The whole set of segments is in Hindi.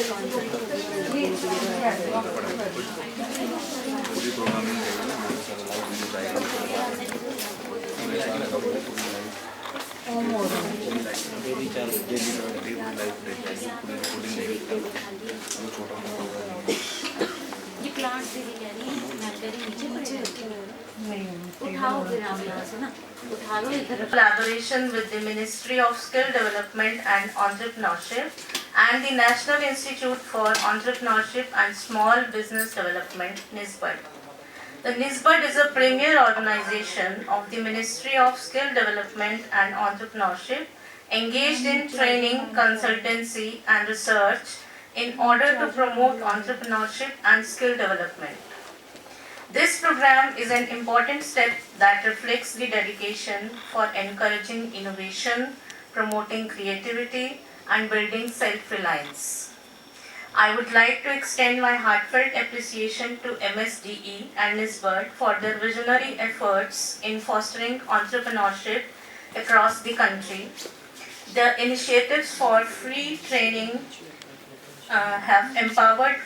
पूरी प्रोग्रामिंग रहेगी ना, बहुत सारा लाइव वीडियोस आएगा, पूरे साल का पूरी लाइव डेली लाइव रहेगी, पूरी रिकॉर्डिंग रहेगी, वो छोटा मोटा होगा। ये प्लांट दीदी कह रही है, मैं कह रही नीचे उठाओ, फिर आप यहाँ से ना उठा लो इधर। Collaboration with the Ministry of Skill Development and Entrepreneurship and the National Institute for Entrepreneurship and Small Business Development, NISBUD. The NISBUD is a premier organization of the Ministry of Skill Development and Entrepreneurship engaged in training, consultancy and research in order to promote entrepreneurship and skill development. This program is an important step that reflects the dedication for encouraging innovation, promoting creativity, and building self-reliance. I would like to extend my heartfelt appreciation to MSDE and NISBUD for their visionary efforts in fostering entrepreneurship across the country. The initiatives for free training have empowered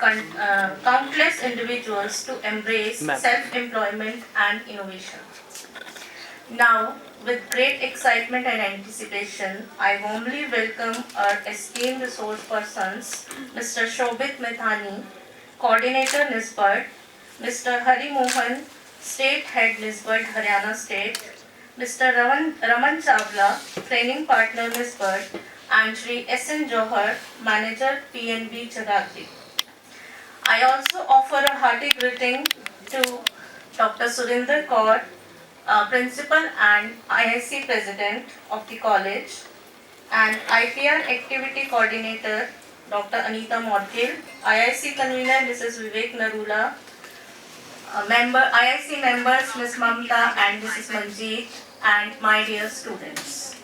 countless individuals to embrace self-employment and innovation. Now, with great excitement and anticipation, I warmly welcome our esteemed resource persons, Mr. Shobit Mithani, Coordinator NISBUD, Mr. Hari Mohan, State Head NISBUD Haryana State, Mr. Raman Chawla, Training Partner NISBUD, and Shri S.N. Johar, Manager PNB Jagagri. I also offer a hearty greeting to Dr. Surinder Kaur, Principal and IIC President of the college, and IPR Activity Coordinator Dr. Anita Morkil, IIC Convener Mrs. Vivek Narula, IIC members Ms. Mamta and Mrs. Manjeet, and my dear students.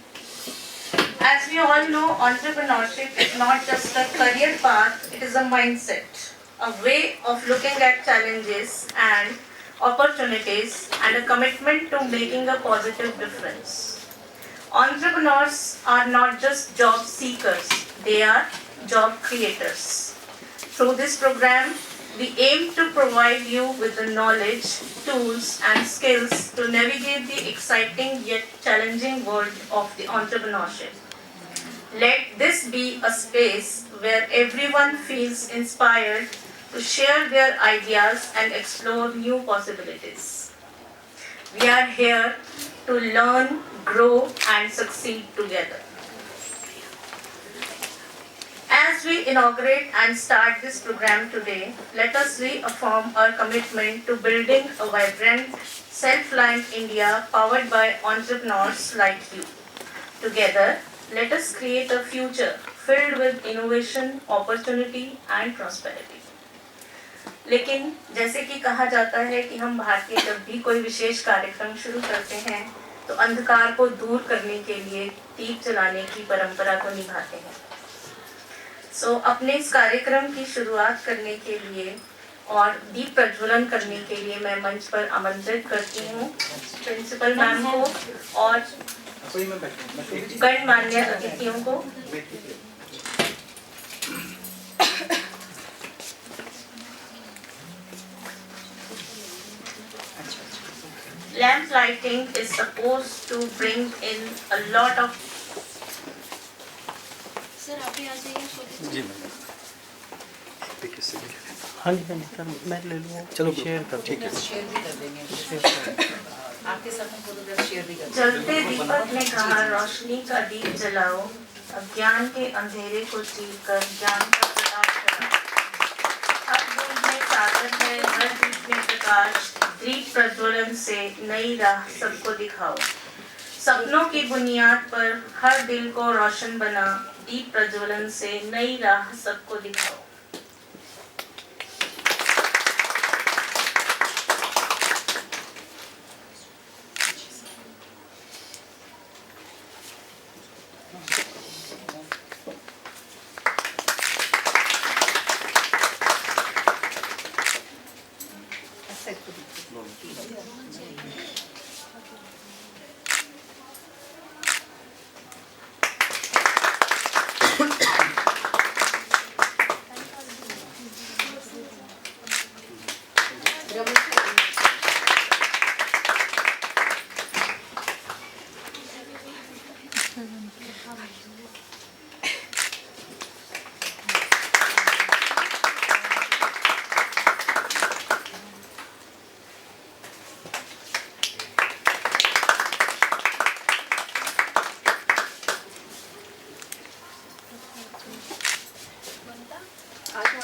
As we all know, entrepreneurship is not just a career path, it is a mindset, a way of looking at challenges and opportunities, and a commitment to making a positive difference. Entrepreneurs are not just job seekers, they are job creators. Through this program, we aim to provide you with the knowledge, tools, and skills to navigate the exciting yet challenging world of the entrepreneurship. Let this be a space where everyone feels inspired to share their ideas and explore new possibilities. We are here to learn, grow, and succeed together. As we inaugurate and start this program today, let us reaffirm our commitment to building a vibrant, self-reliant India powered by entrepreneurs like you. Together, let us create a future filled with innovation, opportunity, and prosperity. लेकिन जैसे कि कहा जाता है कि हम भारतीय जब भी कोई विशेष कार्यक्रम शुरू करते हैं तो अंधकार को दूर करने के लिए दीप जलाने की परंपरा को निभाते हैं। अपने इस कार्यक्रम की शुरुआत करने के लिए और दीप प्रज्वलन करने के लिए मैं मंच पर आमंत्रित करती हूँ प्रिंसिपल मैम को और गणमान्य अतिथियों को। Lamp lighting is supposed to bring in a lot of. Sir आप भी आ जाइए। जी मैम, हाँ जी सर मैं ले लूँगा। चलो शेयर कर, ठीक है शेयर भी कर देंगे। आपके साथ में फोटोग्राफ शेयर भी कर देंगे। जलते दीपक ने कहा रोशनी का दीप जलाओ, अज्ञान के अंधेरे को चीर कर ज्ञान का प्रकाश कराओ। अब बूंद में सागर है, हर दीप में प्रकाश, दीप प्रज्वलन से नई राह सबको दिखाओ। सपनों की बुनियाद पर हर दिल को रोशन बना, दीप प्रज्वलन से नई राह सबको दिखाओ। आगे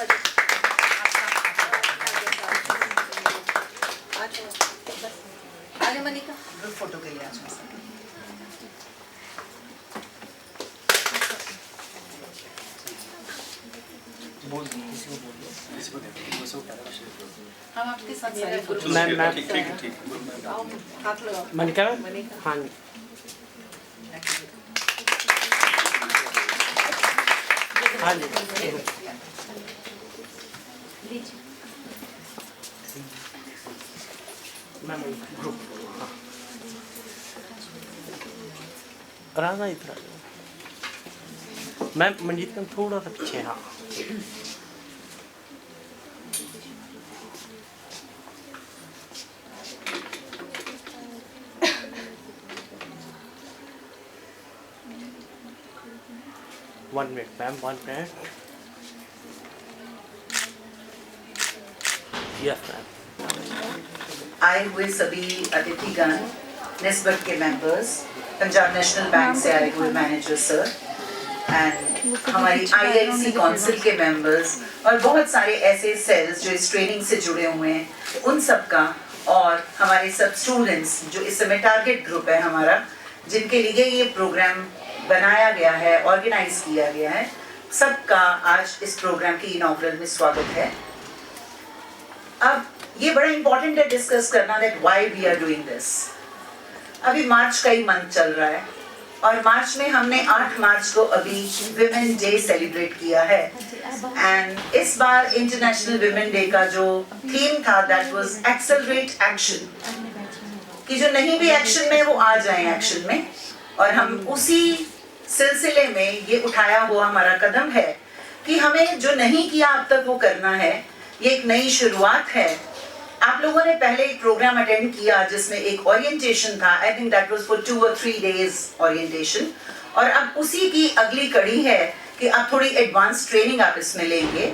मनिका ग्रुप फोटो के लिए आज बोल किसी को बोल दो, किसी को देखो, बस वो पहला शेयर कर दो। हम आपके साथ सारे ग्रुप मैं ठीक हाथ लगाओ मनिका हाँ हाँ जी मैम ग्रुप हाँ राजा इधर आ जाओ मैम मंजीत का थोड़ा सा पीछे हाँ One minute, ma'am. 1 minute. Yes, ma'am. आए हुए सभी अतिथिगण, निस्बत के मेंबर्स, पंजाब नेशनल बैंक से आए हुए मैनेजर सर एंड हमारी IIC काउंसिल के मेंबर्स और बहुत सारे ऐसे सेल्स जो इस ट्रेनिंग से जुड़े हुए हैं, उन सब का और हमारे सब स्टूडेंट्स जो इस समय टारगेट ग्रुप है हमारा, जिनके लिए ये प्रोग्राम बनाया गया है, ऑर्गेनाइज किया गया है, सबका आज इस प्रोग्राम की इनॉग्रल में स्वागत है। अब ये बड़ा इंपॉर्टेंट है डिस्कस करना that why we are doing this. अभी मार्च का ही मंथ चल रहा है और मार्च में हमने 8 मार्च को अभी विमेन डे सेलिब्रेट किया है एंड इस बार इंटरनेशनल विमेन डे का जो थीम था दैट वाज एक्सेलरेट एक्शन, कि जो नहीं भी एक्शन में वो आ जाए एक्शन में, और हम उसी सिलसिले में ये उठाया हुआ हमारा कदम है कि हमें जो नहीं किया अब तक वो करना है। ये एक नई शुरुआत है। आप लोगों ने पहले एक प्रोग्राम अटेंड किया जिसमें एक ओरिएंटेशन था, I think that was for 2 or 3 days orientation, और अब उसी की अगली कड़ी है कि अब थोड़ी एडवांस ट्रेनिंग आप इसमें लेंगे।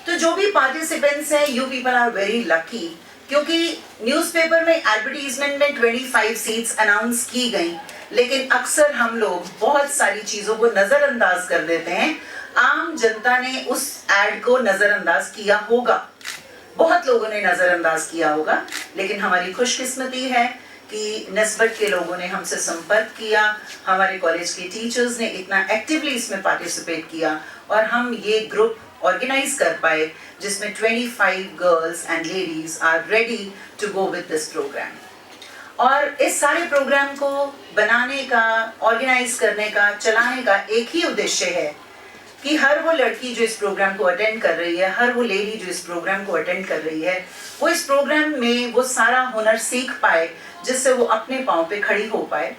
तो जो भी पार्टिसिपेंट्स हैं, you people are very lucky, क्योंकि न्यूज़पेपर में एडवर्टीजमेंट में 25 सीट्स अनाउंस की गई, लेकिन अक्सर हम लोग बहुत सारी चीज़ों को नज़रअंदाज कर देते हैं। आम जनता ने उस एड को नज़रअंदाज किया होगा, बहुत लोगों ने नज़रअंदाज किया होगा, लेकिन हमारी खुशकिस्मती है कि निस्बत के लोगों ने हमसे संपर्क किया, हमारे कॉलेज के टीचर्स ने इतना एक्टिवली इसमें पार्टिसिपेट किया और हम ये ग्रुप ऑर्गेनाइज कर पाए जिसमें 25 girls and ladies are ready to go with this program. और इस सारे प्रोग्राम को बनाने का, ऑर्गेनाइज करने का, चलाने का एक ही उद्देश्य है कि हर वो लड़की जो इस प्रोग्राम को अटेंड कर रही है, हर वो लेडी जो इस प्रोग्राम को अटेंड कर रही है, वो इस प्रोग्राम में वो सारा हुनर सीख पाए जिससे वो अपने पाँव पे खड़ी हो पाए।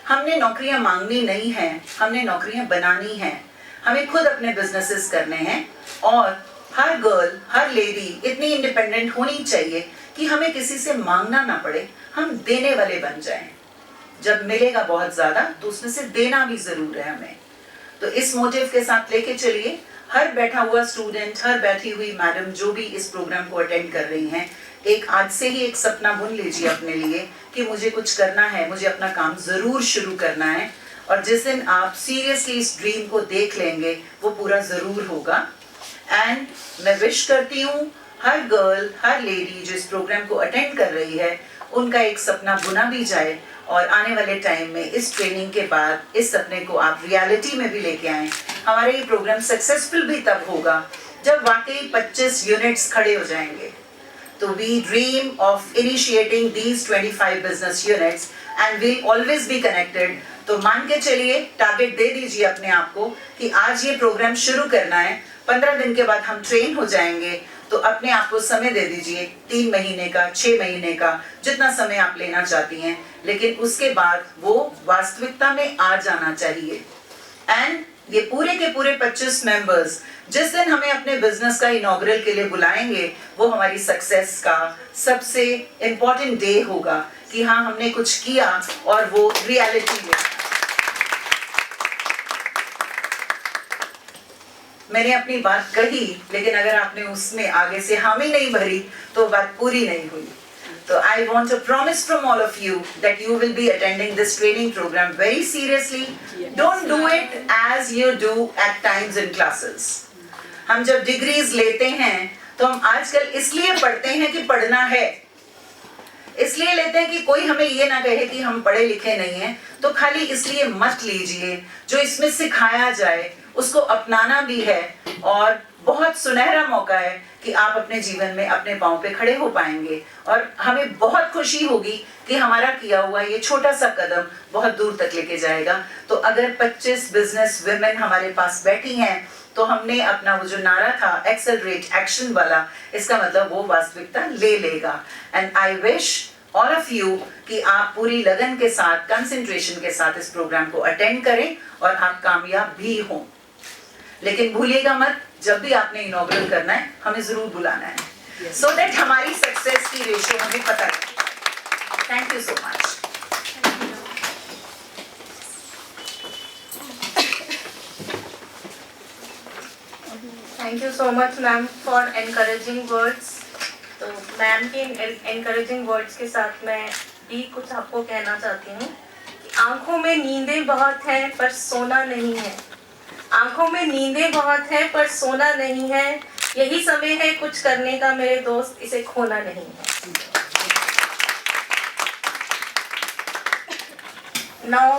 हमने नौकरियां मांगनी नहीं हैं, हमने नौकरियां बनानी हैं। हमें खुद अपने बिजनेसेस करने हैं और हर गर्ल, हर लेडी इतनी इंडिपेंडेंट होनी चाहिए कि हमें किसी से मांगना ना पड़े, हम देने वाले बन जाएं। जब मिलेगा बहुत ज़्यादा तो उसमें से देना भी ज़रूर है हमें। तो इस मोटिव के साथ लेके चलिए, हर बैठा हुआ स्टूडेंट, हर बैठी हुई मैडम जो भी इस प्रोग्राम को अटेंड कर रही हैं, एक आज से ही एक सपना बुन लीजिए अपने लिए कि मुझे कुछ करना है, मुझे अपना काम ज़रूर शुरू करना है। और जिस दिन आप सीरियसली इस ड्रीम को देख लेंगे वो पूरा ज़रूर होगा। एंड मैं विश करती हूँ हर गर्ल, हर लेडी जो इस प्रोग्राम को अटेंड कर रही है, उनका एक सपना बुना भी जाए और आने वाले टाइम में इस ट्रेनिंग के बाद इस सपने को आप रियलिटी में भी लेके आएँ। हमारा ये प्रोग्राम सक्सेसफुल भी तब होगा जब वाकई 25 यूनिट्स खड़े हो जाएंगे। तो we dream of initiating these 25 business units and we'll always be connected। तो मान के चलिए, टारगेट दे दीजिए अपने आप को कि आज ये प्रोग्राम शुरू करना है, 15 दिन के बाद हम ट्रेन हो जाएंगे। तो अपने आप को समय दे दीजिए, 3 महीने का, 6 महीने का, जितना समय आप लेना चाहती हैं, लेकिन उसके बाद वो वास्तविकता में आ जाना चाहिए। एंड ये पूरे के पूरे 25 मेंबर्स जिस दिन हमें अपने बिजनेस का इनॉग्रल के लिए बुलाएंगे, वो हमारी सक्सेस का सबसे इम्पोर्टेंट डे होगा कि हाँ, हमने कुछ किया और वो रियलिटी में। मैंने अपनी बात कही, लेकिन अगर आपने उसमें आगे से हामी नहीं भरी तो बात पूरी नहीं हुई। So I want to promise from all of you that you will be attending this training program very seriously. Yes. Don't do it as you do at times in classes. हम जब डिग्रीज लेते हैं तो हम आजकल इसलिए पढ़ते हैं कि पढ़ना है, इसलिए लेते हैं कि कोई हमें ये ना कहे कि हम पढ़े लिखे नहीं हैं, तो खाली इसलिए मत लीजिए। जो इसमें सिखाया जाए उसको अपनाना भी है, और बहुत सुनहरा मौका है कि आप अपने जीवन में अपने पांव पे खड़े हो पाएंगे, और हमें बहुत खुशी होगी कि हमारा किया हुआ ये छोटा सा कदम बहुत दूर तक लेके जाएगा। तो अगर 25 बिजनेस विमेन हमारे पास बैठी हैं, तो हमने अपना वो जो नारा था एक्सेलरेट एक्शन वाला, इसका मतलब वो वास्तविकता ले लेगा। And I wish all of you कि आप पूरी लगन के साथ, कंसंट्रेशन के साथ इस प्रोग्राम को अटेंड करें और आप कामयाब भी हों। लेकिन भूलिएगा मत, जब भी आपने इनॉग्रेट करना है हमें जरूर बुलाना है, सो दैट हमारी सक्सेस की रेशियो हमें पता है। Thank you so much. Thank you so much ma'am for encouraging words। तो मैम के encouraging words के साथ मैं भी कुछ आपको कहना चाहती हूँ कि आंखों में नींदें बहुत हैं पर सोना नहीं है, आंखों में नींदें बहुत हैं पर सोना नहीं है, यही समय है कुछ करने का मेरे दोस्त, इसे खोना नहीं है। Now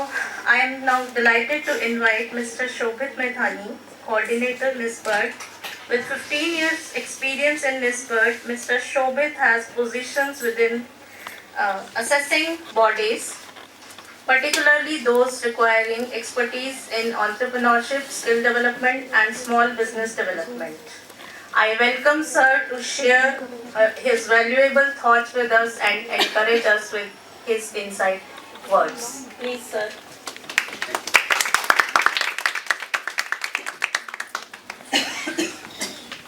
I am now delighted to invite Mr. Shobhit Methani, coordinator NISBERT. With 15 years experience in NISBERT, Mr. Shobhit has positions within assessing bodies, particularly those requiring expertise in entrepreneurship, skill development and small business development. I welcome sir to share his valuable thoughts with us and encourage us with his insight words. Please sir.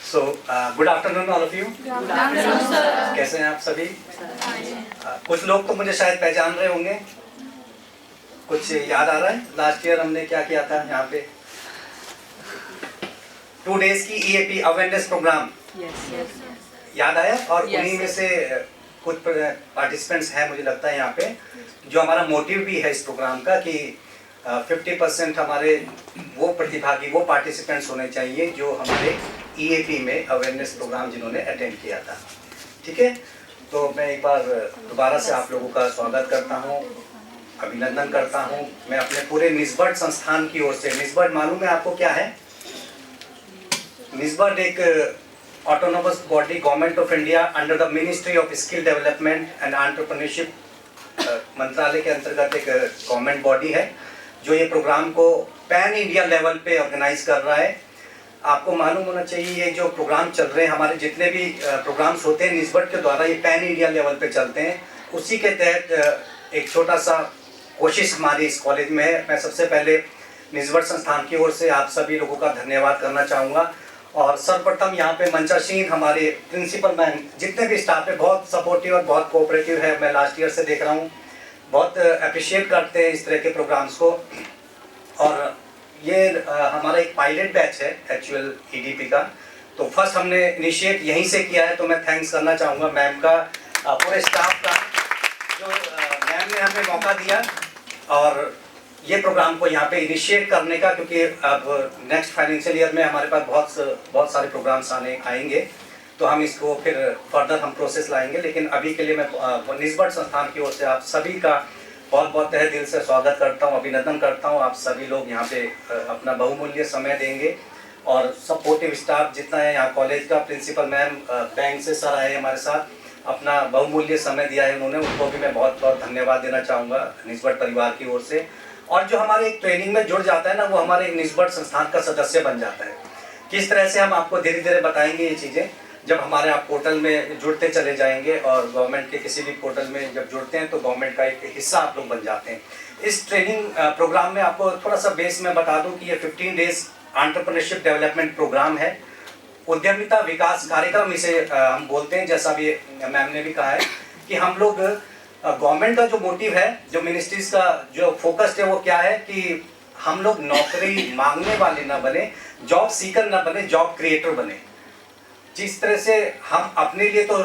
So, good afternoon all of you. Good afternoon, sir. कैसे हैं आप सभी? कुछ लोग तो मुझे शायद पहचान रहे होंगे, कुछ याद आ रहा है लास्ट ईयर हमने क्या किया था यहाँ पे? 2 days की EAP अवेयरनेस प्रोग्राम याद आया? और उन्हीं में से कुछ पार्टिसिपेंट्स हैं मुझे लगता है यहाँ पे, जो हमारा मोटिव भी है इस प्रोग्राम का कि 50% हमारे वो प्रतिभागी, वो पार्टिसिपेंट्स होने चाहिए जो हमारे EAP में अवेयरनेस प्रोग्राम जिन्होंने अटेंड किया था। ठीक है, तो मैं एक बार दोबारा से आप लोगों का स्वागत करता हूँ, अभिनंदन करता हूँ। मैं अपने पूरे निस्बर्ट संस्थान की ओर से, निस्बर्ट मालूम है आपको क्या है? निस्बर्ट एक autonomous body government of India under the ministry of skill development and entrepreneurship मंत्रालय के अंतर्गत एक गवर्नमेंट बॉडी है जो ये प्रोग्राम को पैन इंडिया लेवल पे ऑर्गेनाइज कर रहा है। आपको मालूम होना चाहिए ये जो प्रोग्राम चल रहे हैं, हमारे जितने भी प्रोग्राम्स होते हैं निस्बर्ट के द्वारा, ये पैन इंडिया लेवल पे चलते हैं। उसी के तहत एक छोटा सा कोशिश हमारी इस कॉलेज में है। मैं सबसे पहले निस्बर्ट संस्थान की ओर से आप सभी लोगों का धन्यवाद करना चाहूँगा। और सर्वप्रथम यहाँ पे मंचाशीन हमारे प्रिंसिपल मैम, जितने भी स्टाफ है, बहुत सपोर्टिव और बहुत कोऑपरेटिव है। मैं लास्ट ईयर से देख रहा हूँ, बहुत अप्रिशिएट करते हैं इस तरह के प्रोग्राम्स को। और ये हमारा एक पायलट बैच है एक्चुअल EDP का, तो फर्स्ट हमने इनिशिएट यहीं से किया है। तो मैं थैंक्स करना चाहूँगा मैम का, पूरे स्टाफ का, जो मैम ने हमें मौका दिया और ये प्रोग्राम को यहाँ पे इनिशिएट करने का, क्योंकि अब नेक्स्ट फाइनेंशियल ईयर में हमारे पास बहुत सारे प्रोग्राम्स आएंगे, तो हम इसको फिर फर्दर हम प्रोसेस लाएंगे। लेकिन अभी के लिए मैं निस्बर्ट संस्थान की ओर से आप सभी का बहुत बहुत तहे दिल से स्वागत करता हूँ, अभिनंदन करता हूँ। आप सभी लोग यहाँ पे अपना बहुमूल्य समय देंगे, और सपोर्टिव स्टाफ जितना है यहाँ कॉलेज का, प्रिंसिपल मैम, बैंक से सर आए हमारे साथ, अपना बहुमूल्य समय दिया है उन्होंने, उनको भी मैं बहुत बहुत धन्यवाद देना चाहूँगा निस्बर्ट परिवार की ओर से। और जो हमारे एक ट्रेनिंग में जुड़ जाता है ना, वो हमारे एक निस्बर्ट संस्थान का सदस्य बन जाता है। किस तरह से हम आपको धीरे धीरे बताएंगे ये चीज़ें, जब हमारे आप पोर्टल में जुड़ते चले जाएंगे, और गवर्नमेंट के किसी भी पोर्टल में जब जुड़ते हैं तो गवर्नमेंट का एक हिस्सा आप लोग बन जाते हैं। इस ट्रेनिंग प्रोग्राम में आपको थोड़ा सा बेस में बता दूं कि ये 15 डेज एंटरप्रेन्योरशिप डेवलपमेंट प्रोग्राम है, उद्यमिता विकास कार्यक्रम इसे हम बोलते हैं। जैसा भी मैम ने भी कहा है कि हम लोग गवर्नमेंट का जो मोटिव है, जो मिनिस्ट्रीज का जो फोकस है, वो क्या है कि हम लोग नौकरी मांगने वाले ना बने, जॉब सीकर ना बने, जॉब क्रिएटर बने। जिस तरह से हम अपने लिए तो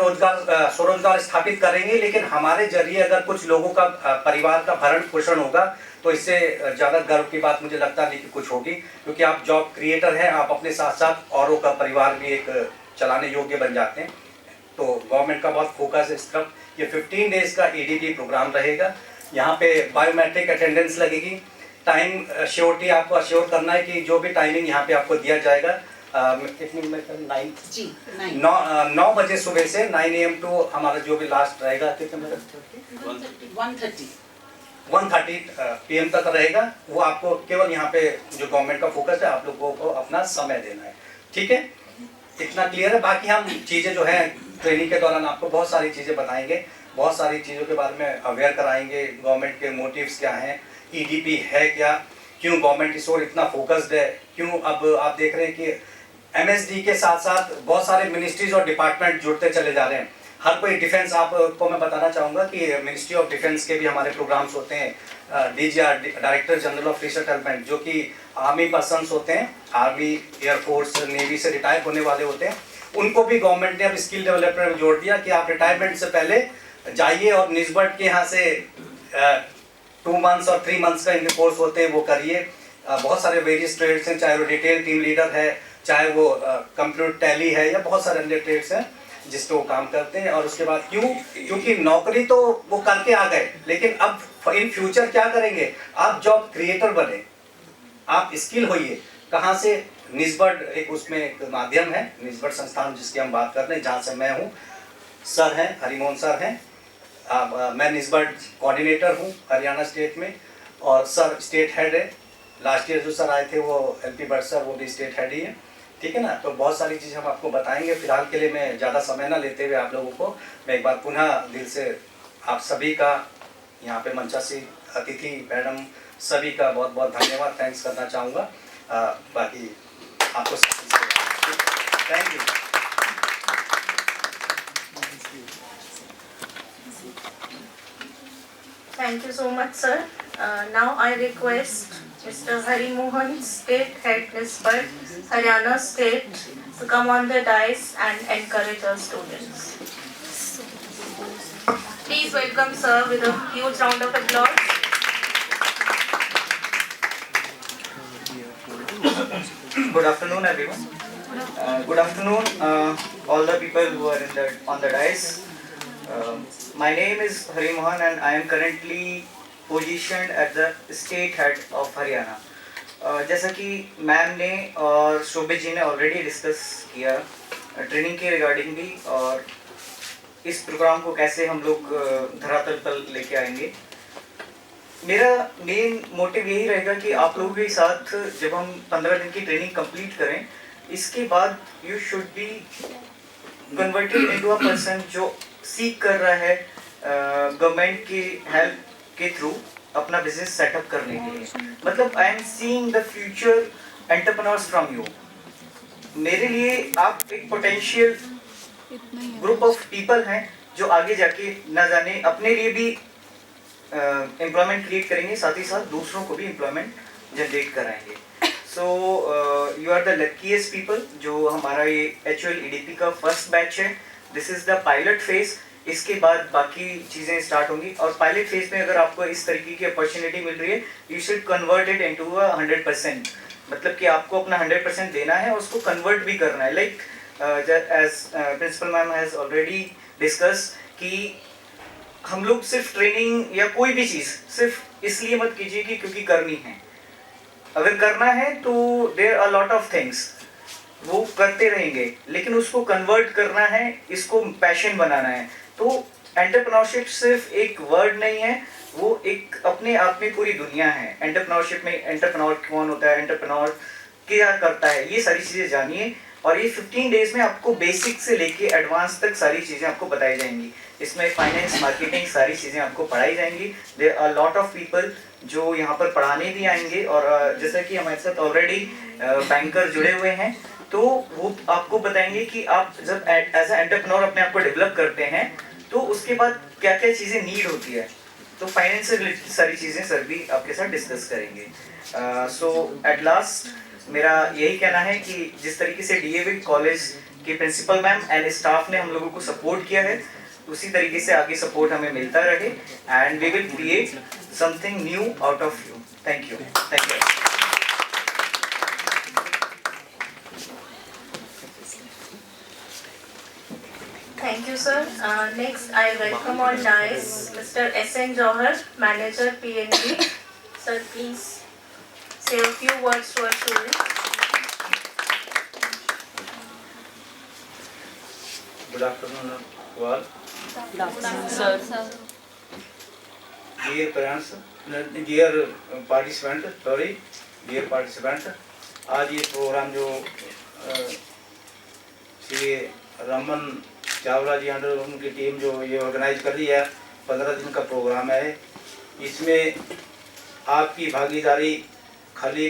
स्वरोजगार स्थापित करेंगे, लेकिन हमारे जरिए अगर कुछ लोगों का परिवार का भरण पोषण होगा तो इससे ज़्यादा गर्व की बात मुझे लगता नहीं कि कुछ होगी, क्योंकि आप जॉब क्रिएटर हैं, आप अपने साथ साथ औरों का परिवार भी एक चलाने योग्य बन जाते हैं। तो गवर्नमेंट का बहुत फोकस है इस तरफ। ये 15 डेज का EDP प्रोग्राम रहेगा। यहाँ पे बायोमेट्रिक अटेंडेंस लगेगी। टाइम श्योरिटी आपको अश्योर करना है कि जो भी टाइमिंग यहाँ पे आपको दिया जाएगा, कितनी मिनट 9 बजे सुबह से 9 AM टू हमारा जो भी लास्ट रहेगा, कितने मिनट 1:30 PM तक रहेगा। वो आपको केवल यहाँ पे जो गवर्नमेंट का फोकस है, आप लोगों को अपना समय देना है। ठीक है, इतना क्लियर है। बाकी हम चीज़ें जो है ट्रेनिंग के दौरान आपको बहुत सारी चीज़ें बताएंगे, बहुत सारी चीज़ों के बारे में अवेयर कराएंगे। गवर्नमेंट के मोटिव्स क्या हैं, EDP है क्या, क्यों गवर्नमेंट इस ओर इतना फोकस्ड है, क्यों अब आप देख रहे हैं कि MSD के साथ साथ बहुत सारे मिनिस्ट्रीज और डिपार्टमेंट जुड़ते चले जा रहे हैं। हर कोई डिफेंस, आपको मैं बताना चाहूँगा कि मिनिस्ट्री ऑफ डिफेंस के भी हमारे प्रोग्राम्स होते हैं। DGR director general of resettlement, जो कि आर्मी पर्सन्स होते हैं, आर्मी, एयरफोर्स, नेवी से रिटायर होने वाले होते हैं, उनको भी गवर्नमेंट ने अब स्किल डेवलपमेंट में जोड़ दिया कि आप रिटायरमेंट से पहले जाइए और निस्बत के यहाँ से 2 मंथ्स और 3 मंथ्स का इनके कोर्स होते हैं, वो करिए। बहुत सारे वेरियस ट्रेड्स हैं, चाहे वो डिटेल टीम लीडर है, चाहे वो कंप्यूटर टैली है, या बहुत सारे अन्य ट्रेड्स हैं जिस पे वो काम करते हैं। और उसके बाद क्योंकि नौकरी तो वो करके आ गए, लेकिन अब इन फ्यूचर क्या करेंगे, आप जॉब क्रिएटर बने, आप स्किल होइए। कहाँ से, निस्बत एक उसमें एक माध्यम है, निस्बत संस्थान जिसकी हम बात कर रहे हैं, जहाँ से मैं हूँ, सर हैं हरिमोहन सर हैं। मैं निस्बत कोऑर्डिनेटर हूँ हरियाणा स्टेट में, और सर स्टेट हेड है। लास्ट ईयर जो सर आए थे वो LP भट्ट सर, वो भी स्टेट हेड ही है। ठीक है ना, तो बहुत सारी चीज़ें हम आपको बताएंगे। फिलहाल के लिए मैं ज़्यादा समय ना लेते हुए आप लोगों को मैं एक बार पुनः दिल से आप सभी का, यहाँ पे मंचासी अतिथि मैडम सभी का बहुत बहुत धन्यवाद, थैंक्स करना चाहूँगा। बाकी आपको thank you. Thank you so much, sir. Now I request Mr. Hari Mohan, State Head Nisbet, Haryana State, to come on the dais and encourage our students. Please welcome sir with a huge round of applause. Good afternoon, everyone. Good afternoon, all the people who are on the dais. My name is Hari Mohan and I am currently positioned at the state head of Haryana. जैसा कि मैम ने और शोभित जी ने ऑलरेडी डिस्कस किया ट्रेनिंग के रिगार्डिंग भी, और इस प्रोग्राम को कैसे हम लोग धरातल पर लेके आएंगे। मेरा मेन मोटिव यही रहेगा कि आप लोगों के साथ जब हम 15 दिन की ट्रेनिंग कंप्लीट करें, इसके बाद you should be converted into a person जो सीख कर रहा है गवर्नमेंट की हेल्प के थ्रू अपना बिजनेस सेटअप करने के लिए। मतलब I am seeing the future entrepreneurs from you. मेरे लिए आप एक पोटेंशियल ग्रुप ऑफ पीपल हैं जो आगे जाके न जाने अपने लिए भी एम्प्लॉयमेंट क्रिएट करेंगे, साथ ही साथ दूसरों को भी एम्प्लॉयमेंट जनरेट कराएंगे। So you are the luckiest people. जो हमारा ये HUL EDP का फर्स्ट बैच है, this is the pilot phase. इसके बाद बाकी चीज़ें स्टार्ट होंगी, और पायलट फेज में अगर आपको इस तरीके की अपॉर्चुनिटी मिल रही है, you should convert it into 100%। मतलब कि आपको अपना 100% देना है, उसको कन्वर्ट भी करना है। Like as principal ma'am has already discuss कि हम लोग सिर्फ ट्रेनिंग या कोई भी चीज़ सिर्फ इसलिए मत कीजिए कि क्योंकि करनी है। अगर करना है तो there are lot of things, वो करते रहेंगे, लेकिन उसको कन्वर्ट करना है, इसको पैशन बनाना है। तो एंटरप्रेन्योरशिप सिर्फ एक वर्ड नहीं है, वो एक अपने आप में पूरी दुनिया है। एंटरप्रेन्योरशिप में एंटरप्रेन्योर कौन होता है, एंटरप्रेन्योर क्या करता है, ये सारी चीज़ें जानिए। और ये 15 डेज में आपको बेसिक से लेके एडवांस तक सारी चीज़ें आपको बताई जाएंगी। इसमें फाइनेंस, मार्केटिंग, सारी चीज़ें आपको पढ़ाई जाएंगी। There are lot of people जो यहाँ पर पढ़ाने भी आएंगे, और जैसा कि हमारे साथ ऑलरेडी बैंकर जुड़े हुए हैं, तो वो आपको बताएंगे कि आप जब एज ए एंटरप्रेन्योर अपने आप को डेवलप करते हैं तो उसके बाद क्या क्या चीज़ें नीड होती है। तो फाइनेंस से रिलेटेड सारी चीज़ें सर भी आपके साथ डिस्कस करेंगे। सो एट लास्ट मेरा यही कहना है कि जिस तरीके से DAV कॉलेज के प्रिंसिपल मैम एंड स्टाफ ने हम लोगों को सपोर्ट किया है, उसी तरीके से आगे सपोर्ट हमें मिलता रहे, and we will create something new out of you. Thank you. Thank you. Thank you, sir. Next, I welcome on dais Mr. S.N. Johar, Manager PNB. Sir, please say a few words to our students. Good afternoon to all. Sir. Dear parents, dear participant, आज ये प्रोग्राम जो श्री रमन चावला जी अंडर उनकी टीम जो ये ऑर्गेनाइज कर रही है, 15 दिन का प्रोग्राम है। इसमें आपकी भागीदारी खाली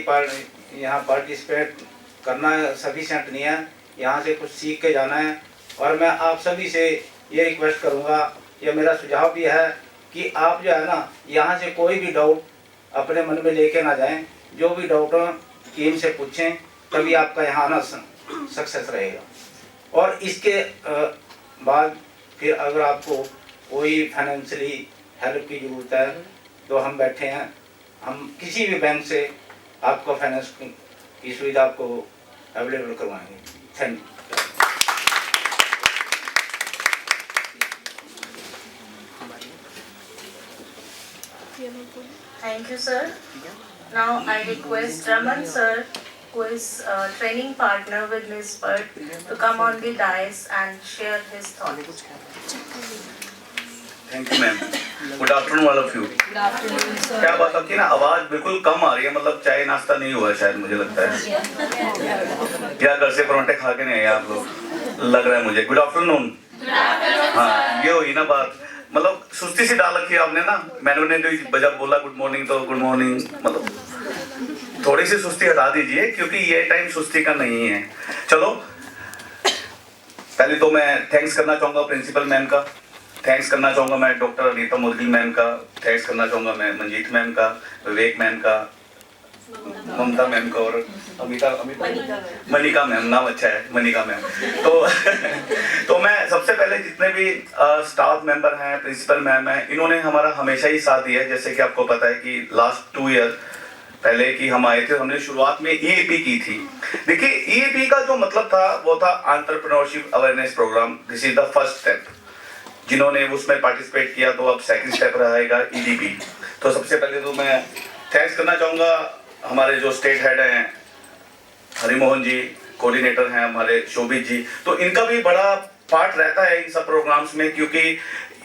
यहाँ पार्टिसिपेट करना सफिशिएंट नहीं है, यहाँ से कुछ सीख के जाना है। और मैं आप सभी से ये रिक्वेस्ट करूँगा, ये मेरा सुझाव भी है कि आप जो है ना, यहाँ से कोई भी डाउट अपने मन में लेके ना जाएं, जो भी डाउट हो टीम से पूछें, तभी आपका यहाँ आना सक्सेस रहेगा। और इसके बाद फिर अगर आपको कोई फाइनेंशियली हेल्प की ज़रूरत है तो हम बैठे हैं, हम किसी भी बैंक से आपको फाइनेंस की सुविधा आपको अवेलेबल करवाएंगे। Thank you. Thank you, sir. Now I request Raman sir, who is training partner with Ms. Bhatt, to come on the dais and share his thoughts. Thank you ma'am. Good afternoon all of you. क्या बात आपकी ना आवाज बिल्कुल कम आ रही है, मतलब चाय नाश्ता नहीं हुआ है शायद, मुझे लगता है, या घर से परोंठे खा के नहीं आए आप लोग, लग रहा है मुझे। Good afternoon. हाँ, ये हुई ना बात, मतलब सुस्ती से डाल रखी है आपने ना। मैंने तो जब बोला गुड मॉर्निंग तो गुड मॉर्निंग, मतलब थोड़ी सी सुस्ती हटा दीजिए, क्योंकि ये टाइम सुस्ती का नहीं है। चलो, पहले तो मैं थैंक्स करना चाहूँगा प्रिंसिपल मैम का, थैंक्स करना चाहूँगा मैं डॉक्टर अनीता मुदगिल मैम का, थैंक्स करना चाहूँगा मैं मंजीत मैम का, विवेक मैम का, ममता मैम का, और मनिका मैम, नाम अच्छा है मनिका मैम। तो मैं सबसे पहले जितने भी स्टाफ मेंबर हैं, प्रिंसिपल मैम हैं, इन्होंने हमारा हमेशा ही साथ दिया है। जैसे कि आपको पता है कि लास्ट 2 ईयर पहले कि हम आए थे, हमने शुरुआत में EAP की थी। देखिए EAP का जो मतलब था वो था entrepreneurship awareness program. This is the first step. जिन्होंने उसमें पार्टिसिपेट किया तो अब सेकंड स्टेप रहेगा EDP। तो सबसे पहले तो मैं थैंक्स करना चाहूँगा हमारे जो स्टेट हेड हैं हरिमोहन जी, कोऑर्डिनेटर हैं हमारे शोभित जी, तो इनका भी बड़ा पार्ट रहता है इन सब प्रोग्राम्स में, क्योंकि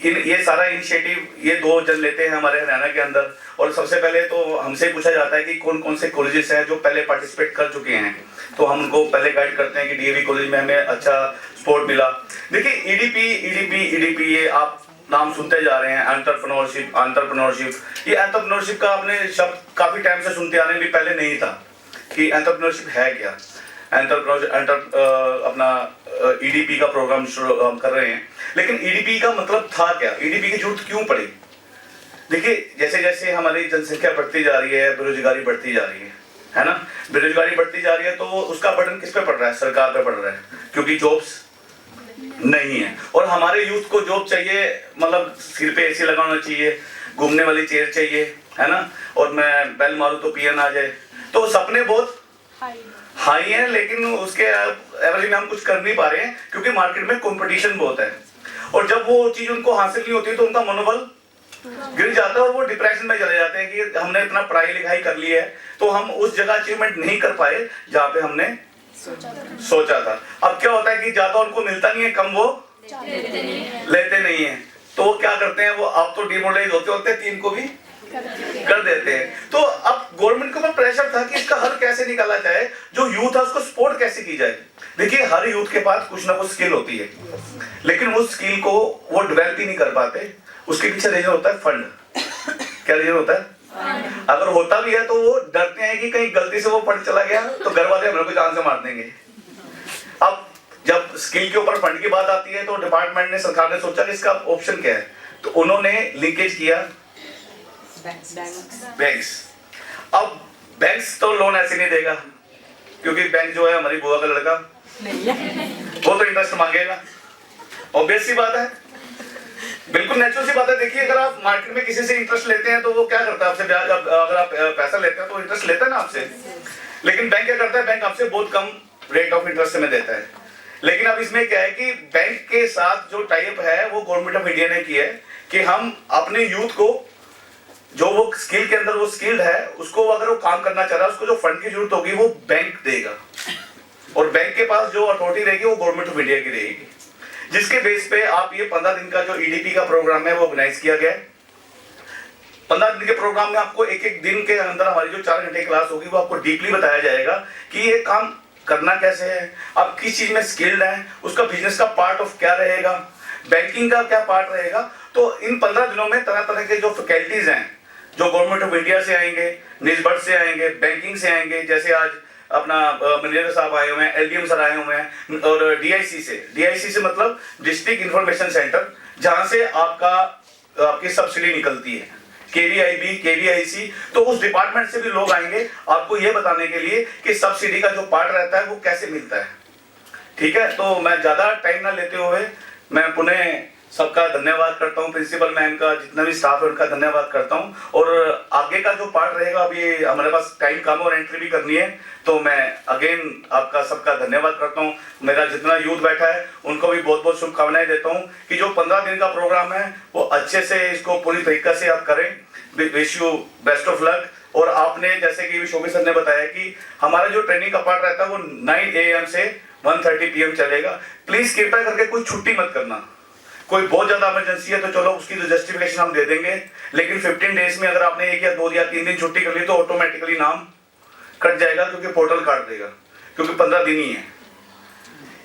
ये सारा इनिशिएटिव ये 2 जन लेते हैं हमारे हरियाणा के अंदर। और सबसे पहले तो हमसे पूछा जाता है कि कौन कौन से कॉलेजेस हैं जो पहले पार्टिसिपेट कर चुके हैं, तो हम उनको पहले गाइड करते हैं कि DAV कॉलेज में हमें अच्छा सपोर्ट मिला। देखिए EDP ये आप नाम सुनते जा रहे हैं, एंटरप्रेन्योरशिप। ये एंटरप्रेन्योरशिप का आपने शब्द काफी टाइम से सुनते आ रहे हैं, भी पहले नहीं था कि एंटरप्रेन्योरशिप है क्या। अपना EDP का प्रोग्राम हम कर रहे हैं, लेकिन EDP का मतलब था क्या, EDP की जरूरत क्यों पड़ी। देखिए जैसे जैसे हमारी जनसंख्या बढ़ती जा रही है, बेरोजगारी बढ़ती जा रही है ना, बेरोजगारी बढ़ती जा रही है, तो उसका बर्डन किस पे पड़ रहा है, सरकार पे पड़ रहा है, क्योंकि जॉब्स नहीं है। और हमारे यूथ को जॉब चाहिए, मतलब सिर पे AC लगाना चाहिए, घूमने वाली चेयर चाहिए, है ना, और मैं बेल मारूं तो PN आ जाए। तो सपने बहुत हाई है, लेकिन उसके एवरेज में हम कुछ कर नहीं पा रहे हैं, क्योंकि मार्केट में कंपटीशन बहुत है। और जब वो चीज उनको हासिल नहीं होती तो उनका मनोबल गिर जाता है और वो डिप्रेशन में चले जाते हैं कि हमने इतना पढ़ाई लिखाई कर ली है, तो हम उस जगह अचीवमेंट नहीं कर पाए जहाँ पे हमने सोचा था। अब क्या होता है कि ज्यादा उनको मिलता नहीं है, कम वो लेते नहीं है, तो वो क्या करते हैं, वो अब तो डिमोरलाइज होते होते 3 को भी कर देते हैं। तो अब गवर्नमेंट को प्रेशर था कि इसका हल कैसे निकाला जाए, जो यूथ है उसको सपोर्ट कैसे की जाए। देखिए हर यूथ के पास कुछ ना कुछ स्किल होती है, लेकिन उस स्किल को वो डेवलप ही नहीं कर पाते। उसके पीछे रीजन होता है फंड। क्या रीजन होता है? अगर होता भी है तो वो डरते हैं कि कहीं गलती से वो फंड चला गया तो घर वाले हम लोग को जान से मार देंगे। अब जब स्किल के ऊपर फंड की बात आती है तो डिपार्टमेंट ने, सरकार ने सोचा कि इसका ऑप्शन क्या है, तो उन्होंने लिंकेज किया बैंक्स। अब बैंक्स तो लोन ऐसे नहीं देगा, क्योंकि बैंक जो है हमारी बुआ का लड़का नहीं है, वो तो इंटरेस्ट मांगेगा, ऑब्वियस सी बात है। बिल्कुल नेचुरल सी बात है। देखिए अगर आप मार्केट में किसी से इंटरेस्ट लेते हैं तो वो क्या करता है आपसे ब्याज, अगर आप पैसा लेते हैं तो इंटरेस्ट लेता है ना आपसे, लेकिन बैंक क्या करता है, बैंक आपसे बहुत कम रेट ऑफ इंटरेस्ट में देता है। लेकिन अब इसमें क्या है कि बैंक के साथ जो टाइप है वो गवर्नमेंट ऑफ इंडिया ने की है कि हम अपने यूथ को जो वो स्किल के अंदर वो स्किल्ड है उसको अगर वो काम करना चाह रहा है उसको जो फंड की जरूरत होगी वो बैंक देगा, और बैंक के पास जो अथॉरिटी रहेगी वो गवर्नमेंट ऑफ इंडिया की रहेगी, जिसके बेस पे आप ये 15 दिन का जो ईडीपी का प्रोग्राम है वो ऑर्गेनाइज किया गया है। 15 दिन के प्रोग्राम में आपको एक एक दिन के अंदर हमारी जो 4 घंटे क्लास होगी वो आपको डीपली बताया जाएगा कि ये काम करना कैसे है, आप किस चीज में स्किल्ड हैं, उसका बिजनेस का पार्ट ऑफ क्या रहेगा, बैंकिंग का क्या पार्ट रहेगा। तो इन 15 दिनों में तरह तरह के जो फैकल्टीज हैं जो गवर्नमेंट ऑफ इंडिया से आएंगे, निस्बत से आएंगे, बैंकिंग से आएंगे, जैसे आज अपना मैनेजर साहब आए हुए हैं, एलडीएम सर आए हुए हैं, और डीआईसी से मतलब डिस्ट्रिक्ट इंफॉर्मेशन सेंटर, जहां से आपकी सब्सिडी निकलती है, केवीआईबी, केवीआईसी, तो उस डिपार्टमेंट से भी लोग आएंगे आपको ये बताने के लिए कि सब्सिडी का जो पार्ट रहता है वो कैसे मिलता है। ठीक है, तो मैं ज्यादा टाइम ना लेते हुए मैं पुनः सबका धन्यवाद करता हूँ, प्रिंसिपल मैम का, जितना भी स्टाफ है उनका धन्यवाद करता हूँ। और आगे का जो पार्ट रहेगा, अब ये हमारे पास टाइम कम और एंट्री भी करनी है, तो मैं अगेन आपका सबका धन्यवाद करता हूँ। मेरा जितना यूथ बैठा है उनको भी बहुत बहुत शुभकामनाएं देता हूँ कि जो 15 दिन का प्रोग्राम है वो अच्छे से इसको पूरी तरीके से आप करें। Wish you best of luck. और आपने जैसे कि शोभी सर ने बताया कि हमारा जो ट्रेनिंग का पार्ट रहता है वो 9 AM से 1:30 PM चलेगा। प्लीज कृपया करके कोई छुट्टी मत करना, कोई बहुत ज्यादा इमरजेंसी है तो चलो उसकी तो जस्टिफिकेशन हम दे देंगे, लेकिन 15 डेज में अगर आपने 1 या 2 या 3 दिन छुट्टी कर ली तो ऑटोमेटिकली नाम कट जाएगा, क्योंकि पोर्टल काट देगा, क्योंकि 15 दिन ही है।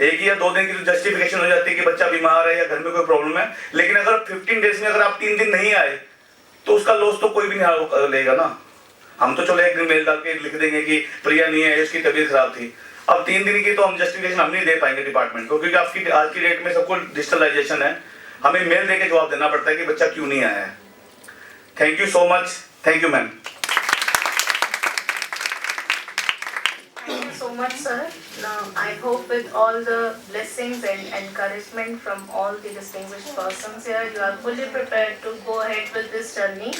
1 या 2 दिन की तो जस्टिफिकेशन हो जाती है कि बच्चा बीमार है या घर में कोई प्रॉब्लम है, लेकिन अगर 15 डेज में अगर आप 3 दिन नहीं आए तो उसका लॉस तो कोई भी नहीं लेगा ना। हम तो चलो 1 दिन मेल डाल के लिख देंगे कि प्रिया नहीं है, उसकी तबीयत खराब थी। अब 3 दिन की तो हम जस्टिफिकेशन हम नहीं दे पाएंगे डिपार्टमेंट को, क्योंकि आपकी आज की डेट में सब कुछ डिजिटलाइजेशन है, हमें मेल देके जवाब देना पड़ता है कि बच्चा क्यों नहीं आया है। Thank you so much. Thank you ma'am. Thank you so much, sir. Now, I hope with all the blessings and encouragement from all the distinguished persons here, you are fully prepared to go ahead with this journey.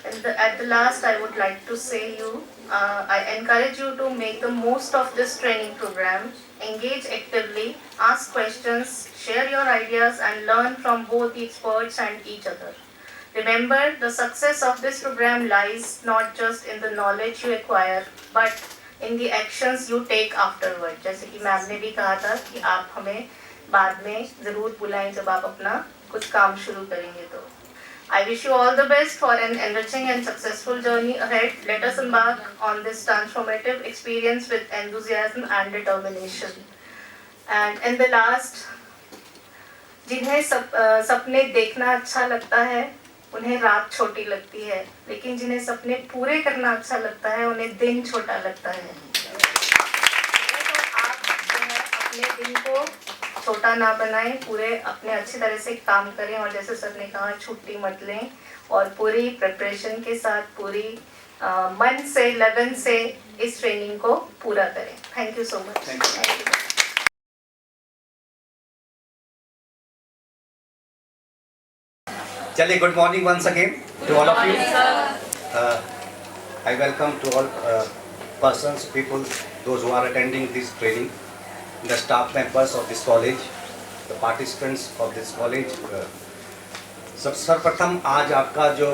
At the last, I would like to say I encourage you to make the most of this training program, engage actively, ask questions, share your ideas and learn from both the experts and each other. Remember, the success of this program lies not just in the knowledge you acquire, but in the actions you take afterward. जैसे कि मैम ने भी कहा था कि आप हमें बाद में ज़रूर बुलाएं जब आप अपना कुछ काम शुरू करेंगे तो। I wish you all the best for an enriching and successful journey ahead. Let us embark on this transformative experience with enthusiasm and determination. And in the last, जिन्हें सपने देखना अच्छा लगता है उन्हें रात छोटी लगती है, लेकिन जिन्हें सपने पूरे करना अच्छा लगता है उन्हें दिन छोटा लगता है। तो आप जो है अपने दिन को छोटा ना बनाएं, पूरे अपने अच्छी तरह से काम करें, और जैसे सर ने कहा छुट्टी मत लें, और पूरी प्रिपरेशन के साथ पूरी मन से, लगन से इस ट्रेनिंग को पूरा करें। Thank you so much. चलिए, good morning once again to all of you. I welcome to all persons, people, those who are attending this training, the staff members of this college, the participants of this college. सर्वप्रथम आज आपका जो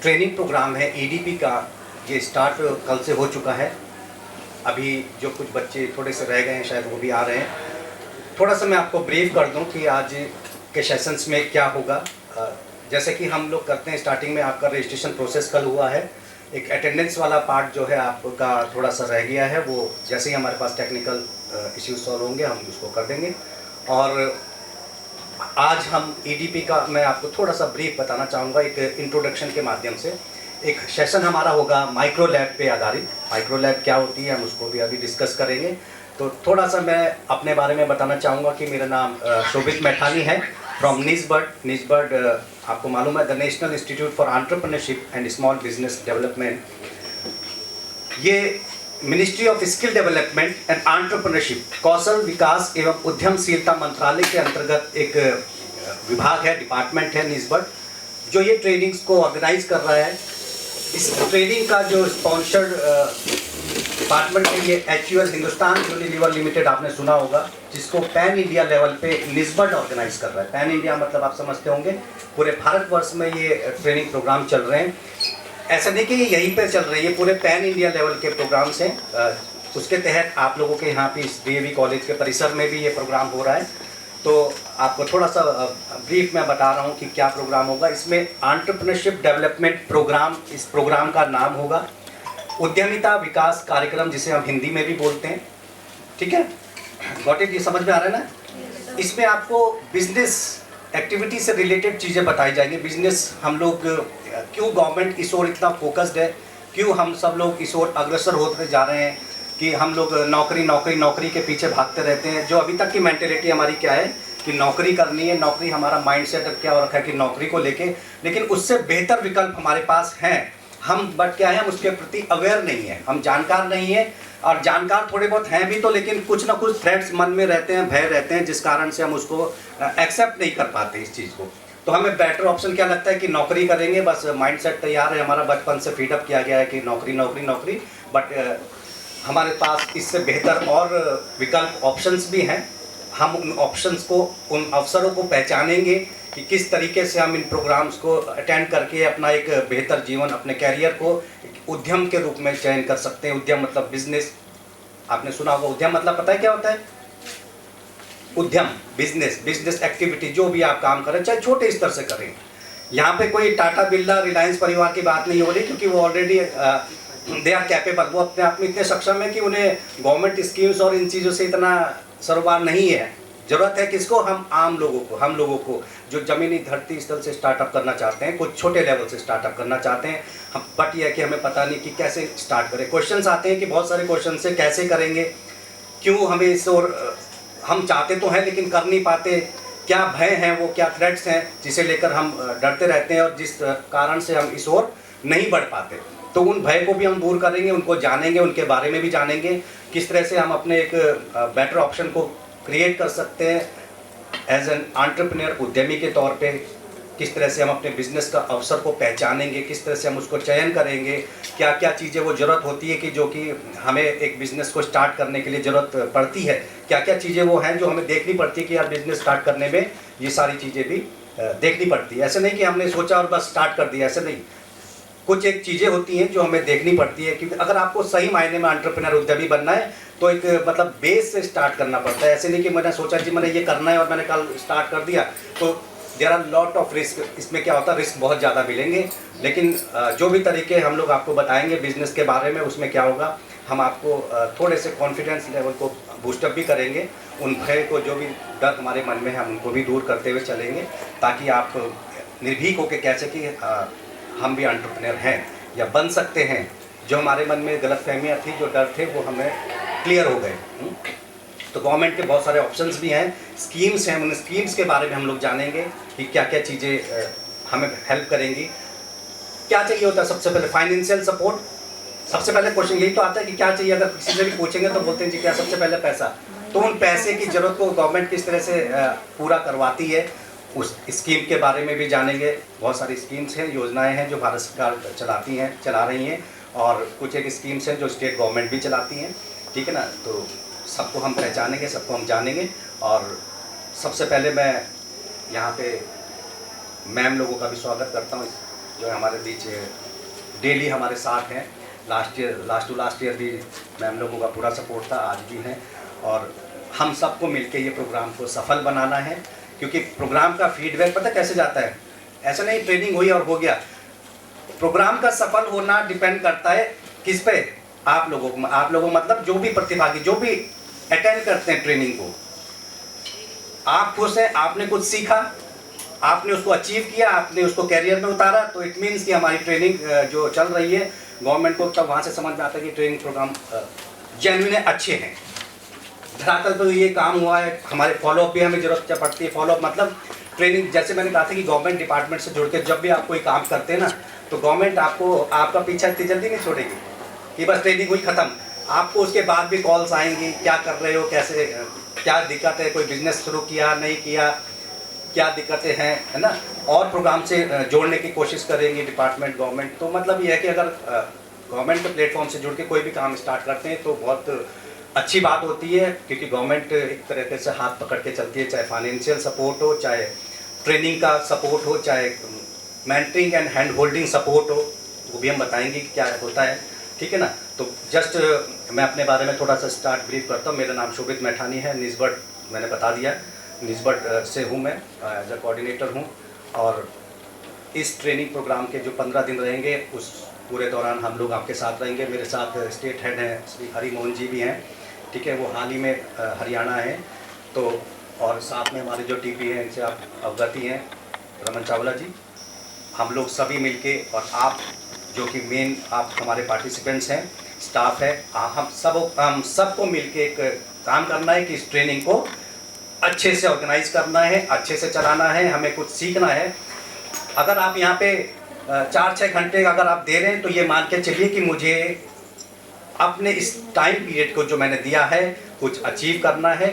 ट्रेनिंग प्रोग्राम है EDP का, ये स्टार्ट कल से हो चुका है। अभी जो कुछ बच्चे थोड़े से रह गए हैं शायद वो भी आ रहे हैं। थोड़ा सा मैं आपको ब्रीफ कर दूं कि आज के सेशंस में क्या होगा। जैसे कि हम लोग करते हैं, स्टार्टिंग में आपका रजिस्ट्रेशन प्रोसेस कल हुआ है, एक अटेंडेंस वाला पार्ट जो है आपका थोड़ा सा रह गया है, वो जैसे ही हमारे पास टेक्निकल इश्यूज सॉल्व होंगे हम उसको कर देंगे। और आज हम EDP का मैं आपको थोड़ा सा ब्रीफ बताना चाहूँगा एक इंट्रोडक्शन के माध्यम से। एक सेशन हमारा होगा माइक्रो लैब पे आधारित। माइक्रो लैब क्या होती है हम उसको भी अभी डिस्कस करेंगे। तो थोड़ा सा मैं अपने बारे में बताना चाहूँगा कि मेरा नाम शोभित मैठानी है, फ्रॉम निस्बर्ड। आपको मालूम है the national institute for entrepreneurship and small business development, ये ministry of skill development and entrepreneurship, कौशल विकास एवं उद्यमशीलता मंत्रालय के अंतर्गत एक विभाग है, डिपार्टमेंट है निस्बत, जो ये ट्रेनिंग्स को ऑर्गेनाइज कर रहा है। इस ट्रेनिंग का जो स्पॉन्सर्ड डिपार्टमेंट है ये HUL हिंदुस्तान यूनिलीवर लिमिटेड, आपने सुना होगा, जिसको पैन इंडिया लेवल पे निस्बत ऑर्गेनाइज कर रहा है। पैन इंडिया मतलब आप समझते होंगे पूरे भारतवर्ष में ये ट्रेनिंग प्रोग्राम चल रहे हैं। ऐसा नहीं कि ये यहीं पे चल रहे हैं, ये पूरे पैन इंडिया लेवल के प्रोग्राम्स हैं। उसके तहत आप लोगों के यहाँ पे इस DAV कॉलेज के परिसर में भी ये प्रोग्राम हो रहा है। तो आपको थोड़ा सा ब्रीफ में बता रहा हूँ कि क्या प्रोग्राम होगा। इसमें एंटरप्रेन्योरशिप डेवलपमेंट प्रोग्राम, इस प्रोग्राम का नाम होगा उद्यमिता विकास कार्यक्रम, जिसे हम हिंदी में भी बोलते हैं। ठीक है, गॉट इट, ये समझ में आ रहा है ना। इसमें आपको बिजनेस एक्टिविटी से रिलेटेड चीज़ें बताई जाएंगी। बिजनेस हम लोग क्यों गवर्नमेंट इस ओर इतना फोकस्ड है, क्यों हम सब लोग इस ओर अग्रसर होते जा रहे हैं कि हम लोग नौकरी नौकरी नौकरी के पीछे भागते रहते हैं। जो अभी तक की मेंटेलिटी हमारी क्या है कि नौकरी करनी है, नौकरी, हमारा माइंडसेट अब क्या हो रखा है कि नौकरी को लेके, लेकिन उससे बेहतर विकल्प हमारे पास हैं। हम बट क्या है, हम उसके प्रति अवेयर नहीं है, हम जानकार नहीं है, और जानकार थोड़े बहुत हैं भी तो, लेकिन कुछ ना कुछ थ्रेट्स मन में रहते हैं, भय रहते हैं, जिस कारण से हम उसको एक्सेप्ट नहीं कर पाते इस चीज़ को। तो हमें बेटर ऑप्शन क्या लगता है कि नौकरी करेंगे, बस माइंडसेट तैयार है, हमारा बचपन से फीडअप किया गया है कि नौकरी नौकरी नौकरी। बट हमारे पास इससे बेहतर और विकल्प ऑप्शंस भी हैं। हम उन ऑप्शंस को, उन अवसरों को पहचानेंगे कि किस तरीके से हम इन प्रोग्राम्स को अटेंड करके अपना एक बेहतर जीवन, अपने कैरियर को उद्यम के रूप में चयन कर सकते हैं। उद्यम मतलब बिजनेस, आपने सुना होगा। उद्यम मतलब पता है क्या होता है? उद्यम, बिजनेस एक्टिविटी, जो भी आप काम करें, चाहे छोटे स्तर से करें। यहाँ पे कोई टाटा बिरला रिलायंस परिवार की बात नहीं हो रही, क्योंकि वो ऑलरेडी दे आर कैपेबल, वो अपने आप में इतने सक्षम है कि उन्हें गवर्नमेंट स्कीम्स और इन चीज़ों से इतना सरोकार नहीं है। जरूरत है किसको? हम लोगों को जो जमीनी धरती स्थल से स्टार्टअप करना चाहते हैं, कुछ छोटे लेवल से स्टार्टअप करना चाहते हैं हम। बट ये है कि हमें पता नहीं कि कैसे स्टार्ट करें। क्वेश्चंस आते हैं कि बहुत सारे क्वेश्चन से कैसे करेंगे, क्यों हमें इस और हम चाहते तो हैं लेकिन कर नहीं पाते, क्या भय हैं, वो क्या थ्रेट्स हैं जिसे लेकर हम डरते रहते हैं और जिस कारण से हम इस ओर नहीं बढ़ पाते। तो उन भय को भी हम दूर करेंगे, उनको जानेंगे, उनके बारे में भी जानेंगे, किस तरह से हम अपने एक बेटर ऑप्शन को क्रिएट कर सकते हैं एज एन एंटरप्रेन्योर, उद्यमी के तौर पे। किस तरह से हम अपने बिजनेस का अवसर को पहचानेंगे, किस तरह से हम उसको चयन करेंगे, क्या क्या चीज़ें वो ज़रूरत होती है कि जो कि हमें एक बिज़नेस को स्टार्ट करने के लिए ज़रूरत पड़ती है, क्या क्या चीज़ें वो हैं जो हमें देखनी पड़ती है कि यार बिज़नेस स्टार्ट करने में ये सारी चीज़ें भी देखनी पड़ती है। ऐसे नहीं कि हमने सोचा और बस स्टार्ट कर दिया, ऐसे नहीं। कुछ एक चीज़ें होती हैं जो हमें देखनी पड़ती है, क्योंकि अगर आपको सही मायने में एंटरप्रेन्योर, उद्यमी बनना है तो एक मतलब बेस से स्टार्ट करना पड़ता है। ऐसे नहीं कि मैंने सोचा जी मैंने ये करना है और मैंने कल स्टार्ट कर दिया, तो there are lot of risk. इसमें क्या होता है, रिस्क बहुत ज़्यादा मिलेंगे, लेकिन जो भी तरीके हम लोग आपको बताएंगे बिजनेस के बारे में, उसमें क्या होगा, हम आपको थोड़े से कॉन्फिडेंस लेवल को बूस्टअप भी करेंगे। उन भय को, जो भी डर हमारे मन में है, हम उनको भी दूर करते हुए चलेंगे, ताकि आप निर्भीक होकर कह सकें हम भी एंटरप्रेन्योर हैं या बन सकते हैं। जो हमारे मन में गलतफहमियां थी, जो डर थे, वो हमें क्लियर हो गए। तो गवर्नमेंट के बहुत सारे ऑप्शंस भी हैं, स्कीम्स हैं, उन स्कीम्स के बारे में हम लोग जानेंगे कि क्या क्या चीज़ें हमें हेल्प करेंगी। क्या चाहिए होता है सबसे पहले? Financial support. सबसे पहले क्वेश्चन यही तो आता है कि क्या चाहिए। अगर किसी से भी पूछेंगे तो बोलते हैं जी क्या, सबसे पहले पैसा। तो उन पैसे की ज़रूरत को गवर्नमेंट किस तरह से पूरा करवाती है, उस स्कीम के बारे में भी जानेंगे। बहुत सारी स्कीम्स हैं, योजनाएं हैं जो भारत सरकार चला रही हैं, और कुछ एक स्कीम्स हैं जो स्टेट गवर्नमेंट भी चलाती हैं। ठीक है ना, तो सबको हम पहचानेंगे, सबको हम जानेंगे। और सबसे पहले मैं यहाँ पे मैम लोगों का भी स्वागत करता हूँ, जो हमारे बीच डेली हमारे साथ हैं। लास्ट टू लास्ट ईयर भी मैम लोगों का पूरा सपोर्ट था, आज भी हैं। और हम सबको मिलके ये प्रोग्राम को सफल बनाना है, क्योंकि प्रोग्राम का फीडबैक पता कैसे जाता है? ऐसा नहीं ट्रेनिंग हुई और हो गया। प्रोग्राम का सफल होना डिपेंड करता है किस पे? आप लोगों मतलब जो भी प्रतिभागी, जो भी अटेंड करते हैं ट्रेनिंग को, आप खुश हैं, आपने कुछ सीखा, आपने उसको अचीव किया, आपने उसको कैरियर में उतारा, तो इट मीन्स कि हमारी ट्रेनिंग जो चल रही है, गवर्नमेंट को तब वहाँ से समझ में आता है कि ट्रेनिंग प्रोग्राम जेन्युइन है, अच्छे हैं। धरातल तो ये काम हुआ है, हमारे फॉलोअप भी हमें जरूरत पड़ती है। फॉलोअप मतलब ट्रेनिंग, जैसे मैंने कहा था कि गवर्नमेंट डिपार्टमेंट से जुड़ के जब भी आप कोई काम करते हैं ना, तो गवर्नमेंट आपका पीछा इतनी जल्दी नहीं छोड़ेगी कि बस ट्रेनिंग हुई ख़त्म। आपको उसके बाद भी कॉल्स आएंगी, क्या कर रहे हो, कैसे, क्या दिक्कत है, कोई बिजनेस शुरू किया नहीं किया, क्या दिक्कतें हैं, है ना, और प्रोग्राम से जोड़ने की कोशिश करेंगे डिपार्टमेंट, गवर्नमेंट। तो मतलब ये है कि अगर गवर्नमेंट के प्लेटफॉर्म से जुड़ के कोई भी काम स्टार्ट करते हैं तो बहुत अच्छी बात होती है, क्योंकि गवर्नमेंट एक तरीके से हाथ पकड़ के चलती है, चाहे फाइनेंशियल सपोर्ट हो, चाहे ट्रेनिंग का सपोर्ट हो, चाहे mentoring and hand holding support हो, वो भी हम बताएंगे कि क्या होता है, ठीक है ना। तो जस्ट मैं अपने बारे में थोड़ा सा स्टार्ट ब्रीफ करता हूँ। मेरा नाम शोभित मैठानी है, निस्बत मैंने बता दिया, निस्बत से हूँ मैं, एज अ कोऑर्डिनेटर हूँ। और इस ट्रेनिंग प्रोग्राम के जो 15 दिन रहेंगे उस पूरे दौरान हम लोग आपके साथ रहेंगे। मेरे साथ स्टेट हेड हैं श्री हरि मोहन जी भी हैं, ठीक है, वो हाल ही में हरियाणा हैं। तो और साथ में हमारे जो टीपी हैं इनसे आप अवगति हैं, रमन चावला जी, हम लोग सभी मिलके, और आप जो कि मेन आप हमारे पार्टिसिपेंट्स हैं, स्टाफ है, हम सबको मिलके एक काम करना है कि इस ट्रेनिंग को अच्छे से ऑर्गेनाइज करना है, अच्छे से चलाना है, हमें कुछ सीखना है। अगर आप यहाँ पे 4-6 घंटे अगर आप दे रहे हैं तो ये मान के चलिए कि मुझे अपने इस टाइम पीरियड को जो मैंने दिया है कुछ अचीव करना है,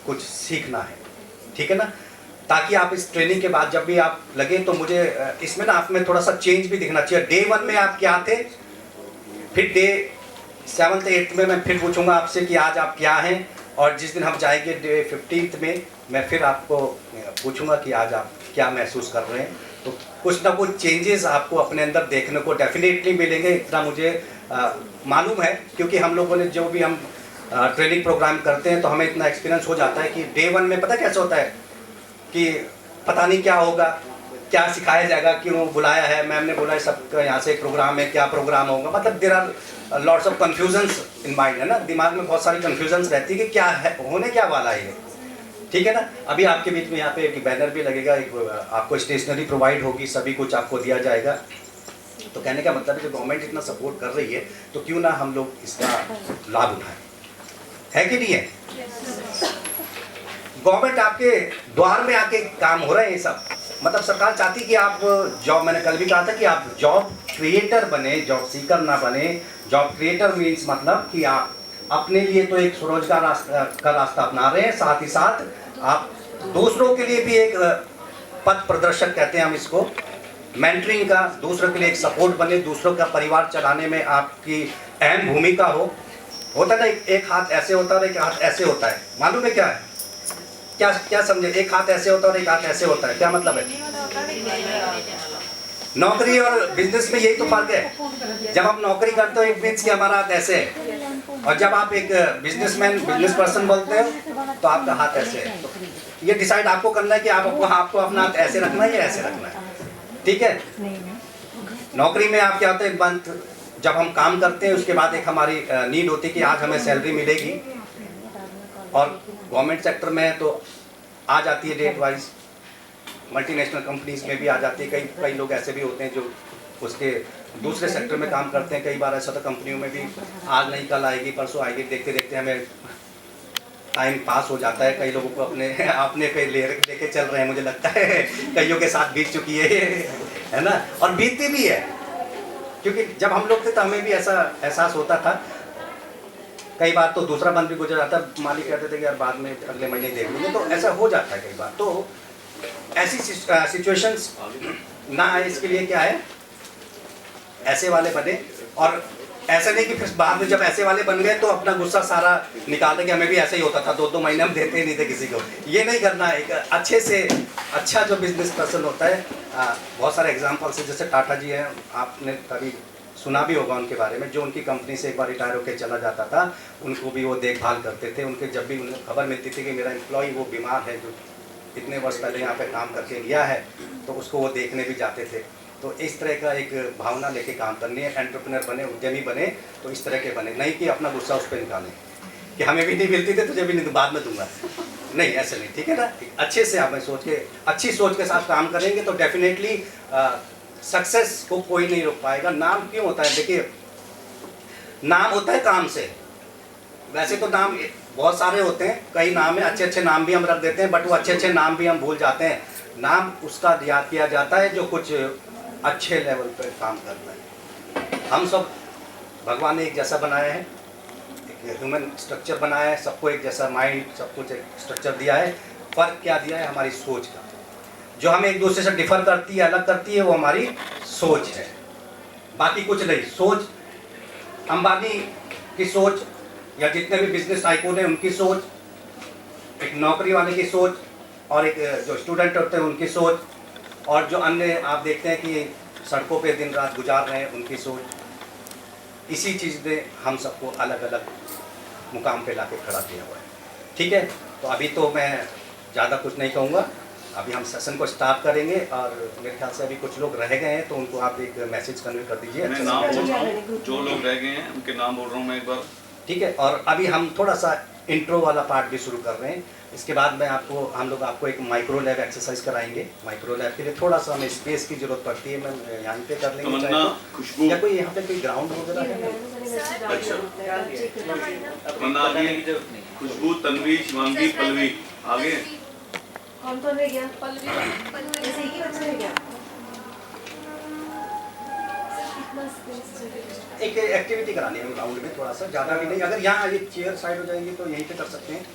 कुछ सीखना है, ठीक है ना। ताकि आप इस ट्रेनिंग के बाद जब भी आप लगे तो मुझे इसमें ना आप में थोड़ा सा चेंज भी दिखना चाहिए। डे 1 में आप क्या थे, फिर डे 7th 8th में मैं फिर पूछूंगा आपसे कि आज आप क्या हैं, और जिस दिन हम जाएंगे डे 15th में मैं फिर आपको पूछूंगा कि आज आप क्या महसूस कर रहे हैं। तो कुछ ना कुछ चेंजेस आपको अपने अंदर देखने को डेफिनेटली मिलेंगे, इतना मुझे मालूम है, क्योंकि हम लोगों ने जो भी हम ट्रेनिंग प्रोग्राम करते हैं तो हमें इतना एक्सपीरियंस हो जाता है कि डे 1 में पता कैसे होता है कि पता नहीं क्या होगा, क्या सिखाया जाएगा, क्यों बुलाया है, मैम ने बोला है सबका यहाँ से प्रोग्राम है, क्या प्रोग्राम होगा, मतलब there are lots of confusions in mind, है ना, दिमाग में बहुत सारी कन्फ्यूजन्स रहती है कि क्या है, होने क्या वाला है ये, ठीक है ना। अभी आपके बीच में यहाँ पे एक बैनर भी लगेगा, एक आपको स्टेशनरी प्रोवाइड होगी, सभी कुछ आपको दिया जाएगा। तो कहने का मतलब है कि गवर्नमेंट इतना सपोर्ट कर रही है तो क्यों ना हम लोग इसका लाभ उठाएं, है कि नहीं है। गवर्नमेंट आपके द्वार में आके काम हो रहे हैं ये सब, मतलब सरकार चाहती कि आप जॉब, मैंने कल भी कहा था कि आप जॉब क्रिएटर बने, जॉब सीकर ना बने। जॉब क्रिएटर मीन्स मतलब कि आप अपने लिए तो एक स्वरोजगार का रास्ता अपना रहे हैं, साथ ही साथ आप दूसरों के लिए भी एक पथ प्रदर्शक कहते हैं हम इसको, मेंटरिंग का, दूसरों के लिए एक सपोर्ट बने, दूसरों का परिवार चलाने में आपकी अहम भूमिका हो। होता है ना, एक हाथ ऐसे होता है, एक हाथ ऐसे होता है, मालूम है क्या है, क्या समझे, एक हाथ ऐसे होता है और एक हाथ ऐसे होता है, क्या मतलब है। नौकरी और बिजनेस में यही तो फर्क है। जब आप नौकरी करते हो इट मीन्स कि हमारा हाथ ऐसे है, और जब आप एक बिजनेसमैन, बिजनेस पर्सन बोलते हो तो आपका हाथ ऐसे है। तो ये डिसाइड आपको करना है कि आपको अपना हाथ ऐसे रखना है या ऐसे रखना है, ठीक है। नौकरी में आप क्या होता है, मंथ जब हम काम करते हैं उसके बाद एक हमारी नीड होती है कि आज हमें सैलरी मिलेगी, और गवर्नमेंट सेक्टर में तो आ जाती है डेट वाइज, मल्टीनेशनल कंपनीज में भी आ जाती है। कई लोग ऐसे भी होते हैं जो उसके दूसरे सेक्टर में काम करते हैं। कई बार ऐसा तो कंपनियों में भी आज नहीं कल आएगी, परसों आएगी, देखते देखते हमें टाइम पास हो जाता है। कई लोगों को अपने कई लेके चल रहे हैं, मुझे लगता है कईयों के साथ बीत चुकी है ना, और बीतती भी है, क्योंकि जब हम लोग थे तो हमें भी ऐसा एहसास होता था। कई बार तो दूसरा बंद भी गुजर जाता, मालिक कहते थे कि यार बाद में अगले महीने देख लेंगे, तो ऐसा हो जाता है कई बार। तो ऐसी सिचुएशंस ना आए इसके लिए क्या है, ऐसे वाले बने। और ऐसा नहीं कि फिर बाद में जब ऐसे वाले बन गए तो अपना गुस्सा सारा निकालते कि हमें भी ऐसे ही होता था, 2-2 महीने हम देते ही नहीं थे किसी को। ये नहीं करना है। एक अच्छे से अच्छा जो बिजनेस पर्सन होता है, बहुत सारे एग्जाम्पल्स है, जैसे टाटा जी हैं, आपने कभी सुना भी होगा उनके बारे में, जो उनकी कंपनी से एक बार रिटायर होकर चला जाता था, उनको भी वो देखभाल करते थे। उनके जब भी उन्हें खबर मिलती थी कि मेरा एम्प्लॉय वो बीमार है जो इतने वर्ष पहले यहाँ पे काम करके गया है, तो उसको वो देखने भी जाते थे। तो इस तरह का एक भावना लेके काम करनी है। एंटरप्रेन्योर बने, उद्यमी बने तो इस तरह के बने, नहीं कि अपना गुस्सा उस पर निकालें कि हमें भी नहीं मिलती थी, तुझे भी नहीं, बाद में दूंगा, नहीं, ऐसे नहीं, ठीक है ना। अच्छे से आप अच्छी सोच के साथ काम करेंगे तो डेफिनेटली सक्सेस को कोई नहीं रोक पाएगा। नाम क्यों होता है, देखिए नाम होता है काम से। वैसे तो नाम बहुत सारे होते हैं, कई नाम है, अच्छे अच्छे नाम भी हम रख देते हैं, बट वो अच्छे अच्छे नाम भी हम भूल जाते हैं। नाम उसका याद किया जाता है जो कुछ अच्छे लेवल पर काम करता है। हम सब भगवान ने एक जैसा बनाया है, एक ह्यूमन स्ट्रक्चर बनाया है, सबको एक जैसा माइंड, सब कुछ एक स्ट्रक्चर दिया है। फ़र्क क्या दिया है, हमारी सोच का। जो हमें एक दूसरे से डिफर करती है, अलग करती है, वो हमारी सोच है, बाकी कुछ नहीं। सोच, अंबानी की सोच या जितने भी बिजनेस टाइकून हैं उनकी सोच, एक नौकरी वाले की सोच, और एक जो स्टूडेंट होते हैं उनकी सोच, और जो अन्य आप देखते हैं कि सड़कों पे दिन रात गुजार रहे हैं उनकी सोच, इसी चीज़ ने हम सबको अलग अलग मुकाम पे लाके खड़ा किया हुआ है। ठीक है, तो अभी तो मैं ज़्यादा कुछ नहीं कहूँगा, अभी हम सेशन को स्टार्ट करेंगे, और मेरे ख्याल से अभी कुछ लोग रह गए हैं तो उनको आप एक मैसेज कन्वे कर दीजिए। मैं नाम बोल रहा हूँ, जो लोग रह गए हैं उनके नाम बोल रहा हूँ मैं एक बार। ठीक है, और अभी हम थोड़ा सा इंट्रो वाला पार्ट भी शुरू कर रहे हैं। इसके बाद मैं हम लोग आपको एक माइक्रो लैब एक्सरसाइज कराएंगे। माइक्रो लैब के लिए थोड़ा सा हमें स्पेस की जरूरत पड़ती है, मैं यहाँ पे कर लेंगे तमन्ना, खुशबू, या कोई यहाँ पे कोई ग्राउंड वगैरह है? अच्छा, तमन्ना आ गई, खुशबू, तन्वी, शिवांगी, पल्लवी आगे। कौन कौन रह गया? पल्लवी ऐसे ही बच्चे रह गया। एक एक्टिविटी करानी है ग्राउंड में, थोड़ा सा, ज़्यादा भी नहीं। अगर यहाँ ये चेयर साइड हो जाएंगी तो यहीं पे कर सकते हैं,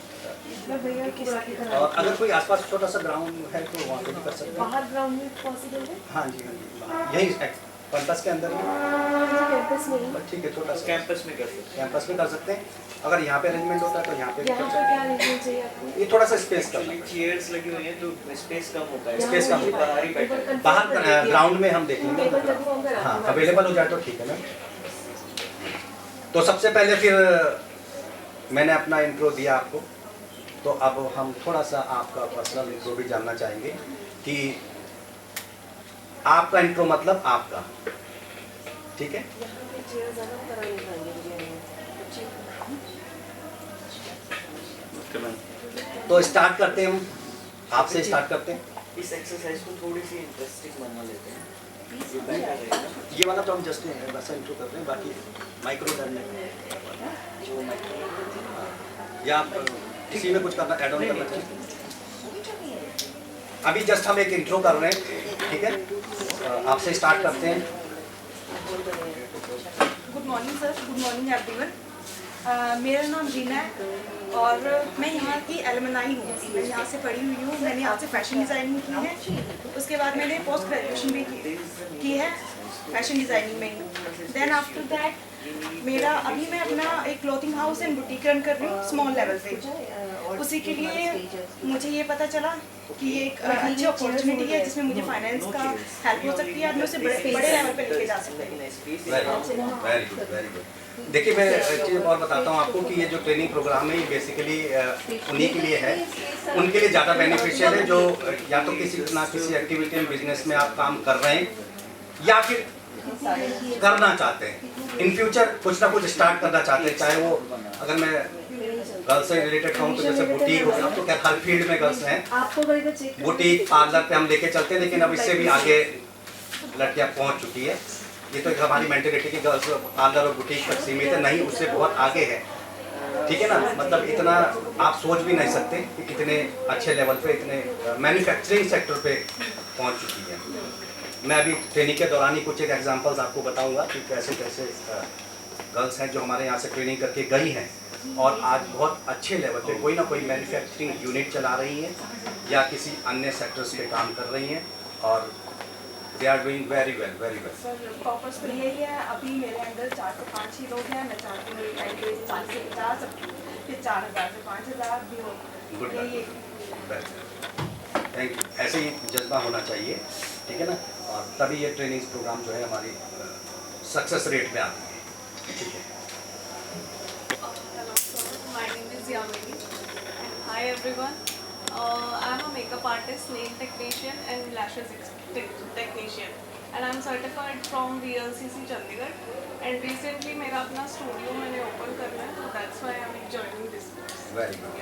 और अगर कोई आसपास छोटा सा ग्राउंड है तो वहाँ पे भी कर सकते हैं। बाहर ग्राउंड में पॉसिबल है? हाँ जी, हाँ जी, यही कैंपस के अंदर ही। कैंपस में ही? ठीक है, छोटा सा कैंपस में कर सकते हैं। कैंपस में कर सकते हैं। अगर यहाँ पे अरेंजमेंट होता है तो यहाँ पे भी यहाँ कर पर सकते क्या अरेंजमेंट चाहिए आपको? हैं। ये थोड़ा सा स्पेस करना एक्चुअली है। चेयर्स लगी हुई हैं तो स्पेस कम होता है, स्पेस कम होता है। बाहर ही बैठे हैं। बाहर ग्राउंड में हम देखेंगे, टेबल कंफर्म करा हाँ अवेलेबल हो जाए तो ठीक है ना। तो सबसे पहले फिर मैंने अपना इंट्रो दिया आपको, तो अब हम थोड़ा सा आपका पर्सनल इंट्रो भी जानना चाहेंगे कि आपका इंट्रो मतलब आपका, ठीक है? तो स्टार्ट करते हैं, हम आपसे स्टार्ट करते हैं। इस एक्सरसाइज को थोड़ी सी इंटरेस्टिंग बना लेते हैं। ये बेटर रहेगा। ये वाला तो हम जस्ट वैसा इंट्रो कर रहे हैं, बाकी माइक्रो लर्निंग जो या आप किसी में कुछ करना ऐड ऑन करना चाहिए। अभी जस्ट हम एक इंट्रो कर रहे हैं, ठीक है? आपसे स्टार्ट करते हैं। Good morning sir, good morning everyone. मेरा नाम रीना है और मैं यहाँ की एलुमनाई हूँ। मैं यहाँ से पढ़ी हुई हूँ, मैंने यहाँ से फैशन डिज़ाइनिंग की है, उसके बाद मैंने पोस्ट ग्रेजुएशन भी की है फैशन डिज़ाइनिंग में। देन आफ्टर दैट मेरा अभी मैं अपना एक clothing house and boutique run कर रही हूँ स्मॉल लेवल पे। उसी के लिए मुझे ये पता चला कि ये एक अच्छी अपॉर्चुनिटी है जिसमें मुझे फाइनेंस का हेल्प हो सकती है और मैं उसे बड़े लेवल पे लेके जा सकती हूँ। Very good, very good. देखिए, मैं एक चीज़ और बताता हूँ आपको कि ये जो ट्रेनिंग प्रोग्राम है ये बेसिकली उन्हीं के लिए है, उनके लिए ज़्यादा बेनिफिशियल है जो या तो किसी ना किसी एक्टिविटी में बिजनेस में आप काम कर रहे हैं या फिर करना चाहते हैं, इन फ्यूचर कुछ ना कुछ स्टार्ट करना चाहते हैं। चाहे वो, अगर मैं गर्ल्स से रिलेटेड कहूँ तो जैसे बुटीक हो गया, तो क्या हर फील्ड में गर्ल्स हैं, बुटीक पार्लर पे हम लेके चलते हैं, लेकिन अब इससे भी आगे लड़कियाँ पहुँच चुकी है। ये तो एक हमारी मेंटेलिटी की गर्ल्स पार्लर और बुटीक तक सीमित है, नहीं, उससे बहुत आगे है, ठीक है ना? मतलब इतना आप सोच भी नहीं सकते कि कितने अच्छे लेवल पे, इतने मैन्युफैक्चरिंग सेक्टर पे पहुँच चुकी है। मैं अभी ट्रेनिंग के दौरान ही कुछ एक एग्जांपल्स आपको बताऊंगा कि कैसे कैसे गर्ल्स हैं जो हमारे यहाँ से ट्रेनिंग करके गई हैं और आज बहुत अच्छे लेवल पे कोई ना कोई मैन्युफैक्चरिंग यूनिट चला रही हैं या किसी अन्य सेक्टर्स पे काम कर रही हैं और they are doing very well, very well. Sir toppers तो यही है, अभी मेरे अंदर 4 से 5 ही लोग हैं। मैं चाहती हूँ मेरी कैटेगरी 40 से 50, फिर 4000 से 5000 भी हो। गुड, यही थैंक यू। ऐसे ही जज्बा होना चाहिए, ठीक है ना? और तभी ये ट्रेनिंग प्रोग्राम जो है हमारी सक्सेस रेट में आती है, ठीक है? My name is Yamini and hi everyone. I'm a makeup artist, nail technician and lashes technician and I'm certified from VLCC Chandigarh and recently मेरा अपना स्टूडियो मैंने ओपन करना है, so that's why I'm joining this course. Very good.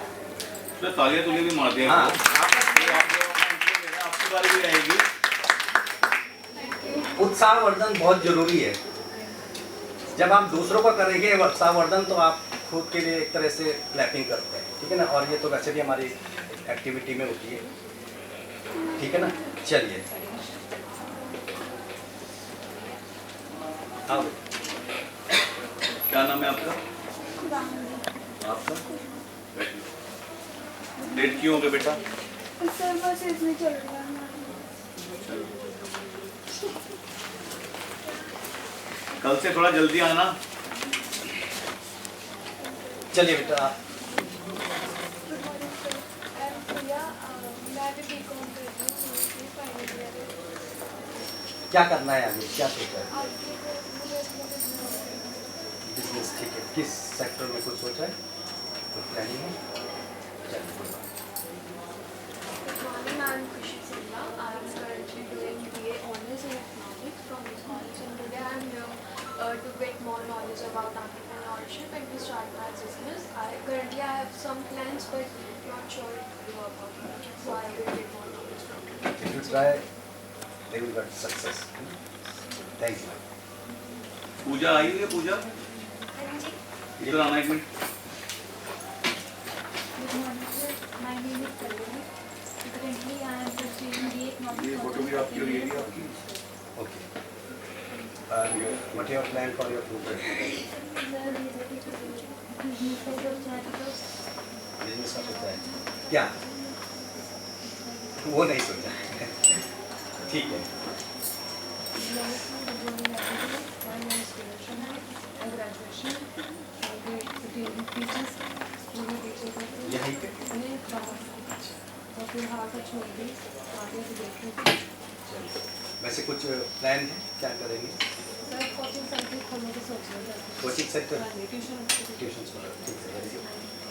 तो तालियां तुलियां भी मार दिया। हाँ, आपकी बारी भी आएगी। उत्साहवर्धन बहुत जरूरी है। जब आप दूसरों को करेंगे उत्साहवर्धन तो आप खुद के लिए एक तरह से क्लैपिंग करते हैं, ठीक है ना? और ये तो वैसे भी हमारी एक्टिविटी में होती है, ठीक है ना? चलिए आओ। क्या नाम है आपका? आपका लेट क्यों हो गए बेटा? सर बस इसमें चल रहा है। कल से थोड़ा जल्दी आना। चलिए बेटा। क्या करना है आगे, क्या सोचा है? बिजनेस, ठीक है। किस सेक्टर में कुछ सोचा है, कुछ प्लानिंग है? चलिए कोई बात। Good morning, I am Khushi Singla. I am currently doing BA Honours in Economics from this college, and today I am here to get more knowledge about entrepreneurship and to start my business. Currently I have some plans, but not sure it will work out. So I will get more knowledge from it. If you try, they will get success. Thank you. पूजा आई हुई है? पूजा इधर आना एक minute. Good morning, sir. My name is Kalyan. Currently, I am pursuing BA Economics. ये फोटो भी आपकी और ये भी आपकी। Okay. And what is your plan for your future? Business का सोचा है क्या? वो नहीं सोचा। ठीक है। यहीं पे? वैसे कुछ प्लान है, क्या करेंगे? कोचिंग सेक्टर, ट्यूशन, ठीक है,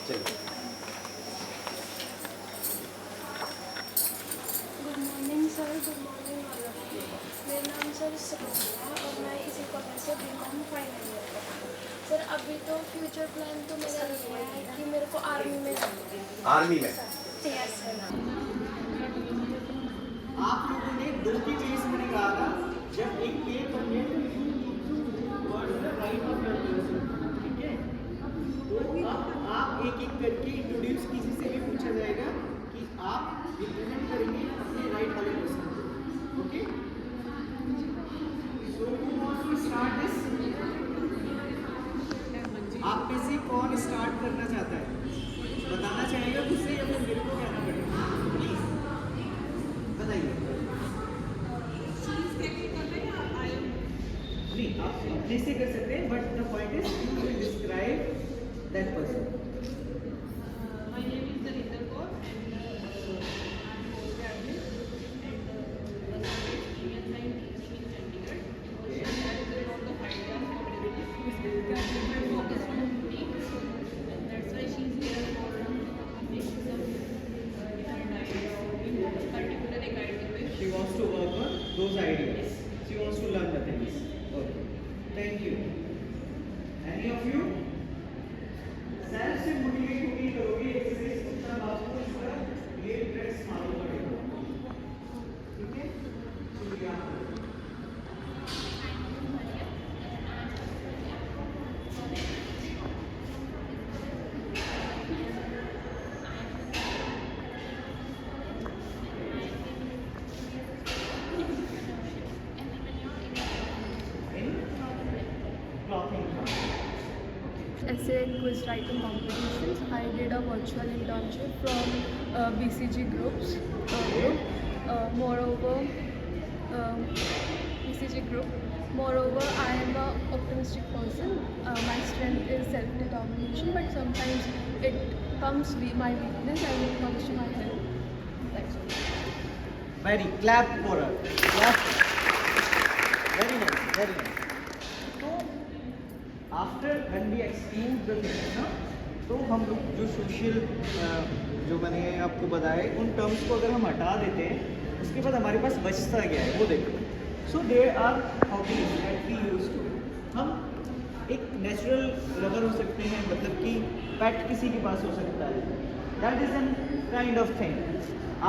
चलिए। Good morning sir, good morning all of you. मेरा नाम सर सुकन्या और मैं इसी कॉलेज से बीकॉम फाइनल ईयर कर रही हूँ। सर अभी तो फ्यूचर प्लान तो मेरा ये है कि मेरे को आर्मी में जाना है। आर्मी में? Yes sir. आप लोगों ने 2 की चीज मैंने कहा था, जब एक केक बन गया तो राइट ऑफ योर पर्सन, ठीक है? तो अब आप एक एक करके इंट्रोड्यूस किसी से भी पूछा जाएगा कि आप रिप्रेजेंट करेंगे अपने राइट वाले पर्सन को, okay? So who wants to start this? आप में से कौन स्टार्ट करना चाहता है? बताना चाहेगा मुझसे या फिर मेरे को कहना पड़ेगा? प्लीज बताइए। नहीं, आप अपने से कर सकते हैं, but the point is you will describe that person. My name is Narendra Kaur and I am whole family and experience in teaching in Chandigarh. That is about the 5 years compatibility my focus on boutiques, and that's why she's here for making some different ideas, particular एक idea पे She wants to work on those ideas. She wants to learn the things. Okay. Thank you. Any of you? Self से motivate होके करोगे exercise को, तब आपको इसका ये ट्रिक्स मालूम पड़ेगा। ठीक है? शुक्रिया। essay and quiz writing competitions. I did a virtual internship from BCG groups. BCG group. Moreover, I am an optimistic person. My strength is self-determination, but sometimes it comes my weakness and it comes to my help. That's all. Very clap for her. Clap. Very nice. Very nice. तो after when we exclude the things ना, तो हम लोग जो सोशल जो मैंने आपको बताया उन टर्म्स को अगर हम हटा देते हैं, उसके बाद हमारे पास बचता क्या है वो देखो। So there are hobbies that we use to. हम एक नेचुरल लवर हो सकते हैं, मतलब कि पेट किसी के पास हो सकता है, that is an kind of thing.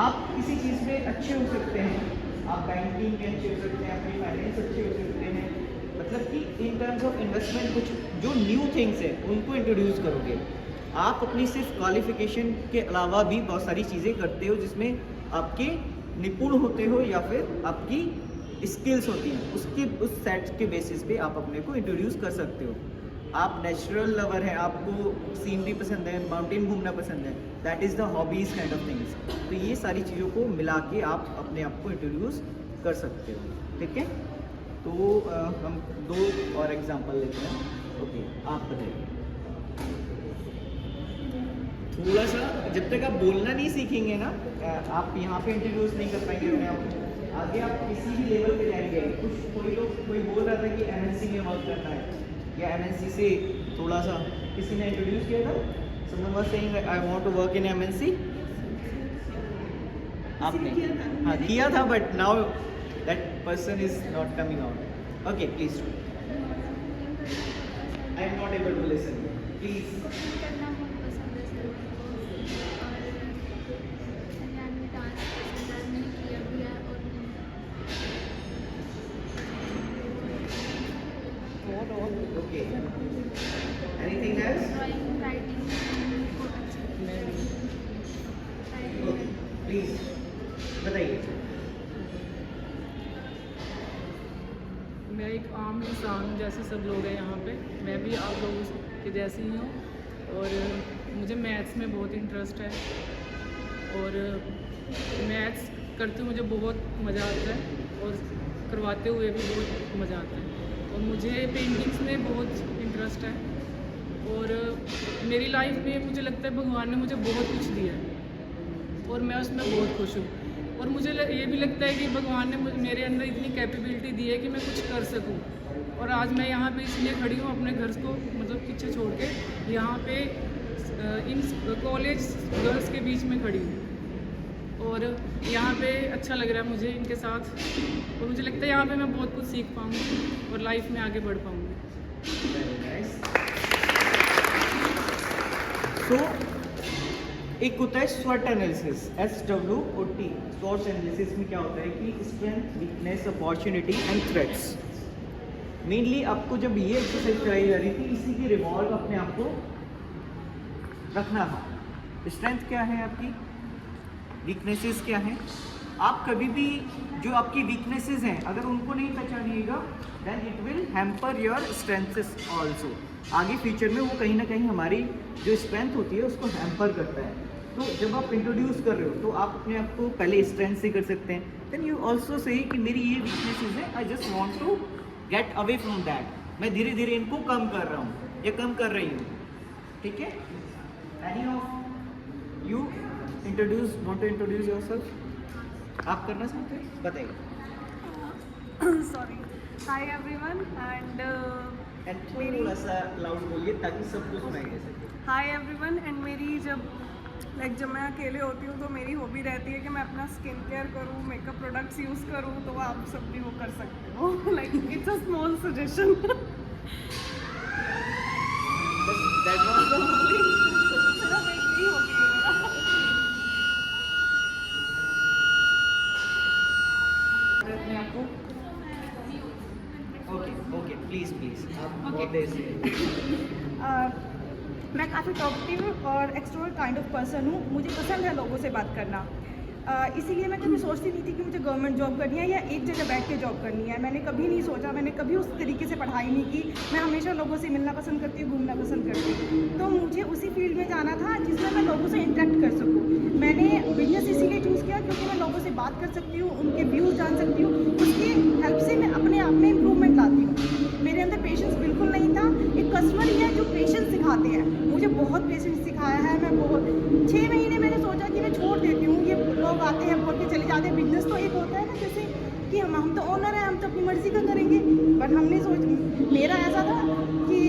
आप किसी चीज़ में अच्छे हो सकते हैं, आप बैंकिंग में अच्छे हो सकते हैं, अपनी फाइनेंस अच्छे हो सकते हैं, मतलब कि इन टर्म्स ऑफ इन्वेस्टमेंट कुछ जो न्यू थिंग्स है उनको इंट्रोड्यूस करोगे। आप अपनी सिर्फ क्वालिफिकेशन के अलावा भी बहुत सारी चीज़ें करते हो जिसमें आपके निपुण होते हो या फिर आपकी स्किल्स होती हैं, उसके उस सेट के बेसिस पे आप अपने को इंट्रोड्यूस कर सकते हो। आप नेचुरल लवर हैं, आपको सीनरी पसंद है, माउंटेन घूमना पसंद है, that is the hobbies kind of things. तो ये सारी चीज़ों को मिला के आप अपने आप को इंट्रोड्यूस कर सकते हो, ठीक है। तो हम 2 और एग्जांपल लेते हैं। ओके, आप बताइए। थोड़ा सा जब तक आप बोलना नहीं सीखेंगे ना, आप यहाँ पे इंट्रोड्यूस नहीं कर पाएंगे अपने आप को। आगे आप किसी भी लेवल पे जाएंगे। कोई बोल रहा था कि एमएनसी में वर्क करना है, या एमएनसी से थोड़ा सा किसी ने इंट्रोड्यूस किया था, someone was saying I want to work in MNC। आपने हाँ किया था, but now that person is not coming out. Okay, please. I am not able to listen, please. करना बहुत पसंद है सर और हरियाणा में डांस पसंद है, मैंने किया भी है। और okay, anything else? Drawing, writing बहुत अच्छा ओके, प्लीज बताइए। मैं एक आम इंसान हूँ, जैसे सब लोग हैं यहाँ पे, मैं भी आप लोगों के जैसी ही हूँ। और मुझे मैथ्स में बहुत इंटरेस्ट है, और मैथ्स करते हुए मुझे बहुत मज़ा आता है, और करवाते हुए भी बहुत मज़ा आता है। और मुझे पेंटिंग्स में बहुत इंटरेस्ट है, और मेरी लाइफ में मुझे लगता है भगवान ने मुझे बहुत कुछ दिया है, और मैं उसमें बहुत खुश हूँ। और मुझे ये भी लगता है कि भगवान ने मेरे अंदर इतनी कैपेबिलिटी दी है कि मैं कुछ कर सकूँ। और आज मैं यहाँ पे इसलिए खड़ी हूँ, अपने घर को मतलब पीछे छोड़ के यहाँ पे इन कॉलेज गर्ल्स के बीच में खड़ी हूँ, और यहाँ पे अच्छा लग रहा है मुझे इनके साथ। और मुझे लगता है यहाँ पे मैं बहुत कुछ सीख पाऊँगी और लाइफ में आगे बढ़ पाऊँगी। तो एक होता है SWOT analysis, SWOT। SWOT analysis में क्या होता है कि strength, weakness, opportunity and threats. Mainly आपको जब ये एक्सरसाइज कराई जा रही थी, इसी की रिवॉल्व अपने आप को रखना था। स्ट्रेंथ क्या है आपकी, वीकनेसेस क्या हैं। आप कभी भी जो आपकी वीकनेसेस हैं अगर उनको नहीं पहचानिएगा, then it will hamper your strengths also. आगे फ्यूचर में वो कहीं ना कहीं हमारी जो स्ट्रेंथ होती है उसको हैम्पर करता है। तो जब आप इंट्रोड्यूस कर रहे हो तो आप अपने आप को पहले स्ट्रेंथ से कर सकते हैं, देन यू ऑल्सो से कि मेरी ये वीकनेसेस हैं, I just want to get away from that. मैं धीरे धीरे इनको कम कर रहा हूँ या कम कर रही हूँ, ठीक है। Any of you want to introduce yourself? आप करना चाहते हैं, बताइए। सॉरी, हाय एवरीवन एंड थोड़ा सा लाउड बोलिए ताकि सबको सुनाई दे सके। हाय एवरीवन एंड मेरी जब मैं अकेले होती हूँ तो मेरी हॉबी रहती है कि मैं अपना स्किन केयर करूँ, मेकअप प्रोडक्ट्स यूज़ करूँ, तो आप सब भी वो कर सकते हो। Like it's a small suggestion. That was the only अपने आप को। ओके, प्लीज आप बहुत देर से। मैं काफ़ी टॉकटिव और एक्सट्रोवर्ट काइंड ऑफ पर्सन हूँ। मुझे पसंद है लोगों से बात करना, इसीलिए मैं कभी सोचती नहीं थी कि मुझे गवर्नमेंट जॉब करनी है या एक जगह बैठ के जॉब करनी है। मैंने कभी नहीं सोचा, मैंने कभी उस तरीके से पढ़ाई नहीं की। मैं हमेशा लोगों से मिलना पसंद करती हूँ, घूमना पसंद करती हूँ। तो मुझे उसी फील्ड में जाना था जिसमें मैं लोगों से इंटरेक्ट कर सकूँ। मैंने बिजनेस इसीलिए चूज़ किया क्योंकि मैं लोगों से बात कर सकती हूँ, उनके व्यूज़ जान सकती हूँ, उसकी हेल्प से मैं अपने आप में इम्प्रूवमेंट लाती हूँ। मेरे अंदर पेशेंस बिल्कुल नहीं था। एक कस्टमर ही है जो पेशेंस सिखाते हैं, मुझे बहुत पेशेंस सिखाया है। मैं बहुत 6 महीने मैंने सोचा कि मैं छोड़ देती हूँ, ये लोग आते हैं बोल के चले जाते हैं। बिजनेस तो एक होता है ना, जैसे कि हम तो ओनर हैं, हम तो अपनी मर्जी का करेंगे। बट हमने मेरा ऐसा था कि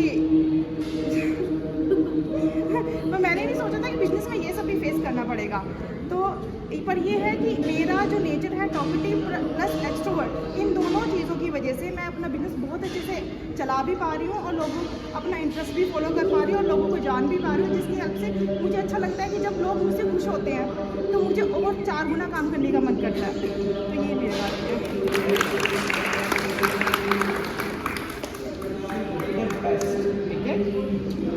तो मैंने नहीं सोचा था कि बिजनेस में ये सब भी फेस करना पड़ेगा। तो पर ये है कि मेरा जो नेचर है टॉकेटिव प्लस एक्सट्रोवर्ट, इन दोनों चीज़ों की वजह से मैं अपना बिजनेस बहुत अच्छे से चला भी पा रही हूँ और लोगों अपना इंटरेस्ट भी फॉलो कर पा रही हूँ और लोगों को जान भी पा रही हूँ, जिसकी हेल्प से मुझे अच्छा लगता है कि जब लोग मुझसे खुश होते हैं तो मुझे और 4 गुना काम करने का मन करता है। तो ये मेरी बात है। ठीक है,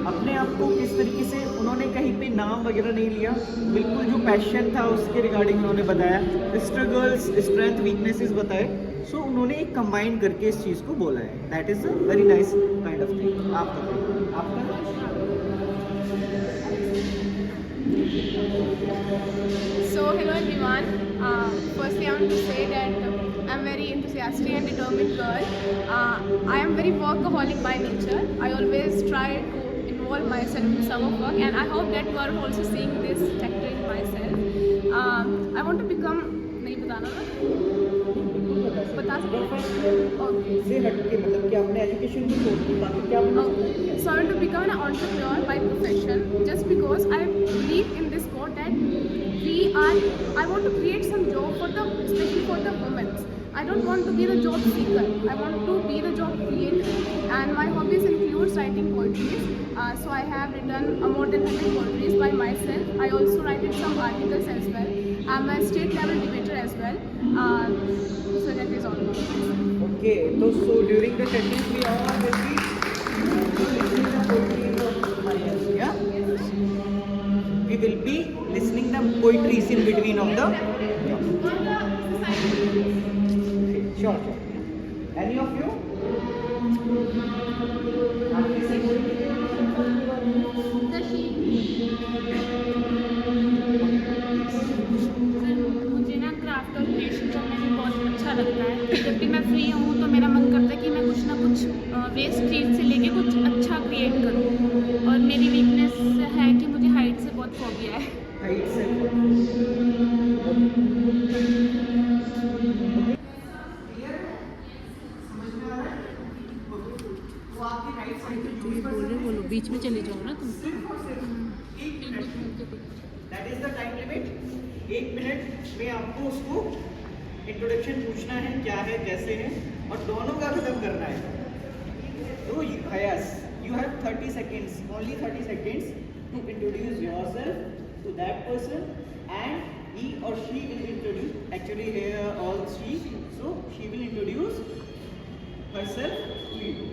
अपने आप को किस तरीके से उन्होंने कहीं पे नाम वगैरह नहीं लिया, बिल्कुल जो पैशन था उसके रिगार्डिंग उन्होंने बताया, स्ट्रगल्स, स्ट्रेंथ, वीकनेसेस बताए। सो उन्होंने एक कंबाइन करके इस चीज़ को बोला है। That is a very nice kind of thing. आप बताइए आपका। So hello everyone. Firstly, I want to say that I'm very enthusiastic and determined girl. I am very workaholic by nature. I always try to involve myself in summer work, and I hope that you are also seeing this factor in myself. I want to become, नहीं बताना ना, बता सकते से हटके मतलब कि आपने एजुकेशन को छोड़ दी, बाकी क्या So I want to become an entrepreneur by profession, just because I believe in this quote that I want to create some job for especially for the women. I don't want to be the job seeker. I want to be the job creator. And my hobbies include writing poetry. So I have written more than 100 poetries by myself. I also write some articles as well. I'm a state level debater as well. So that is all. Okay, so during the sessions we all will be listening the poetries of Marius, yeah? We will be listening the poetries in between of the. Sure. Any of you? मुझे ना क्राफ्ट और क्रिएशन करने में बहुत अच्छा लगता है। जब भी मैं फ्री हूँ तो मेरा मन करता है कि मैं कुछ ना कुछ वेस्ट चीज़ से लेके कुछ अच्छा क्रिएट करूँ। और मेरी वीकनेस है कि मुझे हाइट से बहुत फोबिया है। हाइट से बोलो बीच में चले जाओ ना तुम। That is the time limit. 1 minute में आपको उसको इंट्रोडक्शन पूछना है, क्या है, कैसे है, और दोनों का खत्म करना है। तो yes, you have 30 seconds, only 30 seconds to introduce yourself to that person, and he or she will introduce. Actually, here all three, so she will introduce herself to you.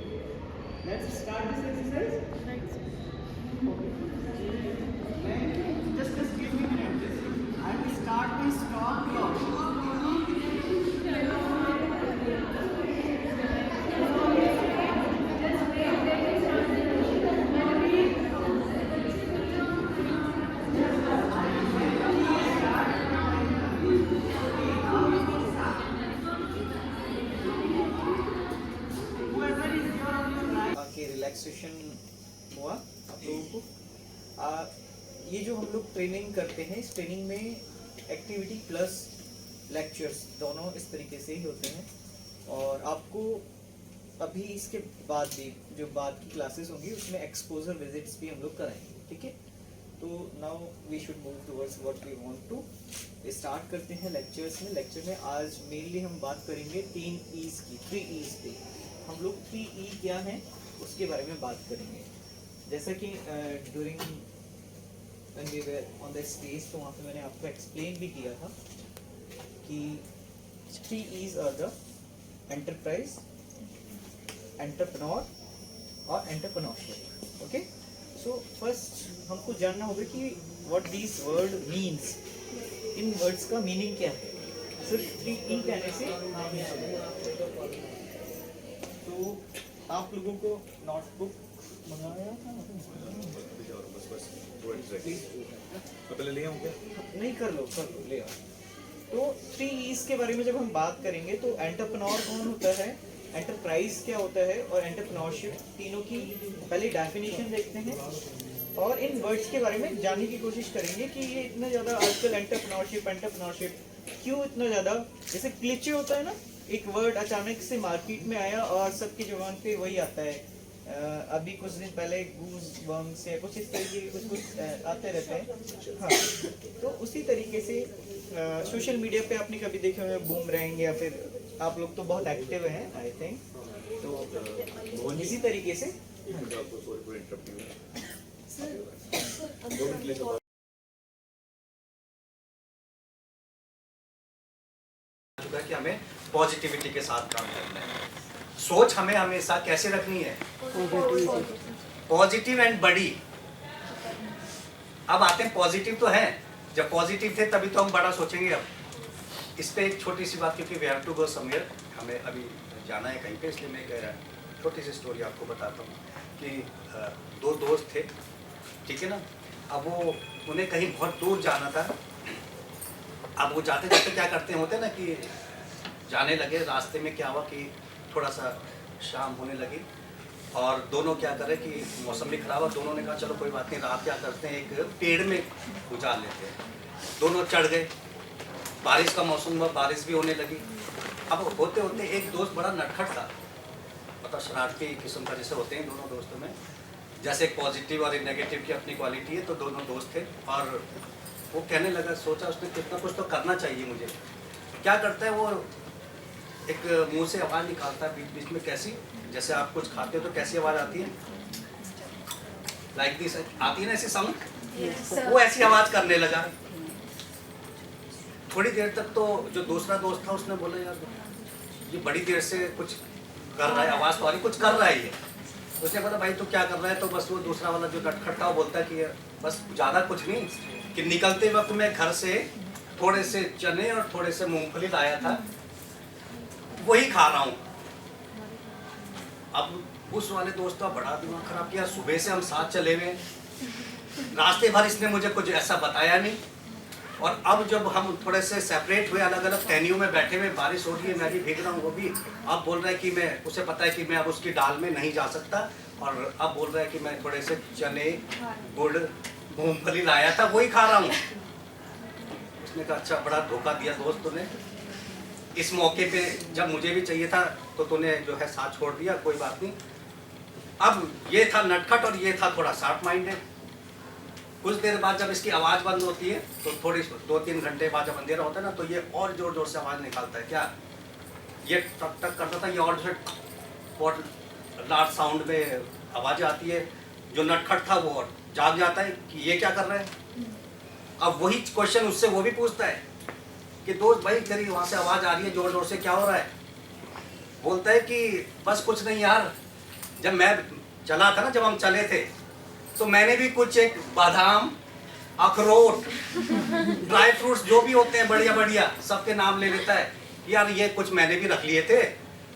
Let's start this exercise. Just give me a minute. I will start my stop clock. Relaxation हुआ आप लोगों को। ये जो हम लोग ट्रेनिंग करते हैं, इस ट्रेनिंग में एक्टिविटी प्लस लेक्चर्स दोनों इस तरीके से ही होते हैं। और आपको अभी इसके बाद भी जो बाद की क्लासेस होंगी उसमें एक्सपोजर विजिट्स भी हम लोग कराएंगे, ठीक है। तो now we should move towards what we want to. Start करते हैं लेक्चर्स में। लेक्चर में आज मेनली हम बात करेंगे 3 ईज की, 3 ईज पे। हम लोग 3 ई क्या हैं उसके बारे में बात करेंगे। जैसा कि during when we were on the stage, तो वहाँ पे मैंने आपको एक्सप्लेन भी किया था कि 3 E's are the enterprise, entrepreneur और entrepreneurship। ओके, सो फर्स्ट हमको जानना होगा कि what these word means, in words का मीनिंग क्या है। सिर्फ 3 E कहने से हम नहीं समझेंगे। तो आप लोगों को नोटबुक मंगाया था तो पहले ले आऊं क्या? नहीं, कर लो ले आओ। तो 3 E's के बारे में जब हम बात करेंगे तो एंटरप्रेन्योर कौन होता है, एंटरप्राइज क्या होता है और एंटरप्रेन्योरशिप, तीनों की पहले डेफिनेशन देखते हैं और इन वर्ड्स के बारे में जानने की कोशिश करेंगे कि ये इतना ज़्यादा आजकल एंटरप्रेन्योरशिप क्यों इतना ज़्यादा, जैसे क्लिचे होता है ना, एक वर्ड अचानक से मार्केट में आया और सबकी जुबान पे वही आता है। अभी कुछ दिन पहले गूज बम्स या कुछ इस तरीके के कुछ आते रहते हैं। हाँ, तो उसी तरीके से सोशल मीडिया पे आपने कभी देखे हुए बूमरैंग, या फिर आप लोग तो बहुत एक्टिव हैं आई थिंक, तो इसी तरीके से कि हमें पॉजिटिविटी के साथ काम करना है। सोच हमें हमेशा कैसे रखनी है, पॉजिटिव एंड बड़ी। अब आते हैं पॉजिटिव तो है, जब पॉजिटिव थे तभी तो हम बड़ा सोचेंगे। अब इस पे एक छोटी सी बात, क्योंकि we have to go somewhere, हमें अभी जाना है कहीं पे, इसलिए मैं एक छोटी सी स्टोरी आपको बताता हूँ कि 2 दोस्त थे, ठीक है ना। अब वो उन्हें कहीं बहुत दूर जाना था। अब वो जाते जाते क्या करते होते हैं ना कि जाने लगे। रास्ते में क्या हुआ कि थोड़ा सा शाम होने लगी और दोनों क्या करे कि मौसम भी खराब, और दोनों ने कहा चलो कोई बात नहीं, रात क्या करते हैं एक पेड़ में गुजार लेते हैं। दोनों चढ़ गए, बारिश का मौसम हुआ, बारिश भी होने लगी। अब होते होते एक दोस्त बड़ा नटखट था, मतलब शरारती किस्म का जैसे होते हैं दोनों दोस्तों में, जैसे एक पॉजिटिव और एक नेगेटिव की अपनी क्वालिटी है, तो दोनों दोस्त थे। और वो कहने लगा, सोचा उसने कितना कुछ तो करना चाहिए मुझे। क्या करता है वो, एक मुंह से आवाज़ निकालता है बीच बीच में, कैसी, जैसे आप कुछ खाते हो तो कैसी आवाज़ आती है, लाइक दिस आती है ना ऐसी साउंड। वो ऐसी आवाज़ करने लगा। थोड़ी देर तक तो जो दूसरा दोस्त था उसने बोला यार ये बड़ी देर से कुछ कर रहा है, आवाज़ तो आ रही, कुछ कर रहा है ये। उसने बोला भाई तू क्या कर रहा है, तो बस वो दूसरा वाला जो नटखट था वो बोलता है कि बस ज़्यादा कुछ नहीं, कि निकलते वक्त मैं घर से थोड़े से चने और थोड़े से मूंगफली लाया था, वही खा रहा हूँ। अब उस वाले दोस्त का बड़ा दिमाग खराब किया। सुबह से हम साथ चले हुए, रास्ते भर इसने मुझे कुछ ऐसा बताया नहीं, और अब जब हम थोड़े से सेपरेट हुए, अलग अलग टहनियों में बैठे हुए, बारिश हो रही है, मैं भी भीग रहा हूँ, वो भी। अब बोल रहा है कि मैं, उसे पता है कि मैं अब उसकी डाल में नहीं जा सकता, और अब बोल रहा है कि मैं थोड़े से चने, गुड़, मूंगफली लाया था, वही खा रहा हूँ। उसने कहा अच्छा बड़ा धोखा दिया दोस्त तूने, इस मौके पे जब मुझे भी चाहिए था तो तूने जो है साथ छोड़ दिया, कोई बात नहीं। अब ये था नटखट और ये था थोड़ा शार्प माइंडेड। कुछ देर बाद जब इसकी आवाज़ बंद होती है तो थोड़ी 2-3 घंटे बाद जब अंधेरा होता है ना, तो ये और जोर जोर से आवाज़ निकालता है। क्या ये टक टक करता था, ये और जो बहुत लार्ज साउंड में आवाज़ आती है। जो नटखट था वो और जाग जाता है कि ये क्या कर रहा है। अब वही क्वेश्चन उससे वो भी पूछता है कि दोस्त भाई तेरी वहाँ से आवाज़ आ रही है जोर जोर से, क्या हो रहा है। बोलता है कि बस कुछ नहीं यार, जब मैं चला था ना, जब हम चले थे तो मैंने भी कुछ एक बादाम, अखरोट, ड्राई फ्रूट्स जो भी होते हैं बढ़िया बढ़िया, सबके नाम ले लेता है। यार ये कुछ मैंने भी रख लिए थे,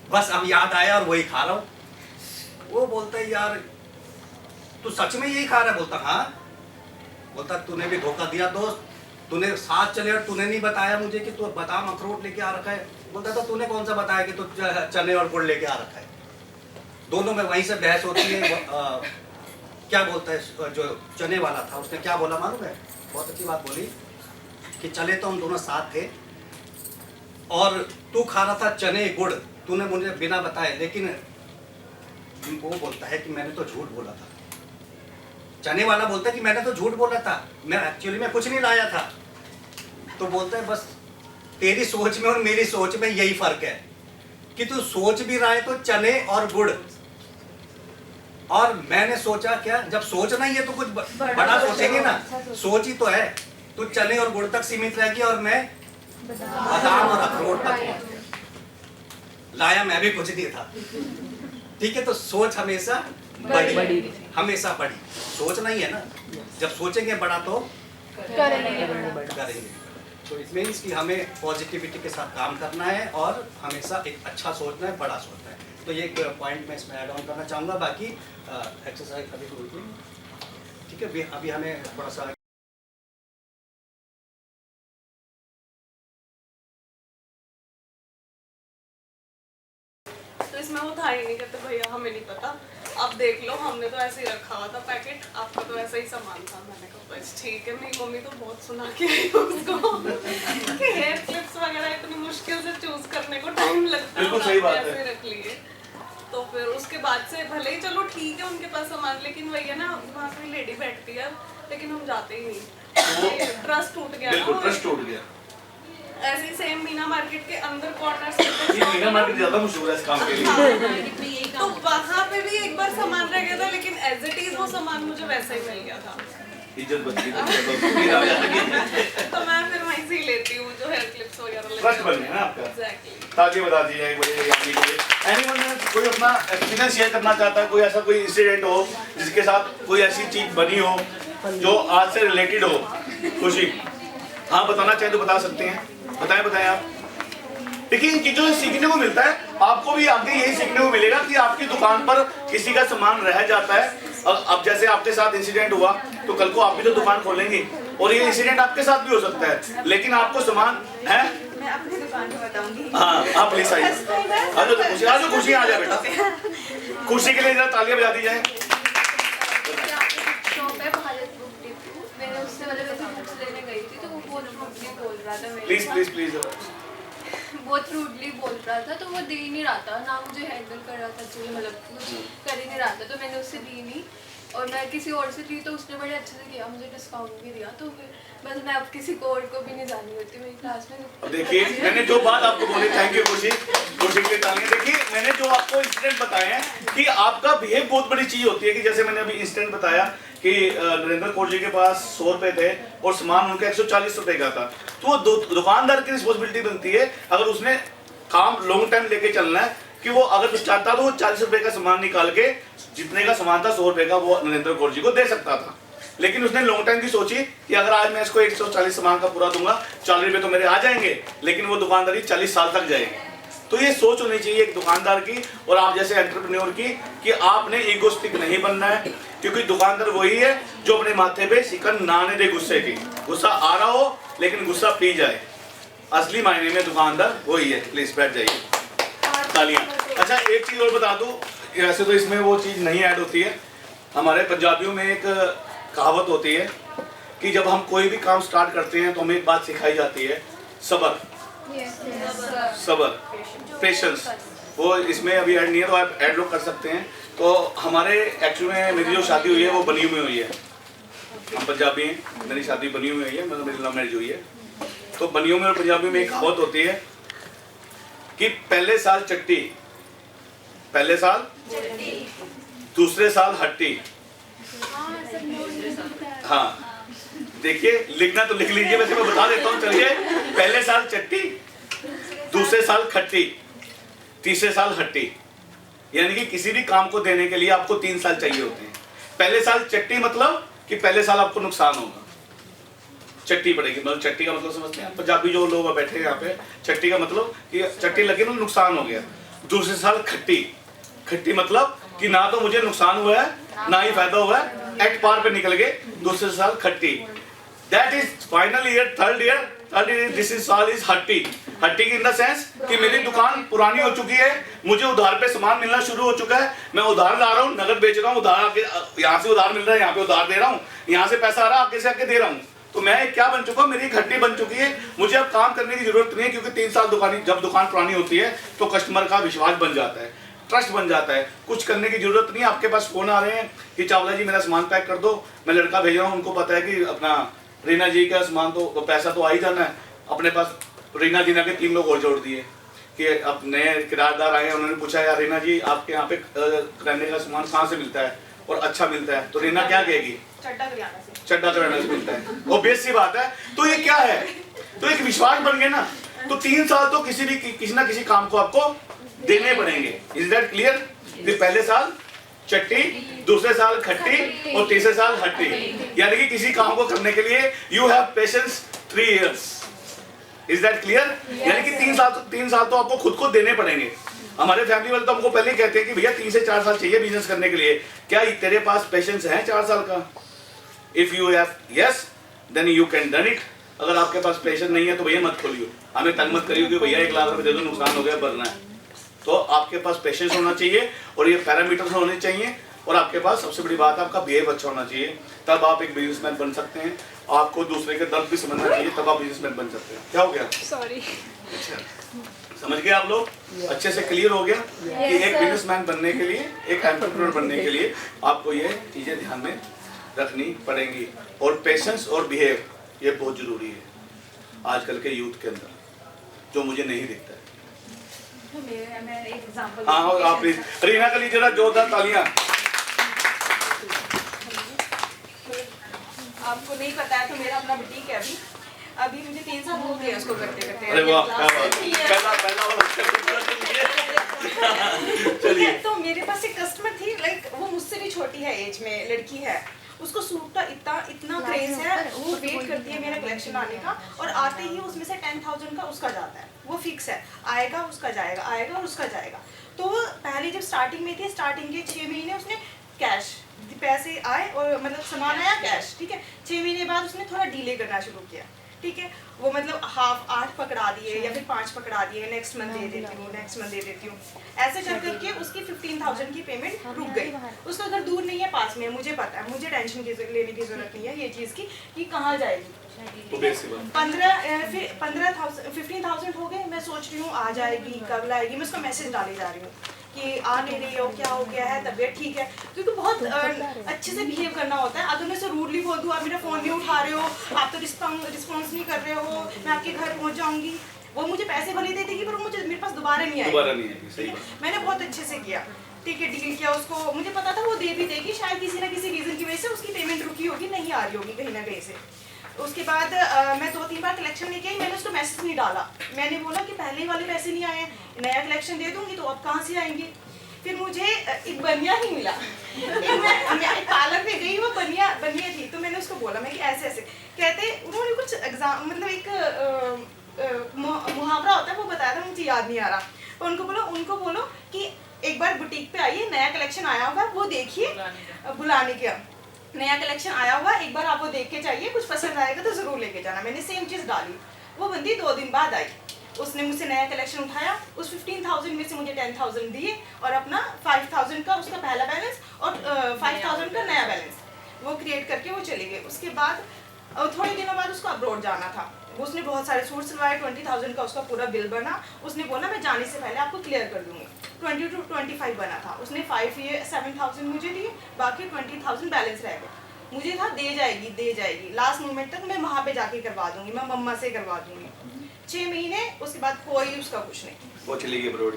बस अब याद आया और वही खा रहा हूँ। वो बोलता है यार तू सच में यही खा रहा है। बोलता हाँ। बोलता तूने भी धोखा दिया दोस्त, तूने साथ चले और तूने नहीं बताया मुझे कि तू बादाम अखरोट लेके आ रखा है। बोलता था तूने कौन सा बताया कि तू चने और गुड़ लेके आ रखा है। दोनों में वहीं से बहस होती है। क्या बोलता है जो चने वाला था, उसने क्या बोला मालूम है, बहुत अच्छी बात बोली कि चले तो हम दोनों साथ थे और तू खा रहा था चने गुड़, तूने मुझे बिना बताए, लेकिन वो बोलता है कि मैंने तो झूठ बोला था। चने वाला बोलता है कि मैंने तो झूठ बोला था, मैं एक्चुअली में कुछ नहीं लाया था। तो बोलता है बस तेरी सोच में और मेरी सोच में यही फर्क है कि तू सोच भी रहा है तो चने और गुड़, और मैंने सोचा क्या, जब सोचना ही है तो कुछ बड़ा सोचेंगे ना, सोच ही तो है। तो चने और गुड़ तक सीमित रहेगी और मैं बादाम और अखरोट तक लाया, मैं भी कुछ नहीं था। ठीक है, तो सोच हमेशा बड़ी, हमेशा बड़ी। सोचना ही है ना, जब सोचेंगे बड़ा तो करेंगे। तो इट मीन्स कि हमें पॉजिटिविटी के साथ काम करना है और हमेशा एक अच्छा सोचना है, बड़ा सोचना है। तो ये एक पॉइंट मैं इसमें ऐड ऑन करना चाहूँगा। बाकी एक्सरसाइज अभी होगी, ठीक है। अभी हमें थोड़ा सा तो इसमें वो था ही नहीं, कहते भैया हमें नहीं पता, आप देख लो, हमने तो ऐसे ही रखा हुआ था पैकेट, आपका तो ऐसा ही सामान था। मैंने कहा बस ठीक है। मेरी मम्मी तो बहुत सुना के आई उसको कि हेयर क्लिप्स वगैरह इतनी मुश्किल से चूज करने को टाइम लगता है, बिल्कुल सही बात है। ऐसे रख लिए। तो फिर उसके बाद से भले ही चलो ठीक है उनके पास सामान, लेकिन वही है ना, वहाँ कोई लेडी बैठती है, लेकिन हम जाते ही नहीं। ट्रस्ट टूट गया, बिल्कुल ट्रस्ट टूट गया। ऐसे ही सेम मीना मार्केट के अंदर कॉर्नर से मीना मार्केट ज्यादा मशहूर है इस काम के लिए। तो वहाँ पे भी एक बार सामान रह गया था, लेकिन एज इट इज वो सामान मुझे वैसा ही मिल गया था। इज्जत बची तो मैं फिर वहीं से ही लेती हूँ जो हेयर क्लिप्स वगैरह। ट्रस्ट बन गया ना आपका। एग्जैक्टली। ताकि बता दीजिए एनीवन कोई अपना एक्सपीरियंस शेयर करना चाहता है, कोई ऐसा कोई इंसिडेंट हो जिसके साथ कोई ऐसी चीज बनी हो जो आज से रिलेटेड हो। खुशी हाँ बताना चाहें तो बता सकते हैं, बताएं आप। देखिए इन चीजों से सीखने को मिलता है, आपको भी आगे यही सीखने को मिलेगा कि आपकी दुकान पर किसी का सामान रह जाता है, और अब जैसे आपके साथ इंसिडेंट हुआ तो कल को आप भी तो दुकान खोलेंगे, और ये इंसिडेंट आपके साथ भी हो सकता है, लेकिन आपको सामान है। मैं अपनी दुकान पे बताऊंगी। हाँ आप प्लीज आइए, आ जाओ खुशी आ जाए बेटा, खुशी के लिए जरा तालियां बजा दी जाए। शॉप है भारत बुक डिपो, मैंने उससे मतलब ऐसे बुक्स लेने गई थी तो वो बहुत रूडली बोल रहा था, प्लीज बहुत रूडली बोल रहा था, तो वो दे ही नहीं रहा था, ना मुझे हैंडल कर रहा था, जो मतलब कुछ कर ही नहीं रहा था, तो मैंने उससे ली नहीं और मैं किसी और से ली तो उसने बड़े अच्छे से किया, मुझे डिस्काउंट भी दिया, तो फिर बस मैं अब किसी को और को भी नहीं जानी होती मेरी क्लास में। अब देखिए मैंने जो बात आपको बोली, थैंक यू खुशी के लिए तालियां। देखिए मैंने जो आपको इंसिडेंट बताए हैं कि आपका बिहेव बहुत बड़ी चीज होती है, कि जैसे मैंने अभी इंसिडेंट बताया कि नरेंद्र कौर जी के पास 100 रुपए थे और सामान उनका 140 रुपए का था, तो वो दुकानदार की रिस्पॉन्सिबिलिटी बनती है, अगर उसने काम लॉन्ग टाइम लेके चलना है, कि वो अगर कुछ चाहता तो वो 40 रुपए का सामान निकाल के जितने का सामान था 100 रुपए का वो नरेंद्र कौर जी को दे सकता था, लेकिन उसने लॉन्ग टाइम की सोची कि अगर आज मैं इसको 140 सामान का पूरा दूंगा 40 रुपए तो मेरे आ जाएंगे, लेकिन वो दुकानदारी 40 साल तक जाएगी। तो ये सोच होनी चाहिए एक दुकानदार की और आप जैसे एंटरप्रेन्योर की, कि आपने ईगोस्टिक नहीं बनना है, क्योंकि दुकानदार वही है जो अपने माथे पे शिकन ना आने दे गुस्से की, गुस्सा आ रहा हो लेकिन गुस्सा पी जाए, असली मायने में दुकानदार वही है। प्लीज बैठ जाइए, तालियां। अच्छा एक चीज और बता दूं, वैसे तो इसमें वो चीज नहीं ऐड होती है, हमारे पंजाबियों में एक कहावत होती है कि जब हम कोई भी काम स्टार्ट करते हैं तो हमें एक बात सिखाई जाती है, सब्र, सब्र, पेशेंस। वो इसमें अभी ऐड नहीं है तो आप ऐड लोग कर सकते हैं। तो हमारे एक्चुअली में मेरी जो शादी हुई है वो बनी हुई हुई है, हम पंजाबी हैं, मेरी शादी बनी हुई है, मतलब मेरी लव मैरिज हुई है। तो बनियों में और पंजाबी में एक कहावत होती है कि पहले साल चट्टी, पहले साल दूसरे साल हट्टी। हाँ देखिए लिखना तो लिख लीजिए, वैसे मैं बता देता हूँ, चलिए। पहले साल चट्टी, दूसरे साल खट्टी, तीसरे साल हट्टी। यानी कि किसी भी काम को देने के लिए आपको 3 साल चाहिए होते हैं। पहले साल चट्टी मतलब कि पहले साल आपको नुकसान होगा, चट्टी पड़ेगी, मतलब चट्टी का मतलब समझते हैं पंजाबी जो लोग बैठे हैं यहाँ पे, चट्टी का मतलब कि चट्टी लगी मतलब नुकसान हो गया। दूसरे साल खट्टी, खट्टी मतलब कि ना तो मुझे नुकसान हुआ है ना ही फायदा हुआ है, एट पार पे निकल गए, दूसरे साल खट्टी। That is final year, third year this is साल इज हट्टी। हट्टी इन द सेंस कि मेरी दुकान पुरानी हो चुकी है, मुझे उधार पे सामान मिलना शुरू हो चुका है, मैं उधार ला रहा हूँ, नगद बेच रहा हूँ, उधार आगे यहाँ से उधार मिल रहा है, यहाँ पे उधार दे रहा हूँ, यहाँ से पैसा आ रहा है, आगे से आके दे रहा हूँ। तो मैं क्या बन चुका हूँ, मेरी खट्टी बन चुकी है, मुझे अब काम करने की जरूरत नहीं है, क्योंकि 3 साल जब दुकान पुरानी होती है तो कस्टमर का विश्वास बन जाता है, ट्रस्ट बन जाता है, कुछ करने की जरूरत नहीं। आपके पास फोन आ रहे हैं कि चावला जी मेरा सामान पैक कर दो, मैं लड़का भेज रहा हूँ, उनको पता है कि अपना रीना जी का सामान तो पैसा तो आ ही जाना है, अपने पास रीना जी ने के 3 लोग और जोड़ दिए कि अब नए किराएदार आए, उन्होंने पूछा यार रीना जी आपके यहाँ पे किराने का सामान कहाँ से मिलता है और अच्छा मिलता है, तो रीना क्या कहेगी, चड्डा किराना से मिलता है, ऑब्वियस सी बात है। तो ये क्या है, तो एक विश्वास बन गया ना। तो 3 साल तो किसी ना किसी काम को आपको देने पड़ेंगे। Is that clear? पहले साल चट्टी, दूसरे साल खट्टी और तीसरे साल हट्टी। यानी कि किसी काम को करने के लिए you have patience 3 years। Is that clear? यानी कि 3 साल तो आपको खुद को देने पड़ेंगे। हमारे फैमिली वाले तो हमको पहले ही कहते हैं कि भैया 3 से 4 साल चाहिए बिजनेस करने के लिए, क्या तेरे पास पेशेंस है 4 साल का? If you have yes then you can done it. अगर आपके पास पेशेंस नहीं है तो भैया मत खोलियो, हमें तंग मत करियो कि भैया 1 लाख रुपए दे दो, नुकसान हो गया, भरना है। तो आपके पास पेशेंस होना चाहिए और ये पैरामीटर्स होने चाहिए, और आपके पास सबसे बड़ी बात आपका बिहेव अच्छा होना चाहिए, तब आप एक बिजनेसमैन बन सकते हैं। आपको दूसरे के दर्द भी समझना चाहिए, तब आप बिजनेसमैन बन सकते हैं। क्या हो गया? सॉरी। अच्छा समझ गए आप लोग? अच्छे से क्लियर हो गया कि एक बिजनेसमैन बनने के लिए, एक एंटरप्रेन्योर बनने के लिए आपको ये चीजें ध्यान में रखनी पड़ेंगी। और पेशेंस और बिहेव ये बहुत जरूरी है आजकल के यूथ के अंदर, जो मुझे नहीं दिखता है। मैं एक एग्जांपल हाँ आप रीना के लिए जरा जोरदार तालियां। आपको नहीं पता है तो मेरा अपना बुटीक है अभी मुझे 3 साल हो गए उसको करते करते। अरे वाह क्या बात, पहला चलिए। तो मेरे पास एक कस्टमर थी, लाइक वो मुझसे भी छोटी है एज में, लड़की है, उसको सूट का इतना क्रेज है, वो वेट करती है मेरा कलेक्शन आने का, और आते ही उसमें से 10,000 का उसका जाता है, वो फिक्स है, आएगा उसका जाएगा, आएगा और उसका जाएगा। तो पहले जब स्टार्टिंग में थी, स्टार्टिंग के 6 महीने उसने कैश पैसे आए और मतलब सामान आया कैश, ठीक है। 6 महीने बाद उसने थोड़ा डिले करना शुरू किया, ठीक है। वो मतलब हाफ 8 पकड़ा दिए या फिर 5 पकड़ा दिए, नेक्स्ट मंथ दे देती हूँ, नेक्स्ट मंथ दे देती हूँ, ऐसे कर करके उसकी 15,000 की पेमेंट रुक गई। उसका घर दूर नहीं है, पास में है, मुझे पता है, मुझे टेंशन लेने की जरूरत नहीं है ये चीज़ की कि कहाँ जाएगी। 15,000 हो गए, मैं सोच रही हूँ आ जाएगी, कब लाएगी, मैं उसका मैसेज डाले जा रही हूँ कि आ नहीं रही हो, क्या हो गया है, तबीयत ठीक है, क्योंकि बहुत अच्छे से बिहेव करना होता है। अगर मैं उसे रूडली बोल दूँ आप मेरा फ़ोन नहीं उठा रहे हो, आप तो रिस्पॉन्स नहीं कर रहे हो, मैं आपके घर पहुँच जाऊँगी, वो मुझे पैसे भले दे देगी पर मुझे मेरे पास दोबारा नहीं आएगी। मैंने बहुत अच्छे से किया, ठीक है, डील किया उसको, मुझे पता था वो दे भी देगी, शायद किसी ना किसी रीज़न की वजह से उसकी पेमेंट रुकी होगी, नहीं आ रही होगी कहीं ना कहीं से। उसके बाद मैं 2-3 बार कलेक्शन लेके आई, मैंने उसको मैसेज नहीं डाला, मैंने बोला कि पहले वाले पैसे नहीं आए, नया कलेक्शन दे दूंगी तो अब कहाँ से आएंगे। फिर मुझे एक बनिया ही मिला, मैं एक पार्लर पे गई, वो बनिया थी, तो मैंने उसको बोला मैं कि ऐसे ऐसे कहते, उन्होंने कुछ एग्जाम मतलब एक मुहावरा होता है वो बताया था, मुझे याद नहीं आ रहा, तो उनको बोलो कि एक बार बुटीक पे आइए, नया कलेक्शन आया होगा वो देखिए, बुलाने के नया कलेक्शन आया हुआ, एक बार आप वो देख के चाहिए, कुछ पसंद आएगा तो ज़रूर लेके जाना। मैंने सेम चीज़ डाली, वो बंदी 2 दिन बाद आई, उसने मुझसे नया कलेक्शन उठाया, उस 15,000 में से मुझे 10,000 दिए और अपना 5,000 का उसका पहला बैलेंस और 5,000 का नया बैलेंस वो क्रिएट करके वो चली गई। उसके बाद थोड़े दिनों बाद उसको अब्रॉड जाना था, उसने बहुत सारे सूट सिलवाए, 20,000 का उसका पूरा बिल बना, उसने बोला मैं जाने से पहले आपको क्लियर कर दूँगी, 20 to 25 बना था, उसने 7,000 मुझे दिए, बाकी 20,000 बैलेंस रह गए। मुझे था दे जाएगी, लास्ट मोमेंट तक मैं वहाँ पे जाके करवा दूँगी, मैं मम्मा से करवा दूँगी। 6 महीने उसके बाद कोई उसका कुछ नहीं, वो चली गई ब्रोड।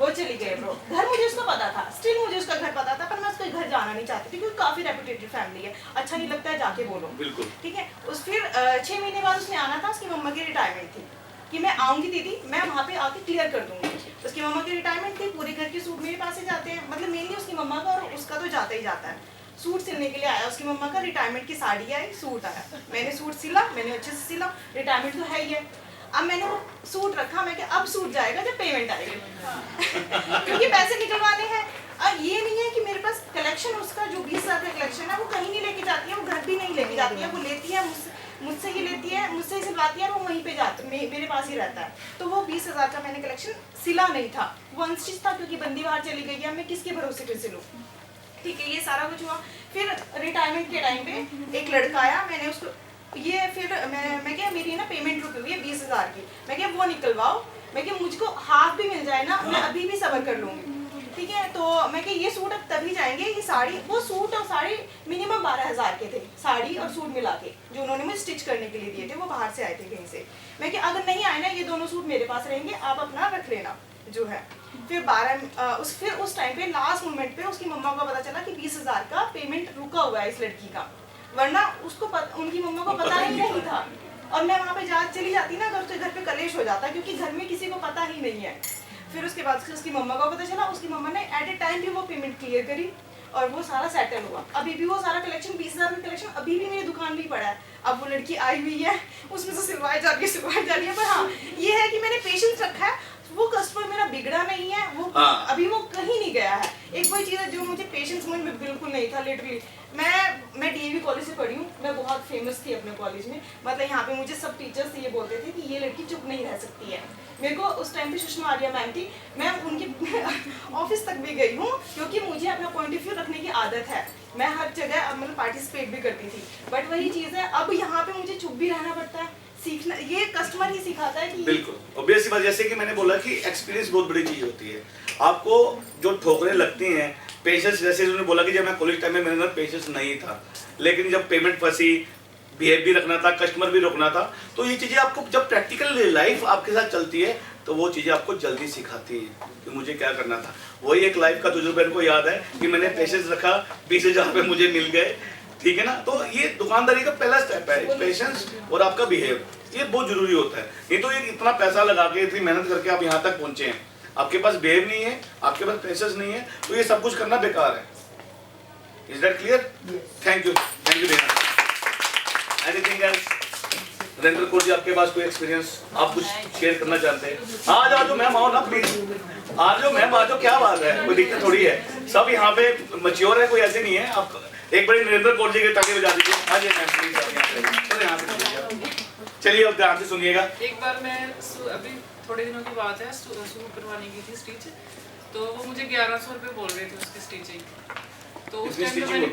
घर मुझे उसका पता था, स्टिल मुझे उसका घर पता था, पर मैं उसके घर जाना नहीं चाहती थी क्योंकि काफ़ी रेपुटेटेड फैमिली है, अच्छा नहीं लगता है जाके बोलो, बिल्कुल, ठीक है। फिर 6 महीने बाद उसने आना था, उसकी मम्मा की रिटायरमेंट थी कि मैं आऊँगी दीदी, मैं वहाँ पे आके क्लियर कर दूँगी। उसकी मम्मा की रिटायरमेंट थी, पूरे घर के सूट मेरे पास से जाते हैं, मतलब मेनली उसकी मम्मा का और उसका तो जाता ही जाता है। सूट सिलने के लिए आया, उसकी मम्मा का रिटायरमेंट की साड़ी आई, सूट आया, मैंने सूट सिला, मैंने अच्छे से सिला, रिटायरमेंट तो है ही है। अब मैंने वो सूट रखा, मैं अब सूट जाएगा जब पेमेंट आएगी क्योंकि पैसे निकलवाने हैं। अब ये नहीं है कि मेरे पास कलेक्शन, उसका जो 20,000 का कलेक्शन है वो कहीं नहीं लेके जाती है, वो घर भी नहीं लेके जाती है, वो लेती है मुझसे ही लेती है, मुझसे ही सिलवाती है, वो वहीं पे जाती मेरे पास ही रहता है। तो वो 20,000 का मैंने कलेक्शन सिला नहीं था, वो अनस्टिच था क्योंकि बंदी बाहर चली गई है, मैं किसके भरोसे पे सिलूँ, ठीक है। ये सारा कुछ हुआ। फिर रिटायरमेंट के टाइम पे एक लड़का आया, मैंने उसको ये फिर मैं क्या मेरी ना पेमेंट रुकी हुई है 20,000 की, मैं क्या वो निकलवाओ, मैं क्या मुझको हाफ भी मिल जाए ना, मैं अभी भी सब्र कर लूँगी, ठीक है। तो मैं क्या ये सूट अब तभी जाएंगे, ये साड़ी, वो सूट और साड़ी मिनिमम 12,000 के थे, साड़ी और सूट मिला के जो उन्होंने मुझे स्टिच करने के लिए दिए थे, वो बाहर से आए थे कहीं से। मैं क्या अगर नहीं आए ना ये दोनों सूट मेरे पास रहेंगे, आप अपना रख लेना जो है। फिर फिर उस टाइम पे लास्ट मोमेंट पे उसकी मम्मा को पता चला कि 20,000 का पेमेंट रुका हुआ है इस लड़की का, वरना उसको उनकी मम्मा को पता ही नहीं था। और मैं वहाँ पे चली जाती ना घर, तो घर पे कलेश हो जाता क्योंकि घर में किसी को पता ही नहीं है। फिर उसके बाद उसकी मम्मा को पता चला, उसकी मम्मा ने एट ए टाइम भी वो पेमेंट क्लियर करी और वो सारा सेटल हुआ। अभी भी वो सारा कलेक्शन 20,000 का कलेक्शन अभी भी मेरी दुकान में ही पड़ा है। अब वो लड़की आई हुई है, उसमें से सिलवाई जा रही है, पर हाँ ये है कि मैंने पेशेंस रखा है, वो कस्टमर मेरा बिगड़ा नहीं है, वो अभी वो कहीं नहीं गया है। एक वही चीज़ है जो मुझे पेशेंस में बिल्कुल नहीं था, लिटरली। मैं डीएवी कॉलेज से पढ़ी हूँ, मैं बहुत फेमस थी अपने कॉलेज में, मतलब यहाँ पे मुझे सब टीचर्स ये बोलते थे कि ये लड़की चुप नहीं रह सकती है। मेरे को उस टाइम पे सुषमा आर्या मैम थी, मैं उनके ऑफिस तक भी गई हूँ क्योंकि मुझे अपना पॉइंट ऑफ व्यू रखने की आदत है, मैं हर जगह मतलब पार्टिसिपेट भी करती थी। बट वही चीज़ है, अब यहाँ पे मुझे चुप भी रहना पड़ता है, सीखना ये कस्टमर ही सिखाता है कि बिल्कुल ऑब्वियस बात, जैसे कि मैंने बोला कि एक्सपीरियंस बहुत बड़ी चीज़ होती है। आपको जो ठोकरें लगती हैं, पेशेंस, जैसे उन्होंने बोला कि जब मैं कॉलेज टाइम में मेरे अंदर पेशेंस नहीं था, लेकिन जब पेमेंट फंसी, बिहेव भी रखना था, कस्टमर भी रोकना था, तो ये चीज़ें आपको जब प्रैक्टिकल लाइफ आपके साथ चलती है तो वो चीज़ें आपको जल्दी सिखाती है कि मुझे क्या करना था। वही एक लाइफ का तजुर्बा इनको याद है कि मैंने पेशेंस रखा, 20,000 रुपये मुझे मिल गए, ठीक है ना। तो ये दुकानदारी का पहला स्टेप है, पेशेंस और आपका बिहेव, ये बहुत जरूरी होता है। नहीं तो ये इतना पैसा लगा के, इतनी मेहनत करके आप यहाँ तक पहुँचे हैं, आपके पास बिहेव नहीं है, आपके पास पेशेंस नहीं है, तो ये सब कुछ करना बेकार है। Is that clear? Thank you very much. Anything else? Narendra Kaur ji, आपके पास कोई एक्सपीरियंस आप कुछ शेयर करना चाहते हैं? आ जाओ मैम, आओ ना प्लीज, आ जाओ मैम, आ जाओ, क्या बात है, कोई दिक्कत थोड़ी है, सब यहाँ पे मैच्योर है, कोई ऐसे नहीं है। आप एक बड़ी नरेंद्र कौर जी के ताली बजा दीजिए। हाँ जी मैम प्लीज यहाँ से चलिए अब ध्यान से सुनिएगा। एक बार मैं अभी थोड़े दिनों की बात है, शुरू करवाने की थी स्टिच, तो वो मुझे 1100 रुपये बोल रहे थे उसकी स्टिचिंग। तो उस टाइम पे मैंने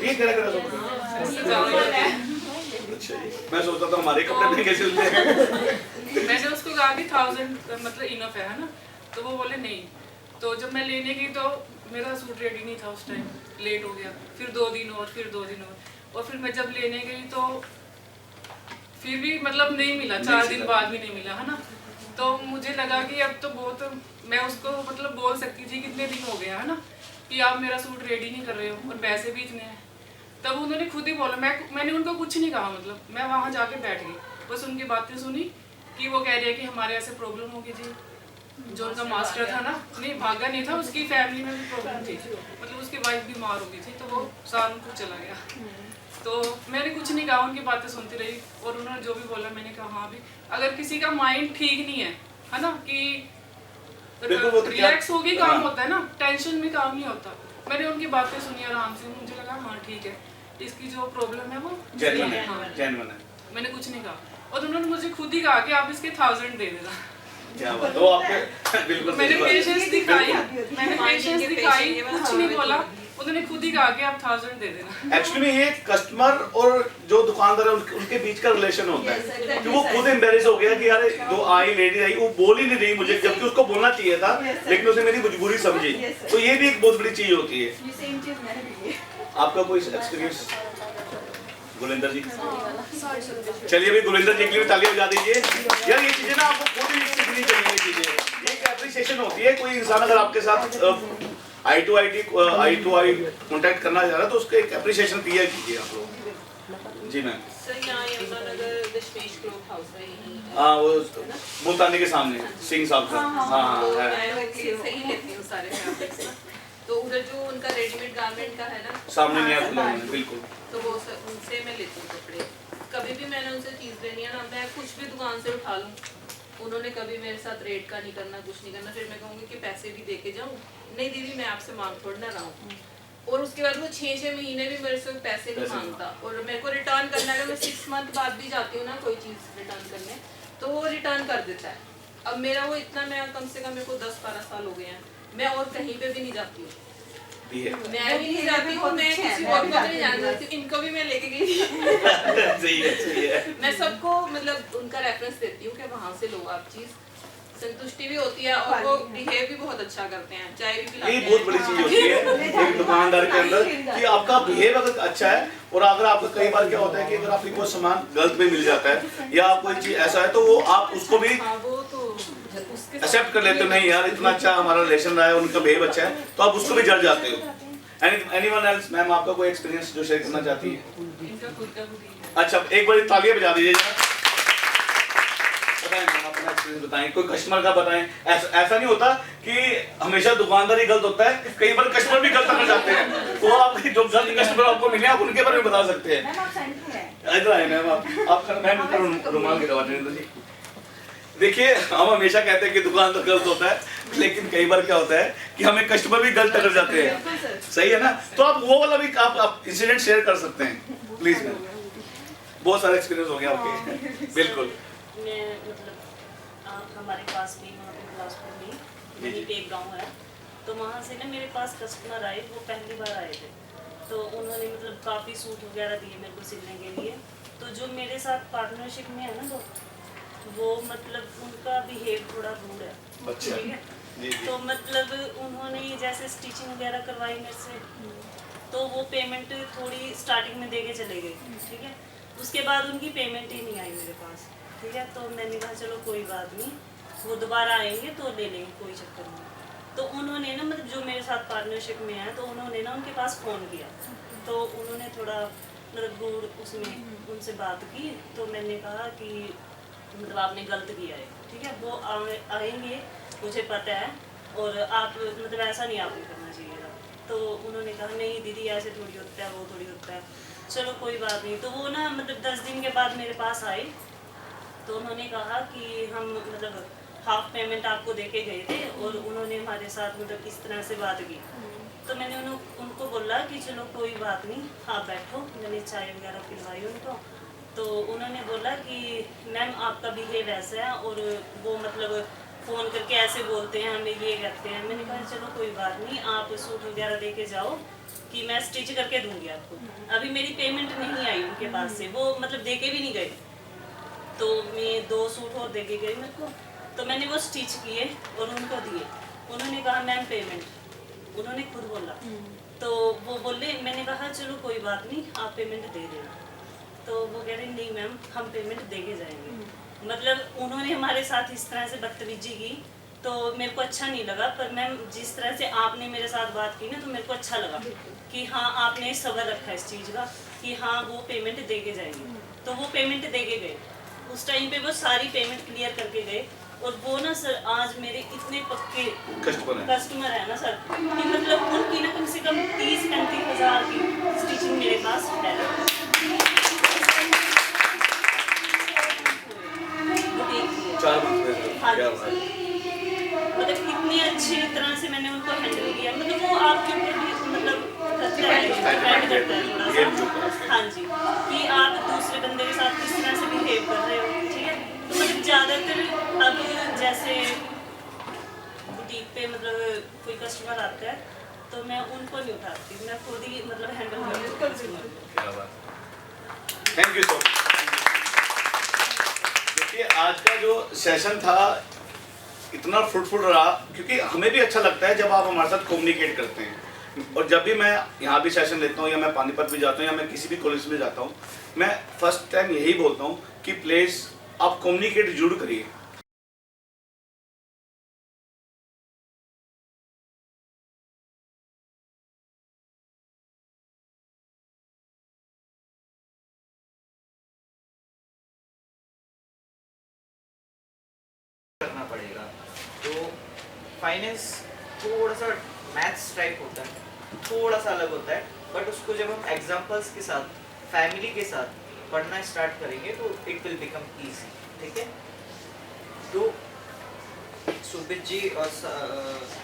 मैं सोचता था हमारे कपड़े में कैसे सिलते हैं। मैंने उसको कहा कि 1000 मतलब इनफ है ना, तो वो बोले नहीं। तो जब मैं लेने गई तो मेरा सूट रेडी नहीं था उस टाइम, लेट हो गया, फिर 2 दिन और फिर 2 दिन और फिर मैं जब लेने गई तो फिर भी मतलब नहीं मिला, 4 दिन बाद भी नहीं मिला, है ना। तो मुझे लगा कि अब तो बहुत, मैं उसको मतलब बोल सकती थी कितने दिन हो गया है ना कि आप मेरा सूट रेडी नहीं कर रहे हो और पैसे भी इतने हैं। तब उन्होंने खुद ही बोला, मैंने उनको कुछ नहीं कहा, मतलब मैं वहाँ जाके बैठ गई, बस उनकी बातें सुनी कि वो कह रही है कि हमारे ऐसे प्रॉब्लम होगी जी। जो उनका मास्टर था ना, नहीं भागा नहीं था, उसकी फैमिली में भी प्रॉब्लम थी, मतलब उसकी वाइफ बीमार हो गई थी, तो वो सहारनपुर चला गया। तो मैंने कुछ नहीं कहा, उनकी बातें सुनती रही और उन्होंने जो भी बोला मैंने कहा हाँ भी, अगर किसी का माइंड ठीक नहीं है ना, कि रिलैक्स होगी काम होता है ना, टेंशन में काम नहीं होता। मैंने उनकी बातें सुनी आराम से, मुझे लगा हाँ ठीक है, इसकी जो प्रॉब्लम है वो जेन्युइन है। मैंने कुछ नहीं कहा और उन्होंने मुझे खुद ही कहा कि आप इसके 1000 दे देना। क्या बात, तो आपने बिल्कुल मैंने पेशेंस दिखाई, कुछ नहीं बोला, उन्होंने खुद ही कहा कि आप 1000 दे देना। एक्चुअली में ये कस्टमर और जो दुकानदार है उनके बीच का रिलेशन होता है कि वो खुद एम्बेरेस हो गया कि यार जो आई लेडी आई वो बोल ही नहीं रही मुझे, जबकि उसको बोलना चाहिए था, लेकिन उसने मेरी मजबूरी समझी। तो ये भी एक बहुत बड़ी चीज होती है। आपका कोई एक्सपीरियंस गुलेंदर जी? चलिए भाई गुलेंदर जी के लिए तालियां बजा दीजिए। यार ये चीजें ना आपको खुद ही सीखनी चाहिए, ये चीजें, ये एक एप्रिसिएशन होती है। कोई इंसान अगर आपके साथ आई टू आई कॉन्टेक्ट करना चाह रहा है तो उसको एक एप्रिसिएशन दिया कीजिए आप लोग। जी मैम। हाँ वो मुल्तानी के सामने सिंह साहब का। हाँ सही लेती हूँ सारे फैब्रिक्स ना, तो उधर जो उनका रेडीमेड गारमेंट का है ना सामने नहीं आता बिल्कुल, तो वो उनसे मैं लेती हूँ कपड़े। कभी भी मैंने उनसे चीज़ लेनी है ना, मैं कुछ भी दुकान से उठा लूँ, उन्होंने कभी मेरे साथ रेट का नहीं करना, कुछ नहीं करना। फिर मैं कहूँगी कि पैसे भी दे के जाऊँ, नहीं दीदी मैं आपसे मांग थोड़ी ना रहा हूँ। और उसके बाद वो 6-6 महीने भी मेरे से पैसे नहीं मांगता, और मेरे को रिटर्न करना है, मैं 6 मंथ बाद भी जाती हूँ ना कोई चीज़ रिटर्न करने, तो वो रिटर्न कर देता है। अब मेरा वो इतना, मैं कम से कम मेरे को 10-12 साल हो गए हैं, मैं और कहीं पे भी नहीं जाती हूँ, मैं भी नहीं जाती हूँ, मैं किसी और को भी नहीं जान सकती हूँ, इनको भी मैं लेके गई थी। सही है। मैं सबको मतलब उनका रेफरेंस देती हूँ कि वहाँ से लो आप चीज़, संतुष्टि भी होती है और वो बिहेव भी बहुत अच्छा करते हैं, चाय भी पिलाते हैं। ये बहुत बड़ी चीज होती है एक दुकानदार के अंदर कि आपका बिहेव अगर अच्छा है, और अगर आपको कई बार क्या होता है कि अगर आपको कोई सामान गलत में मिल जाता है या कोई चीज ऐसा है तो वो आप उसको भी एक्सेप्ट कर लेते हो, नहीं यार इतना अच्छा हमारा रिलेशन रहा है, उनका बिहेव अच्छा है, तो आप उसको भी जड़ जाते हो। एनीवन एल्स मैम, आपका कोई एक्सपीरियंस जो शेयर करना चाहती है? अच्छा एक बार तालियां बजा दीजिए, बताएं मैम अपना एक्सपीरियंस बताएं, कोई कस्टमर का बताएं। ऐसा नहीं होता कि हमेशा दुकानदार ही गलत होता है, कई बार कस्टमर भी गलत कर जाते हैं, तो आप जो गलत कस्टमर आपको मिले आप उनके बारे में बता सकते हैं। इधर आए मैम, आप मैम रुमाल गिरवा। देखिए हम हमेशा कहते हैं कि दुकानदार गलत होता है, लेकिन कई बार क्या होता है कि हमें कस्टमर भी गलत कर जाते हैं, सही है ना। तो आप वो वाला भी आप इंसिडेंट शेयर कर सकते हैं प्लीज मैम, बहुत सारा एक्सपीरियंस हो गया आपके। बिल्कुल मैं मतलब हमारे पास भी वहाँ पे बिलासपुर में वहीं पे एक गाँव है, तो वहाँ से ना मेरे पास कस्टमर आए, वो पहली बार आए थे, तो उन्होंने मतलब काफ़ी सूट वगैरह दिए मेरे को सिलने के लिए। तो जो मेरे साथ पार्टनरशिप में है ना वो मतलब उनका बिहेव थोड़ा रूड है, ठीक है। तो मतलब उन्होंने जैसे स्टिचिंग वगैरह करवाई मेरे से, तो वो पेमेंट थोड़ी स्टार्टिंग में दे के चले गए, ठीक है। उसके बाद उनकी पेमेंट ही नहीं आई मेरे पास, ठीक है। तो मैंने कहा चलो कोई बात नहीं, वो दोबारा आएंगे तो ले लेंगे, कोई चक्कर नहीं। तो उन्होंने ना मतलब जो मेरे साथ पार्टनरशिप में है, तो उन्होंने ना उनके पास फ़ोन किया, तो उन्होंने थोड़ा मतलब रूड उसमें उनसे बात की। तो मैंने कहा कि मतलब आपने गलत किया है, ठीक है, वो आएंगे मुझे पता है, और आप मतलब ऐसा नहीं आपको करना चाहिए था। तो उन्होंने कहा नहीं दीदी ऐसे थोड़ी होता है, वो थोड़ी होता है, चलो कोई बात नहीं। तो वो ना मतलब 10 दिन के बाद मेरे पास आए, तो उन्होंने कहा कि हम मतलब हाफ पेमेंट आपको दे के गए थे, और उन्होंने हमारे साथ मतलब इस तरह से बात की। तो मैंने उनको बोला कि चलो कोई बात नहीं, आप बैठो। मैंने चाय वगैरह पिलवाई उनको। तो उन्होंने बोला कि मैम आपका बिहेव ऐसा है, और वो मतलब फ़ोन करके ऐसे बोलते हैं, हमें ये कहते हैं। मैंने कहा चलो कोई बात नहीं, आप सूट वगैरह दे के जाओ कि मैं स्टिच करके दूंगी आपको। अभी मेरी पेमेंट नहीं आई उनके पास से, वो मतलब दे के भी नहीं गए। तो मैं 2 सूट और दे के गई मेरे को। तो मैंने वो स्टिच किए और उनको दिए। उन्होंने कहा मैम पेमेंट, उन्होंने खुद बोला। तो वो बोले, मैंने कहा चलो कोई बात नहीं, आप पेमेंट दे देना। तो वो कह रहे नहीं मैम हम पेमेंट दे के जाएंगे। मतलब उन्होंने हमारे साथ इस तरह से बदतमीजी की, तो मेरे को अच्छा नहीं लगा। पर मैम जिस तरह से आपने मेरे साथ बात की ना, तो मेरे को अच्छा लगा कि हाँ आपने सब्र रखा इस चीज़ का कि हाँ वो पेमेंट दे के जाएंगे। तो वो पेमेंट दे के गए। उस टाइम पे वो सारी पेमेंट क्लियर करके गए। और वो ना सर आज मेरे इतने पक्के कस्टमर है ना सर, कि मतलब उनकी ना कम से कम 30-35 हज़ार की स्टिचिंग मेरे पास है। हाँ जी, मतलब कितनी अच्छी तरह से मैंने उनको हैंडल किया। मतलब वो आपके ऊपर भी मतलब करता है, डिपेंड करता है थोड़ा सा। हाँ जी, कि आप दूसरे बंदे के साथ किस तरह से बिहेव कर रहे हो, ठीक है। तो मतलब ज़्यादातर अब जैसे बुटीक पे मतलब कोई कस्टमर आता है तो मैं उनको नहीं उठाती, मैं खुद ही मतलब हैंडल करती हूँ कस्टमर को। क्या बात, थैंक यू सो मच। देखिए आज का जो सेशन था इतना फ्रूटफुल रहा, क्योंकि हमें भी अच्छा लगता है जब आप हमारे साथ कम्युनिकेट करते हैं। और जब भी मैं यहाँ भी सेशन लेता हूँ, या मैं पानीपत भी जाता हूँ, या मैं किसी भी कॉलेज में जाता हूँ, मैं फर्स्ट टाइम यही बोलता हूँ कि प्लीज़ आप कम्युनिकेट जरूर करिए। करना पड़ेगा। तो फाइनेंस थोड़ा सा मैथ्स टाइप होता है, थोड़ा सा अलग होता है, बट उसको जब हम एग्जांपल्स के साथ, फैमिली के साथ पढ़ना स्टार्ट करेंगे तो इट विल बिकम इजी, ठीक है। तो सुबित जी और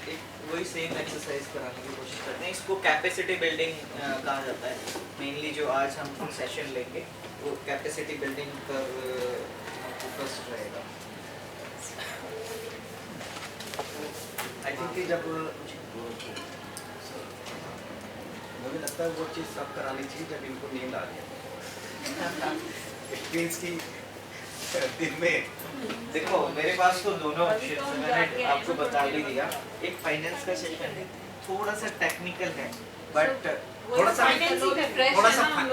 एक वही सेम एक्सरसाइज कराने की कोशिश करते हैं। इसको कैपेसिटी बिल्डिंग कहा जाता है। मेनली जो आज हम सेशन लेंगे वो कैपेसिटी बिल्डिंग पर फोकस रहेगा। आई थिंक कि जब मुझे लगता है वो चीज़ सब करानी चाहिए जब इनको नींद आ रही है। इट मीन्स कि दिन में देखो मेरे पास तो दोनों ऑप्शन है, मैंने आपको बता भी दिया। एक फाइनेंस का सेशन है, थोड़ा सा टेक्निकल है, बट थोड़ा सा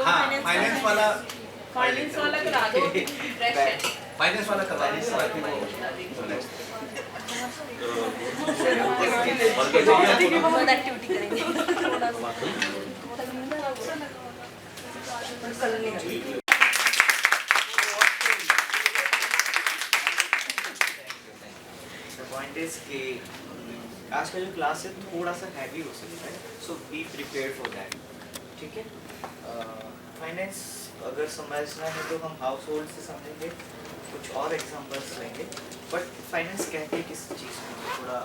हाँ फाइनेंस वाला करा दो, फाइनेंस वाला करवा दीजिए। एक्टिविटी करेंगे पॉइंट इज कि आज का जो क्लास है थोड़ा सा हैवी हो सकता है, सो बी प्रिपेयर फॉर दैट, ठीक है। फाइनेंस अगर समझना है तो हम हाउस होल्ड से समझेंगे, कुछ और एग्जांपल्स लेंगे, बट फाइनेंस कहते किस चीज़ को, थोड़ा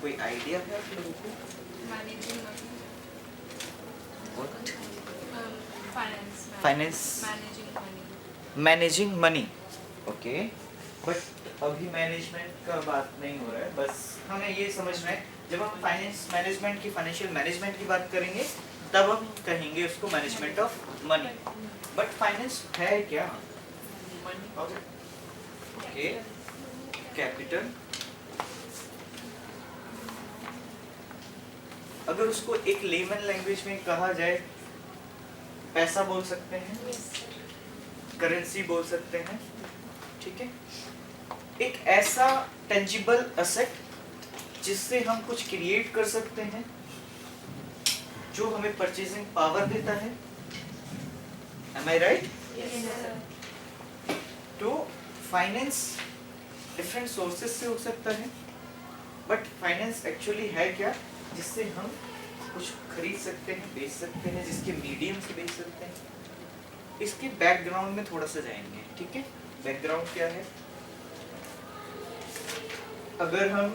कोई आइडिया है आप लोगों को? Finance managing money, okay. But अभी मैनेजमेंट का बात नहीं हो रहा है, बस हमें ये समझना है जब हम फाइनेंस मैनेजमेंट की, फाइनेंशियल मैनेजमेंट की बात करेंगे तब हम कहेंगे उसको management of money. But finance है क्या? Okay, capital. अगर उसको एक लेमन लैंग्वेज में कहा जाए, पैसा बोल सकते हैं, करेंसी बोल सकते हैं, ठीक है। एक ऐसा टेंजिबल एसेट जिससे हम कुछ क्रिएट कर सकते हैं, जो हमें परचेजिंग पावर देता है। Am I right? Yes, sir. तो फाइनेंस डिफरेंट सोर्सेस से हो सकता है, बट फाइनेंस एक्चुअली है क्या? जिससे हम कुछ खरीद सकते हैं, बेच सकते हैं, जिसके मीडियम से बेच सकते हैं। इसके बैकग्राउंड में थोड़ा सा जाएंगे, ठीक है। बैकग्राउंड क्या है? अगर हम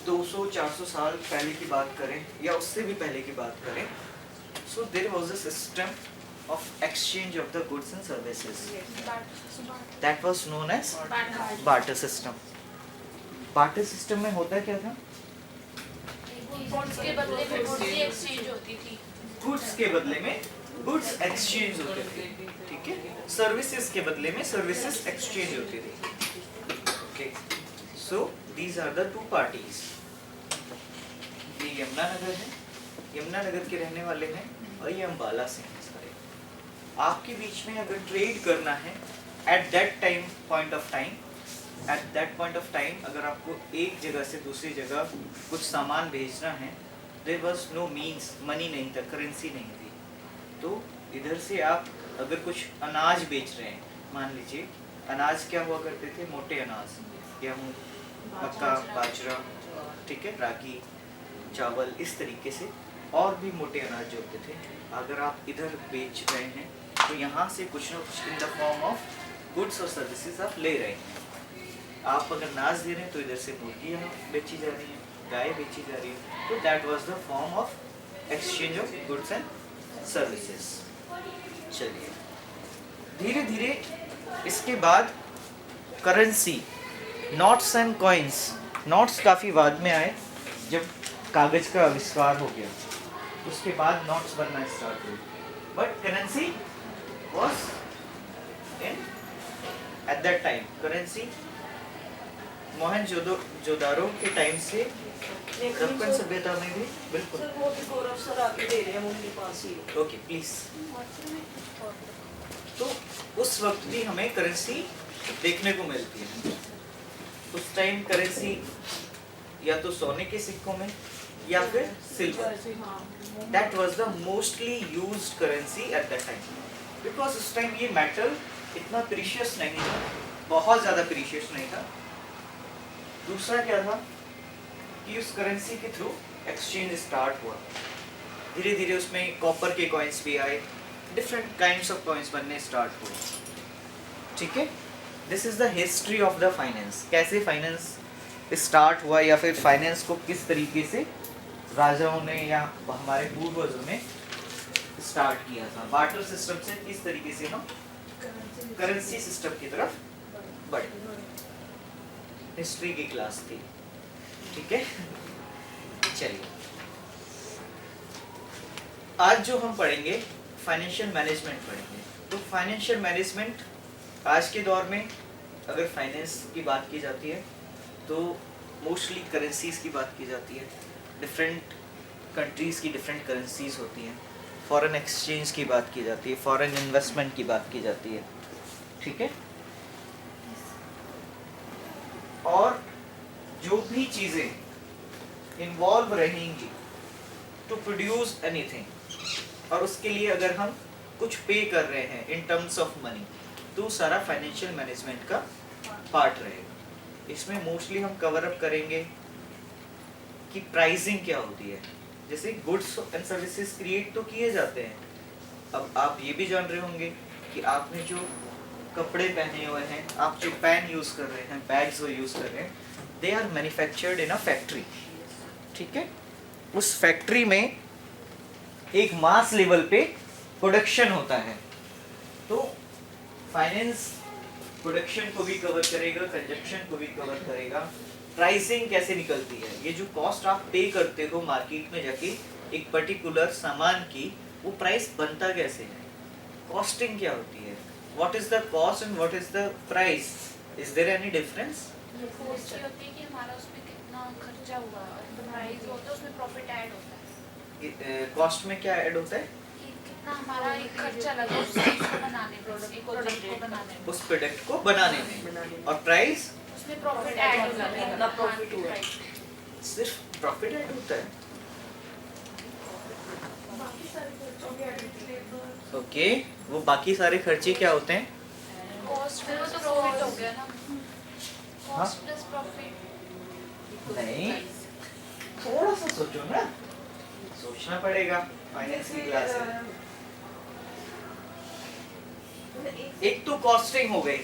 200-400 साल पहले की बात करें या उससे भी पहले की बात करें, so there was a system of exchange of the goods and services that was known as barter system. barter system में होता क्या था? गुड्स के बदले में गुड्स की एक्सचेंज होती थी। गुड्स के बदले में गुड्स एक्सचेंज होते थे, ठीक है। सर्विसेज के बदले में सर्विसेज एक्सचेंज होती थी, okay. So these are the two parties. ये यमुनानगर है, यमुनानगर के रहने वाले हैं, और ये अम्बाला से हैं सारे। आपके बीच में अगर ट्रेड करना है at that time point of time, at that point of time अगर आपको एक जगह से दूसरी जगह कुछ सामान भेजना है, there was no means, money नहीं था, करेंसी नहीं थी। तो इधर से आप अगर कुछ अनाज बेच रहे हैं, मान लीजिए अनाज क्या हुआ करते थे, मोटे अनाज, गेहूँ, मक्का, बाजरा, ठीक है, रागी, चावल, इस तरीके से और भी मोटे अनाज जो होते थे, अगर आप इधर बेच रहे हैं तो यहाँ से कुछ ना कुछ in the form of goods और सर्विसेज आप ले रहे हैं। आप अगर नाज दे रहे हैं तो इधर से मुर्गियाँ बेची जा रही हैं, गाय बेची जा रही है, तो that was the form of exchange of goods and services. चलिए धीरे धीरे इसके बाद currency, notes and coins. Notes काफ़ी बाद में आए जब कागज़ का आविष्कार हो गया, उसके बाद नोट्स बनना स्टार्ट हुए, but currency was in at that time. Currency Mohenjodaro के टाइम से दक्कन सभ्यता में भी बिल्कुल। सर वो भी गौरव सर आके दे रहे हैं उनके पास ही। Okay please. तो उस वक्त भी हमें करेंसी देखने को मिलती है। उस टाइम करेंसी या तो सोने के सिक्कों में या फिर silver, that was the mostly used currency at that time, because उस टाइम ये मेटल इतना प्रीशियस नहीं था, बहुत ज़्यादा प्रीशियस नहीं था। दूसरा क्या था कि उस करेंसी के थ्रू एक्सचेंज स्टार्ट हुआ, धीरे धीरे उसमें कॉपर के कॉइन्स भी आए, डिफरेंट काइंड्स ऑफ कॉइन्स बनने स्टार्ट हुए, ठीक है। This is the history of the finance, कैसे फाइनेंस स्टार्ट हुआ या फिर फाइनेंस को किस तरीके से राजाओं ने या हमारे पूर्वजों ने स्टार्ट किया था। बार्टर सिस्टम से किस तरीके से हम करेंसी सिस्टम की तरफ बढ़े, हिस्ट्री की क्लास थी, ठीक है। चलिए आज जो हम पढ़ेंगे फाइनेंशियल मैनेजमेंट पढ़ेंगे। तो फाइनेंशियल मैनेजमेंट आज के दौर में अगर फाइनेंस की बात की जाती है तो मोस्टली करेंसीज की बात की जाती है। डिफरेंट कंट्रीज़ की डिफरेंट करेंसीज होती हैं, फॉरेन एक्सचेंज की बात की जाती है, फॉरेन इन्वेस्टमेंट की बात की जाती है, ठीक है। और जो भी चीज़ें इन्वॉल्व रहेंगी टू प्रोड्यूस एनीथिंग, और उसके लिए अगर हम कुछ पे कर रहे हैं इन टर्म्स ऑफ मनी, तो सारा फाइनेंशियल मैनेजमेंट का पार्ट रहेगा। इसमें मोस्टली हम कवर अप करेंगे कि प्राइसिंग क्या होती है, जैसे गुड्स एंड सर्विसेज क्रिएट तो किए जाते हैं। अब आप ये भी जान रहे होंगे कि आपने जो कपड़े पहने हुए हैं, आप जो पेन यूज़ कर रहे हैं, बैग्स वो यूज़ कर रहे हैं, they are manufactured in a factory, ठीक है। उस फैक्ट्री में एक मास लेवल पे प्रोडक्शन होता है, तो फाइनेंस प्रोडक्शन को भी कवर करेगा, कंजप्शन को भी कवर करेगा। प्राइसिंग कैसे निकलती है, ये जो कॉस्ट आप पे करते हो मार्केट में जाके एक पर्टिकुलर सामान की, वो प्राइस बनता कैसे है, कॉस्टिंग क्या होती है, what is the cost and what is the price, is there any difference? Cost ये होती है कि हमारा उसमें कितना खर्चा हुआ, और प्राइस होता है उसमें प्रॉफिट ऐड होता है। कॉस्ट में क्या ऐड होता है? कि कितना हमारा एक खर्चा लगा उस चीज को बनाने में, प्रोडक्ट को बनाने में, उस प्रोडक्ट को बनाने में, और प्राइस उसमें प्रॉफिट ऐड होता है, कितना प्रॉफिट हुआ, सिर्फ प्रॉफिट ऐड होता है। ओके, वो बाकी सारे खर्चे क्या होते हैं? कॉस्ट प्लस प्रॉफिट हो गया ना, कॉस्ट प्लस प्रॉफिट। नहीं, थोड़ा सा सोचो ना, सोचना पड़ेगा, फाइनेंस की क्लास है। एक तो कॉस्टिंग हो गई।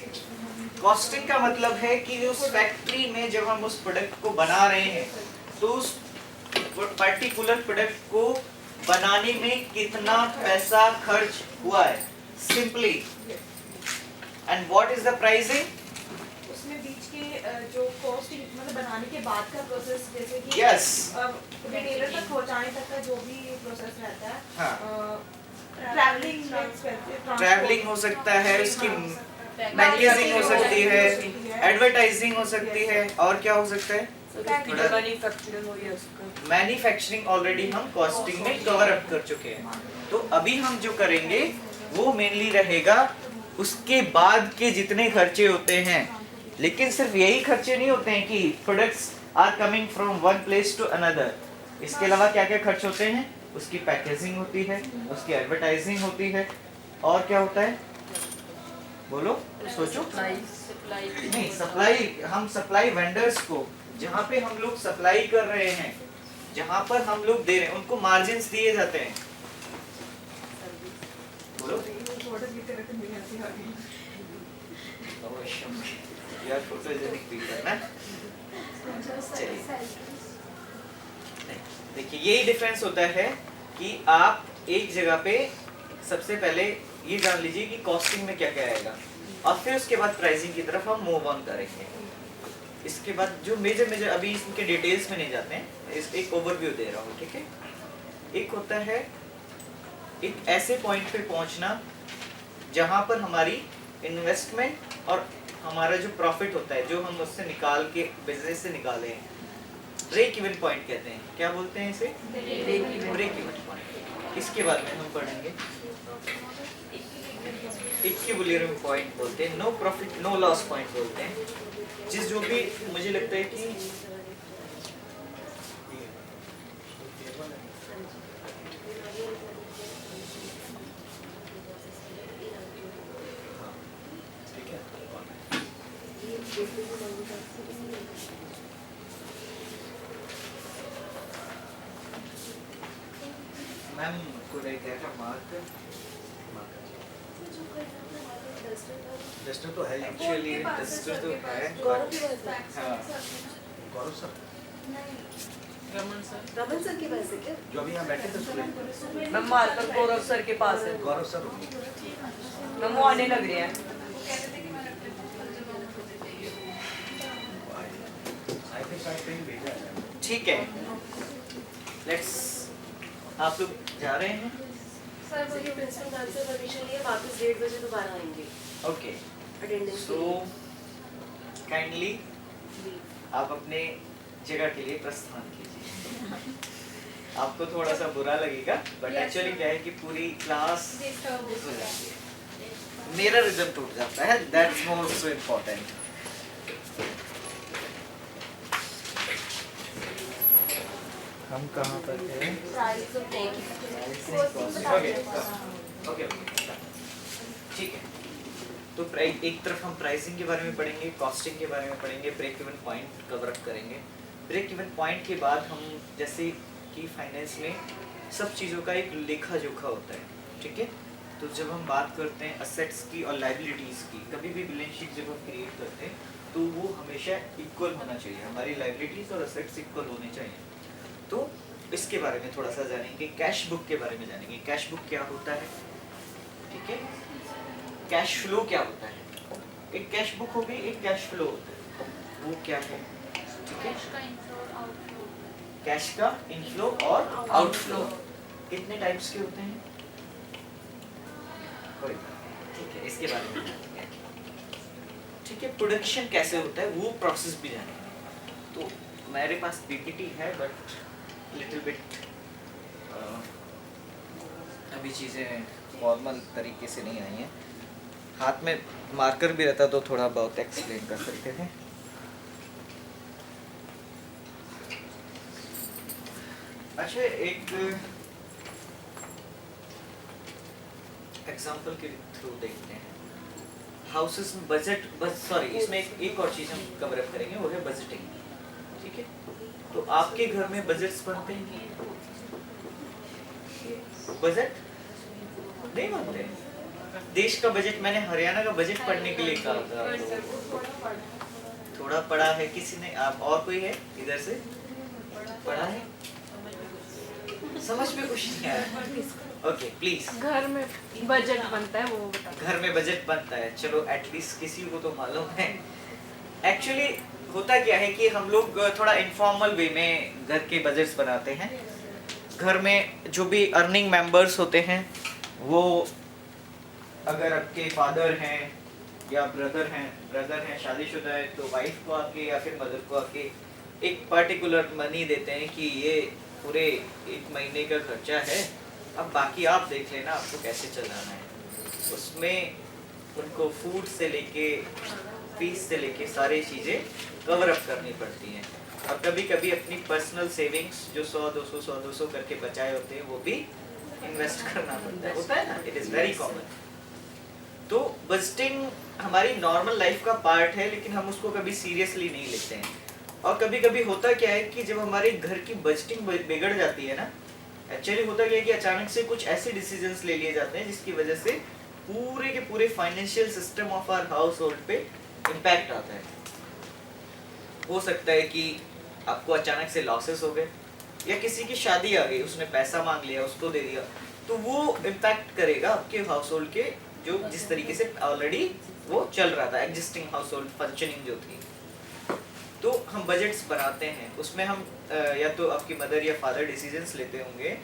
कॉस्टिंग का मतलब है कि उस फैक्ट्री में जब हम उस प्रोडक्ट को बना रहे हैं तो उस पर्टिकुलर प्रोडक्ट को बनाने में कितना पैसा खर्च हुआ है, simply. And what is the pricing? उसमें बीच के जो कॉस्टिंग मतलब बनाने के बाद का प्रोसेस, जैसे कि Yes. रिटेलर तक पहुंचाने तक का जो भी प्रोसेस रहता है, हाँ। ट्रैवलिंग हो सकता है, उसकी पैकेजिंग हो सकती है, एडवर्टाइजिंग हो सकती है, और क्या हो सकता है? मैन्युफैक्चरिंग ऑलरेडी हम कॉस्टिंग में कवर अप कर चुके हैं। तो अभी हम जो करेंगे वो मेनली रहेगा उसके बाद के जितने खर्चे होते हैं। लेकिन सिर्फ यही खर्चे नहीं होते हैं कि products are coming from one place to another. इसके अलावा क्या क्या खर्च होते हैं? उसकी पैकेजिंग होती है, उसकी एडवर्टाइजिंग होती है, और क्या होता है? बोलो, सोचो। नहीं, सप्लाई, हम सप्लाई वेंडर्स को, जहाँ पे हम लोग सप्लाई कर रहे हैं, जहाँ पर हम लोग दे रहे हैं, उनको मार्जिन्स दिए जाते हैं। बोलो। यार फोटोजेनिक पिक्चर ना। देखिए यही डिफरेंस होता है कि आप एक जगह पे सबसे पहले ये जान लीजिए कि कॉस्टिंग में क्या क्या आएगा, और फिर उसके बाद प्राइसिंग की तरफ हम मूव ऑन करेंगे। इसके बाद जो मेजर अभी इसके डिटेल्स में नहीं जाते हैं, एक ओवरव्यू दे रहा हूँ, ठीक है। एक होता है एक ऐसे पॉइंट पे पहुंचना जहां पर हमारी इन्वेस्टमेंट और हमारा जो प्रॉफिट होता है, जो हम उससे निकाल के बिजनेस से निकाले हैं, ब्रेक इवन पॉइंट कहते हैं। क्या बोलते हैं इसे? Break even point. इसके बाद में हम पढ़ेंगे इक्विलिब्रियम पॉइंट बोलते हैं, no profit no loss point बोलते हैं। जिस जो भी मुझे लगता है कि ma'am could I get a marker? Duster तो है एक्चुअली, डस्टर तो है, हाँ। गौरव सर, रमन सर के पास है क्या? जो अभी यहाँ बैठे थे स्टूडेंट, मैम मार्कर गौरव सर के पास है। गौरव सर मैम वो आने लग रहे हैं। ठीक है, लेट्स, आप लोग जा रहे हैं? सर मुझे प्रिंसिपल मैम से परमिशन लिए वापस 1:30 बजे दोबारा आएंगे। ओके, अटेंडेंस सो काइंडली आप अपने जगह के लिए प्रस्थान कीजिए। आपको थोड़ा सा बुरा लगेगा, बट एक्चुअली क्या है कि पूरी क्लास हो जाती है, मेरा रिदम टूट जाता है, दैट्स मोस्ट इम्पोर्टेंट। हम कहाँ पर हैं? ओके, ठीक है। तो एक तरफ हम प्राइसिंग के बारे में पढ़ेंगे, कॉस्टिंग के बारे में पढ़ेंगे, break even point cover up करेंगे। ब्रेक इवन पॉइंट के बाद हम जैसे कि फाइनेंस में सब चीज़ों का एक लेखा जोखा होता है, ठीक है। तो जब हम बात करते हैं असेट्स की और लाइबिलिटीज़ की, कभी भी बैलेंस शीट जब हम क्रिएट करते हैं तो वो हमेशा इक्वल होना चाहिए, हमारी लाइबिलिटीज़ और असेट्स इक्वल होने चाहिए। तो इसके बारे में थोड़ा सा जानेंगे, कैश बुक के बारे में जानेंगे, कैश बुक क्या होता है, ठीक है। कैश फ्लो क्या होता है, एक कैश बुक हो गई, एक कैश फ्लो होता है, वो क्या है, ठीक है। कैश का इनफ्लो और आउटफ्लो कितने टाइप्स के होते हैं, कोई ठीक है, इसके बारे में जानेंगे, ठीक है। प्रोडक्शन कैसे होता है वो प्रोसेस भी जानेंगे। तो मेरे पास पीपीटी है, बट लिटिल बिट अभी चीज़ें फॉर्मल तरीके से नहीं आई हैं। हाथ में मार्कर भी रहता तो थोड़ा बहुत एक्सप्लेन कर सकते हैं। अच्छा, एक एग्जांपल के थ्रू देखते हैं। हाउसेस में बजट, सॉरी, इसमें एक और चीज़ हम कवर अप करेंगे, वो है बजटिंग, ठीक है। तो आपके घर में बजट्स बनते हैं? बजट नहीं बनते। देश का बजट, मैंने हरियाणा का बजट पढ़ने के लिए कहा था, थोड़ा पढ़ा है किसी ने? आप और कोई है इधर से? पढ़ा है? समझ में कुछ नहीं आया। Okay please. घर में बजट बनता है वो बता। घर में बजट बनता है, चलो एटलीस्ट किसी को तो मालूम है। एक्चुअली होता क्या है कि हम लोग थोड़ा इनफॉर्मल वे में घर के बजट्स बनाते हैं। घर में जो भी अर्निंग मेंबर्स होते हैं वो, अगर आपके फादर हैं या ब्रदर हैं शादीशुदा है, तो वाइफ को आके या फिर मदर को आके एक पर्टिकुलर मनी देते हैं कि ये पूरे एक महीने का खर्चा है, अब बाकी आप देख लेना आपको कैसे चलाना है। उसमें उनको फूड से लेके फीस से लेके सारी चीज़ें कवर अप करनी पड़ती हैं। और कभी कभी अपनी पर्सनल सेविंग्स जो 100-200 करके बचाए होते हैं वो भी इन्वेस्ट करना पड़ता है, होता है ना, इट इज़ वेरी कॉमन। तो बजटिंग हमारी नॉर्मल लाइफ का पार्ट है, लेकिन हम उसको कभी सीरियसली नहीं लेते हैं। और कभी कभी होता क्या है कि जब हमारे घर की बजटिंग बिगड़ जाती है ना, एक्चुअली होता क्या है कि अचानक से कुछ ऐसे डिसीजंस ले लिए जाते हैं जिसकी वजह से पूरे के पूरे financial system of our household पे इम्पैक्ट आता है। हो सकता है कि आपको अचानक से लॉसेस हो गए, या किसी की शादी आ गई, उसने पैसा मांग लिया, उसको दे दिया, तो वो इम्पैक्ट करेगा आपके हाउस होल्ड के जो जिस तरीके से ऑलरेडी वो चल रहा था, एग्जिस्टिंग हाउस होल्ड फंक्शनिंग जो थी। तो हम बजट्स बनाते हैं, उसमें हम या तो आपकी मदर या फादर डिसीजंस लेते होंगे,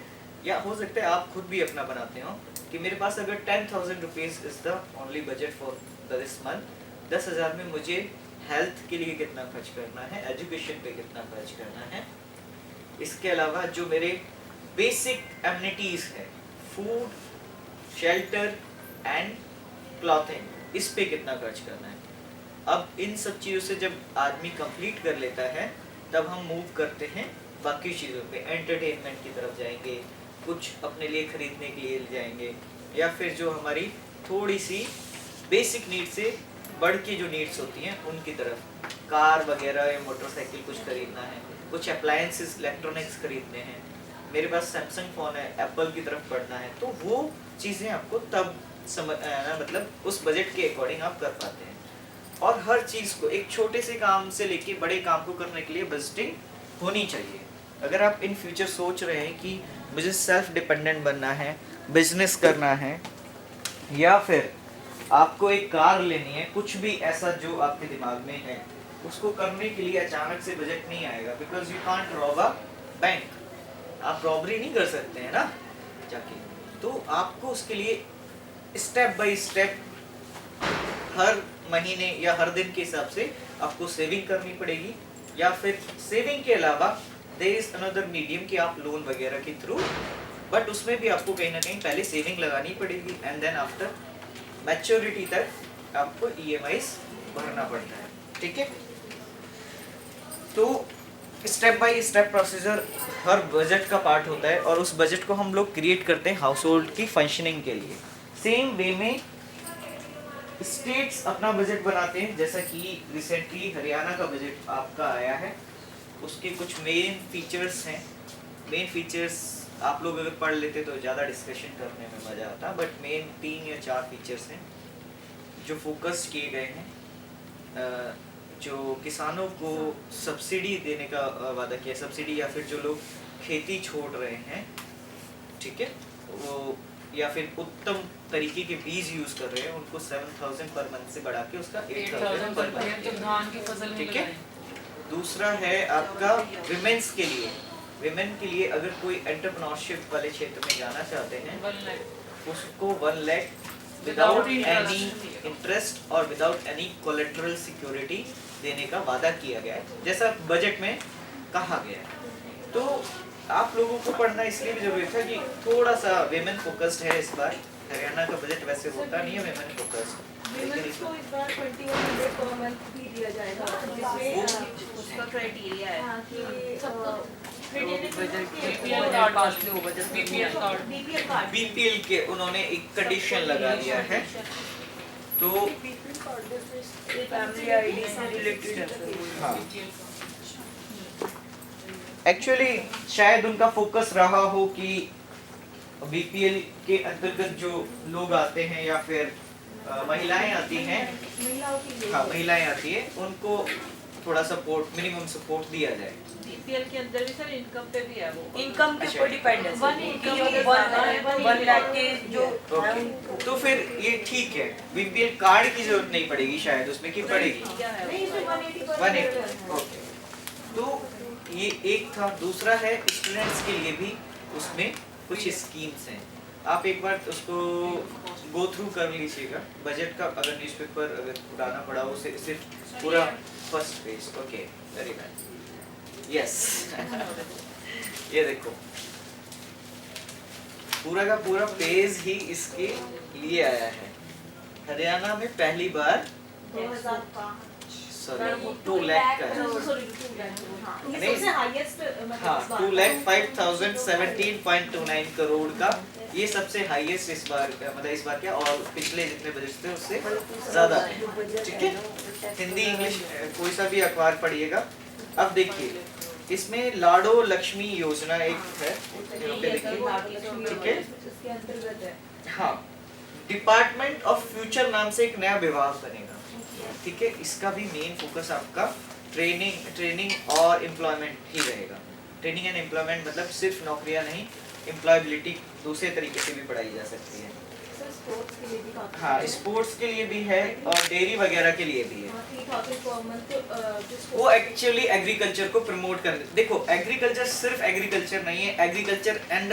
या हो सकता है आप खुद भी अपना बनाते हो कि मेरे पास अगर 10,000 rupees is the only budget for this month, 10,000 में मुझे हेल्थ के लिए कितना खर्च करना है, एजुकेशन पे कितना खर्च करना है, इसके अलावा जो मेरे बेसिक एमिनिटीज़ है, फूड, शेल्टर एंड क्लॉथिंग, इस पे कितना खर्च करना है। अब इन सब चीज़ों से जब आदमी कंप्लीट कर लेता है तब हम मूव करते हैं बाकी चीज़ों पे, एंटरटेनमेंट की तरफ जाएंगे, कुछ अपने लिए खरीदने के लिए जाएंगे, या फिर जो हमारी थोड़ी सी बेसिक नीड से बढ़ की जो नीड्स होती हैं उनकी तरफ, कार वगैरह या मोटरसाइकिल कुछ खरीदना है, कुछ अप्लायंसेस इलेक्ट्रॉनिक्स खरीदने हैं, मेरे पास सैमसंग फ़ोन है, एप्पल की तरफ बढ़ना है, तो वो चीज़ें आपको तब मतलब उस बजट के अकॉर्डिंग आप कर पाते हैं। और हर चीज़ को, एक छोटे से काम से लेके बड़े काम को करने के लिए बजटिंग होनी चाहिए। अगर आप इन फ्यूचर सोच रहे हैं कि मुझे सेल्फ डिपेंडेंट बनना है, बिजनेस करना है, या फिर आपको एक कार लेनी है, कुछ भी ऐसा जो आपके दिमाग में है, उसको करने के लिए अचानक से बजट नहीं आएगा, because you can't rob a bank. आप रॉबरी नहीं कर सकते हैं ना जाके, तो आपको उसके लिए स्टेप बाय स्टेप हर महीने या हर दिन के हिसाब से आपको सेविंग करनी पड़ेगी, या फिर सेविंग के अलावा देयर इज अनदर मीडियम कि आप लोन वगैरह के थ्रू, बट उसमें भी आपको कहीं ना कहीं पहले सेविंग लगानी पड़ेगी, एंड देन आफ्टर मैच्योरिटी तक आपको EMIs भरना पड़ता है, ठीक है। तो step by step procedure her budget का पार्ट होता है, और उस बजट को हम लोग क्रिएट करते हैं हाउस होल्ड की फंक्शनिंग के लिए। सेम वे में स्टेट्स अपना बजट बनाते हैं, जैसा कि रिसेंटली हरियाणा का बजट आपका आया है, उसके कुछ मेन फीचर्स हैं। मेन फीचर्स आप लोग अगर पढ़ लेते तो ज़्यादा डिस्कशन करने में मज़ा आता, बट मेन 3 या 4 फीचर्स हैं जो फोकस किए गए हैं। जो किसानों को सब्सिडी देने का वादा किया, सब्सिडी या फिर जो लोग खेती छोड़ रहे हैं, ठीक है, वो या फिर उत्तम तरीके के बीज यूज कर रहे हैं, उनको 7,000 पर मंथ से बढ़ा के उसका 8,000 पर मंथ, ठीक है। दूसरा है आपका विमेंस के लिए, विमेन के लिए अगर कोई एंटरप्रेन्योरशिप वाले क्षेत्र में जाना चाहते हैं, उसको 1 लाख विदाउट एनी इंटरेस्ट और विदाउट एनी कोलेटरल सिक्योरिटी देने का वादा किया गया है, जैसा बजट में कहा गया है। तो आप लोगों को पढ़ना इसलिए भी जरूरी था कि थोड़ा सा वेमेन फोकस्ड है इस बार। हरियाणा का बजट वैसे होता नहीं है वेमेन फोकस्ड, लेकिन इसको इस बार 2100 पर मंथ भी दिया जाएगा, जिसमें उसका क्राइटेरिया है कि BPL के उन्होंने एक कंडीशन लगा दिया है, तो फैमिली आईडी से रिलेटेड। हाँ, एक्चुअली शायद उनका फोकस रहा हो कि BPL के अंतर्गत जो लोग आते हैं या फिर महिलाएं आती हैं, हाँ महिलाएं आती हैं, उनको थोड़ा सपोर्ट, मिनिमम सपोर्ट दिया जाए। बीपीएल के अंदर भी सर इनकम पे भी है वो, इनकम के ऊपर डिपेंड है। 1 लाख के जो ओके, तो फिर ये ठीक है, बीपीएल कार्ड की जरूरत नहीं पड़ेगी शायद, उसमें की पड़ेगी? नहीं, इसमें 180 180। ओके, तो ये एक था। दूसरा है स्टूडेंट्स के लिए भी उसमें कुछ स्कीम्स हैं, आप एक बार उसको गो थ्रू कर लीजिएगा। बजट का अगर न्यूज़पेपर अगर उठाना पड़ा हो, सिर्फ पूरा first page. Okay, very nice, yes. ये देखो पूरा का पूरा पेज ही इसके लिए आया है। हरियाणा में पहली बार 2 लाख का है, हाँ 2,05,017.29 करोड़ का, ये सबसे हाईएस्ट इस बार का, मतलब इस बार क्या और पिछले जितने बजट थे उससे ज्यादा है। ठीक है, हिंदी इंग्लिश कोई सा भी अखबार पढ़िएगा। अब देखिए इसमें लाडो लक्ष्मी योजना एक है, यहाँ पे देखिए, ठीक है। इसके अंतर्गत है। हाँ, डिपार्टमेंट ऑफ फ्यूचर नाम से एक नया विभाग बनेगा, ठीक है। इसका भी मेन फोकस आपका ट्रेनिंग और एम्प्लॉयमेंट ही रहेगा। ट्रेनिंग एंड एम्प्लॉयमेंट मतलब सिर्फ नौकरियां नहीं, एम्प्लॉयबिलिटी दूसरे तरीके से भी पढ़ाई जा सकती है। स्पोर्ट्स के लिए भी काफी, हाँ, स्पोर्ट्स के लिए भी है और डेयरी वगैरह के लिए भी है। 3,000 पर मंथ वो एक्चुअली एग्रीकल्चर को प्रमोट करने, देखो एग्रीकल्चर सिर्फ एग्रीकल्चर नहीं है, एग्रीकल्चर एंड